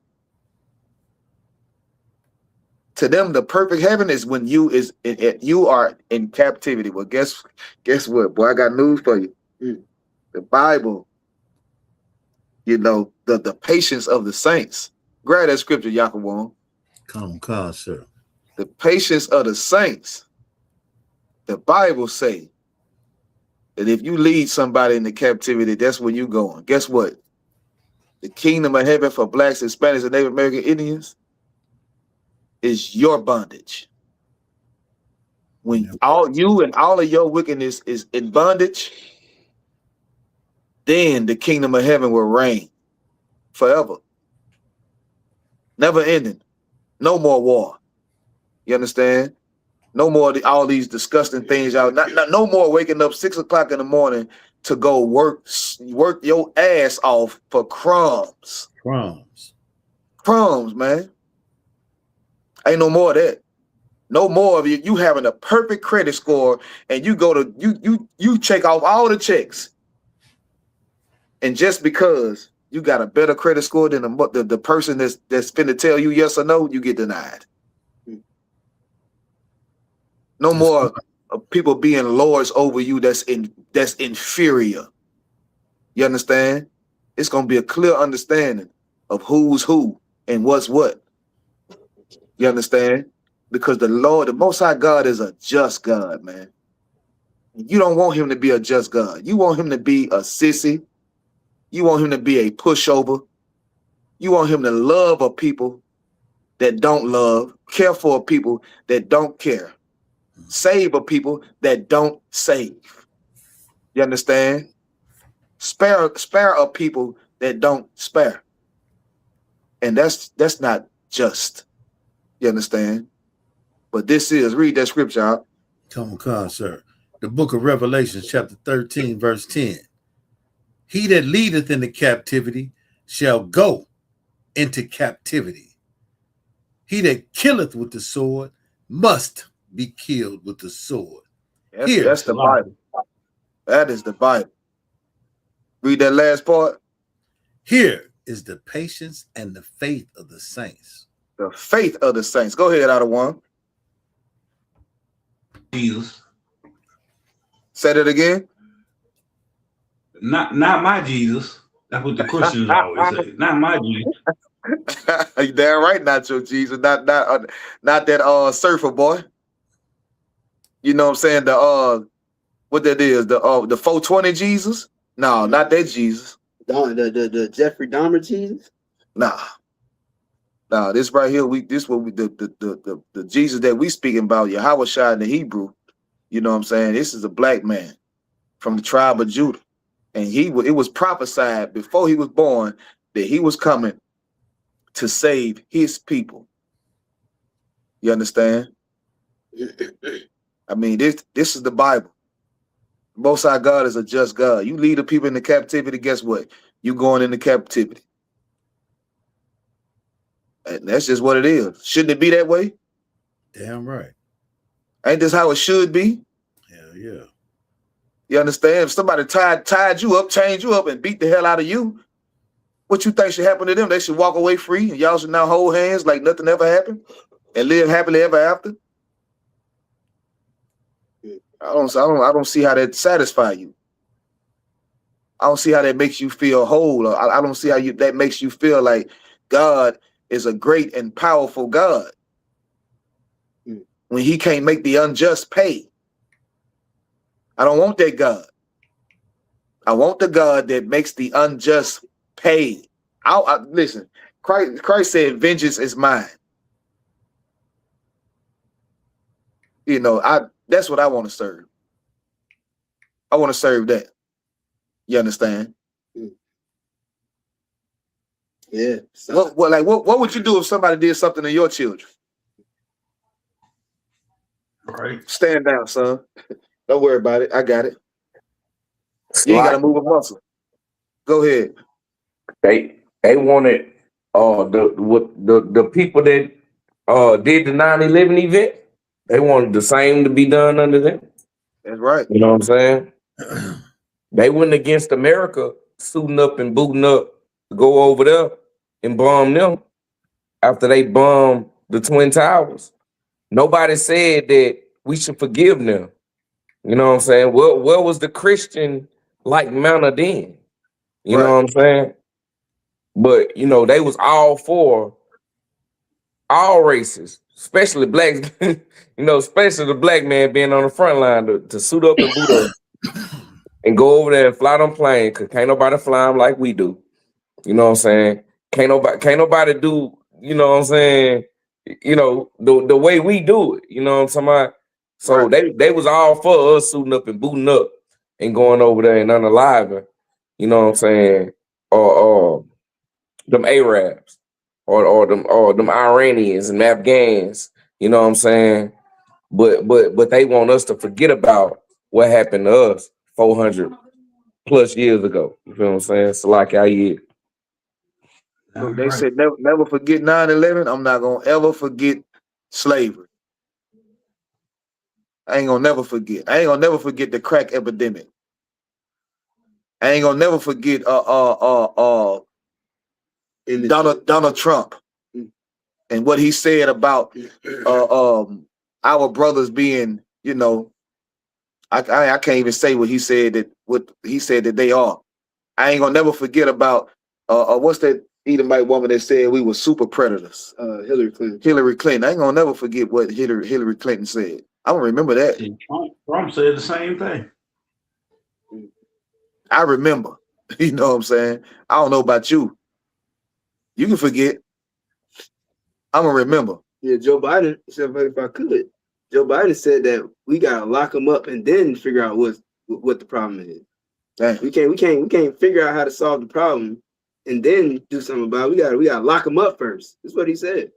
To them, the perfect heaven is when you are in captivity. Well, guess what, boy? I got news for you. The Bible, the patience of the saints. Grab that scripture, Yaakov. Come, sir. The patience of the saints. The Bible say that if you lead somebody into captivity, that's where you going. Guess what? The kingdom of heaven for blacks, Hispanics, and Native American Indians is your bondage. When all you and all of your wickedness is in bondage, then the kingdom of heaven will reign forever. Never ending. No more war. You understand? No more all these disgusting things out. No more waking up 6 o'clock in the morning to go work your ass off for crumbs. Crumbs, man. Ain't no more of that. No more of you having a perfect credit score and you go to you check off all the checks. And just because you got a better credit score than the person that's finna tell you yes or no, you get denied. No more people being lords over you that's inferior. You understand? It's gonna be a clear understanding of who's who and what's what. You understand? Because the Lord, the Most High God, is a just God, man. You don't want him to be a just God. You want him to be a sissy. You want him to be a pushover. You want him to love a people that don't love, care for a people that don't care, save a people that don't save. You understand? Spare a people that don't spare. And that's not just. You understand? But this is, read that scripture out. Come, sir. The book of Revelation, chapter 13, verse 10. He that leadeth into captivity shall go into captivity. He that killeth with the sword must be killed with the sword. That's the Bible. That is the Bible. Read that last part. Here is the patience and the faith of the saints. The faith of the saints. Go ahead, out of one. Jesus. Say that again. Not my Jesus. That's what the Christians always say. Not my Jesus. You damn right, not your Jesus. Not that surfer boy. You know what I'm saying? The what that is? The 420 Jesus? No, not that Jesus. The Jeffrey Dahmer Jesus? Nah. This right here, the Jesus that we speaking about, Yahweh Shai in the Hebrew. You know what I'm saying? This is a black man from the tribe of Judah. And it was prophesied before he was born that he was coming to save his people. You understand? I mean, this is the Bible. Most High God is a just God. You lead the people into captivity, guess what? You going into captivity. And that's just what it is. Shouldn't it be that way? Damn right. Ain't this how it should be? Hell yeah. You understand? If somebody tied you up, chained you up, and beat the hell out of you, what you think should happen to them? They should walk away free, and y'all should now hold hands like nothing ever happened and live happily ever after. I don't see how that satisfies you. I don't see how that makes you feel whole. I don't see how that makes you feel like God is a great and powerful God when he can't make the unjust pay. I don't want that God. I want the God that makes the unjust pay. Listen, Christ said, vengeance is mine. You know, that's what I want to serve. I want to serve that. You understand? Yeah. What would you do if somebody did something to your children? Right. Stand down, son. Don't worry about it. I got it. You ain't gotta move a muscle. Go ahead. They wanted the people that did the 9/11 event. They wanted the same to be done under them. That's right. You know what I'm saying? They went against America, suiting up and booting up to go over there and bomb them after they bombed the Twin Towers. Nobody said that we should forgive them. You know what I'm saying? Where was the Christian like manner then? You know what I'm saying? But you know, they was all for all races, especially blacks. You know, especially the black man being on the front line to suit up and boot up and go over there and fly them planes, because can't nobody fly them like we do. You know what I'm saying? Can't nobody do, you know what I'm saying, you know, the way we do it. You know what I'm talking about? So they was all for us suiting up and booting up and going over there and unaliving, you know what I'm saying, or them Arabs or them Iranians and Afghans, you know what I'm saying? But they want us to forget about what happened to us 400 plus years ago. You feel what I'm saying? So like Look, they said never forget 9/11. I'm not gonna ever forget slavery. I ain't gonna never forget. I ain't gonna never forget the crack epidemic. I ain't gonna never forget Donald Trump and what he said about our brothers being, you know, I can't even say what he said that they are. I ain't gonna never forget about what's that Edomite woman that said we were super predators? Hillary Clinton. Hillary Clinton. I ain't gonna never forget what Hillary Clinton said. I don't remember that. Trump said the same thing. I remember. You know what I'm saying? I don't know about you. You can forget. I'm gonna remember. Yeah, Joe Biden said, if I could, Joe Biden said that we gotta lock them up and then figure out what the problem is. Dang. We can't figure out how to solve the problem and then do something about it. We gotta lock them up first. That's what he said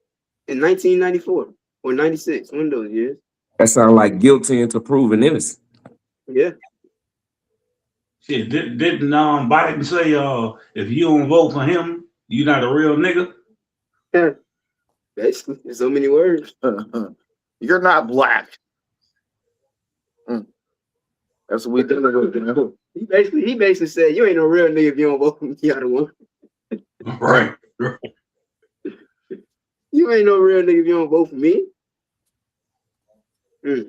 in 1994 or 96, one of those years. that sounds like guilty until proven innocent. Yeah. Shit, didn't Biden say if you don't vote for him, you're not a real nigga? Yeah. Basically, in so many words. You're not black. That's what we dealing with. He basically said you ain't no real nigga if you don't vote for me. Right. You ain't no real nigga if you don't vote for me. That's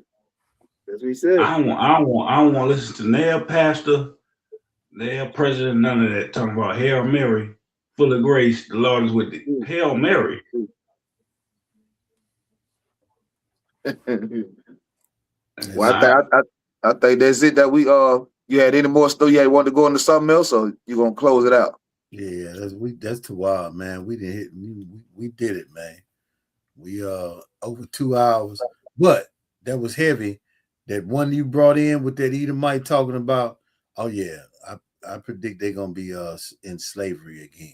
what he said. I don't want to listen to their pastor, their president, none of that talking about Hail Mary, full of grace. The Lord is with thee. Hail Mary. Well, I think that's it. That we you had any more stuff you had wanted to go into something else, or you gonna close it out? Yeah, that's too wild, man. We didn't hit. We did it, man. We over 2 hours, but that was heavy. That one you brought in with that Edomite talking about. Oh yeah, I predict they're gonna be in slavery again.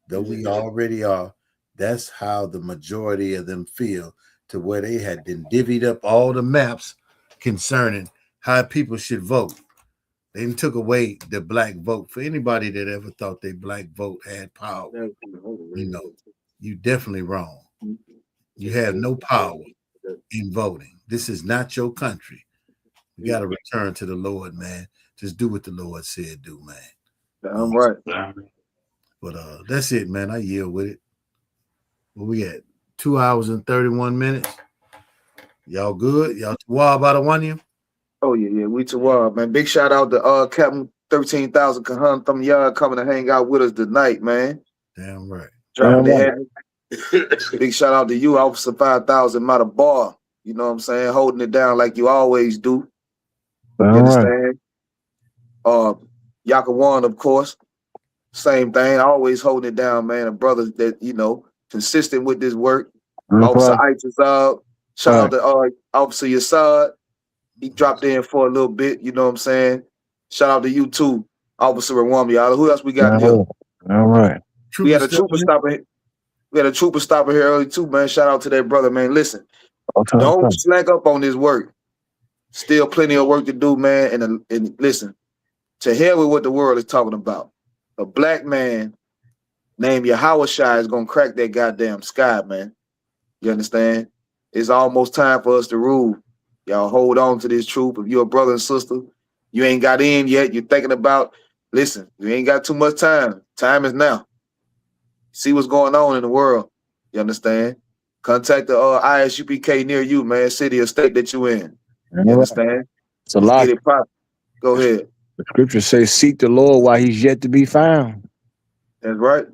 Though we already are. That's how the majority of them feel, to where they had been divvied up all the maps concerning how people should vote. They took away the black vote. For anybody that ever thought their black vote had power, you definitely wrong. You have no power in voting. This is not your country. You got to return to the Lord, man. Just do what the Lord said do, man. I'm right. But that's it, man. I yield with it. Where we at? 2 hours and 31 minutes. Y'all good? Y'all wild about a one year? Oh yeah, we too wild, man. Big shout out to Captain 13,000 Kahan from y'all coming to hang out with us tonight, man. Damn right. Dropping the head. Big shout out to you, Officer 5,000 Mata Bar. You know what I'm saying? Holding it down like you always do. You understand? Yakawan, of course. Same thing. Always holding it down, man. A brother that, consistent with this work. Officer Itzazab. Shout out to Officer Yassad. He dropped in for a little bit, you know what I'm saying? Shout out to you too, Officer Rwami. Who else we got here? All right. We had a trooper stopping here. We had a trooper stopping here early too, man. Shout out to that brother, man. Listen, don't slack up on this work. Still plenty of work to do, man. And listen, to hell with what the world is talking about. A black man named Yahushua is gonna crack that goddamn sky, man. You understand? It's almost time for us to rule. Y'all hold on to this truth. If you're a brother and sister, you ain't got in yet. You're thinking about, listen, you ain't got too much time. Time is now. See what's going on in the world. You understand? Contact the ISUPK near you, man, city or state that you in. You understand? It's a lot. Get it poppin'. Go ahead. The scripture says, seek the Lord while he's yet to be found. That's right.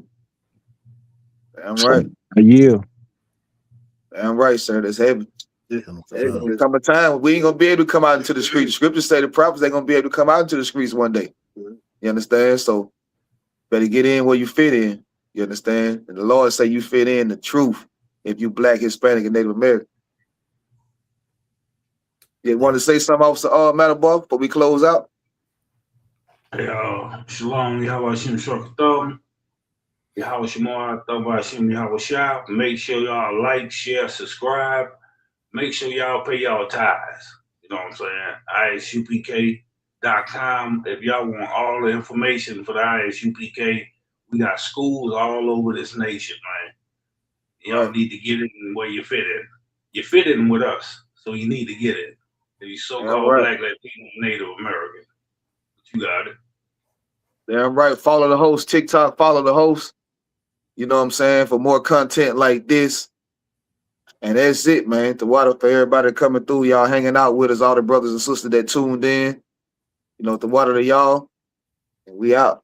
Damn right. A year. Damn right, sir. That's heavy. There's come a time we ain't gonna be able to come out into the street. The scriptures say the prophets ain't gonna be able to come out into the streets one day. You understand? So better get in where you fit in. You understand? And the Lord say you fit in the truth if you black, Hispanic, and Native American. You want to say something, Officer Matterbar, before we close out? Hey, Shalom, Yahweh Hashem Shorkatham. Yahweh Shemar, Yahweh Hashem Yahweh Shah. Make sure y'all like, share, subscribe. Make sure y'all pay y'all tithes. You know what I'm saying? ISUPK.com. If y'all want all the information for the ISUPK, we got schools all over this nation, man. Y'all need to get it in where you fit in. You fit in with us, so you need to get it. If you so-called black, Latino, Native American, but you got it. Damn right. Follow the host, TikTok, follow the host. You know what I'm saying? For more content like this. And that's it, man. The water for everybody coming through, y'all hanging out with us, all the brothers and sisters that tuned in. You know, the water to y'all. And we out.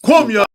Come, y'all.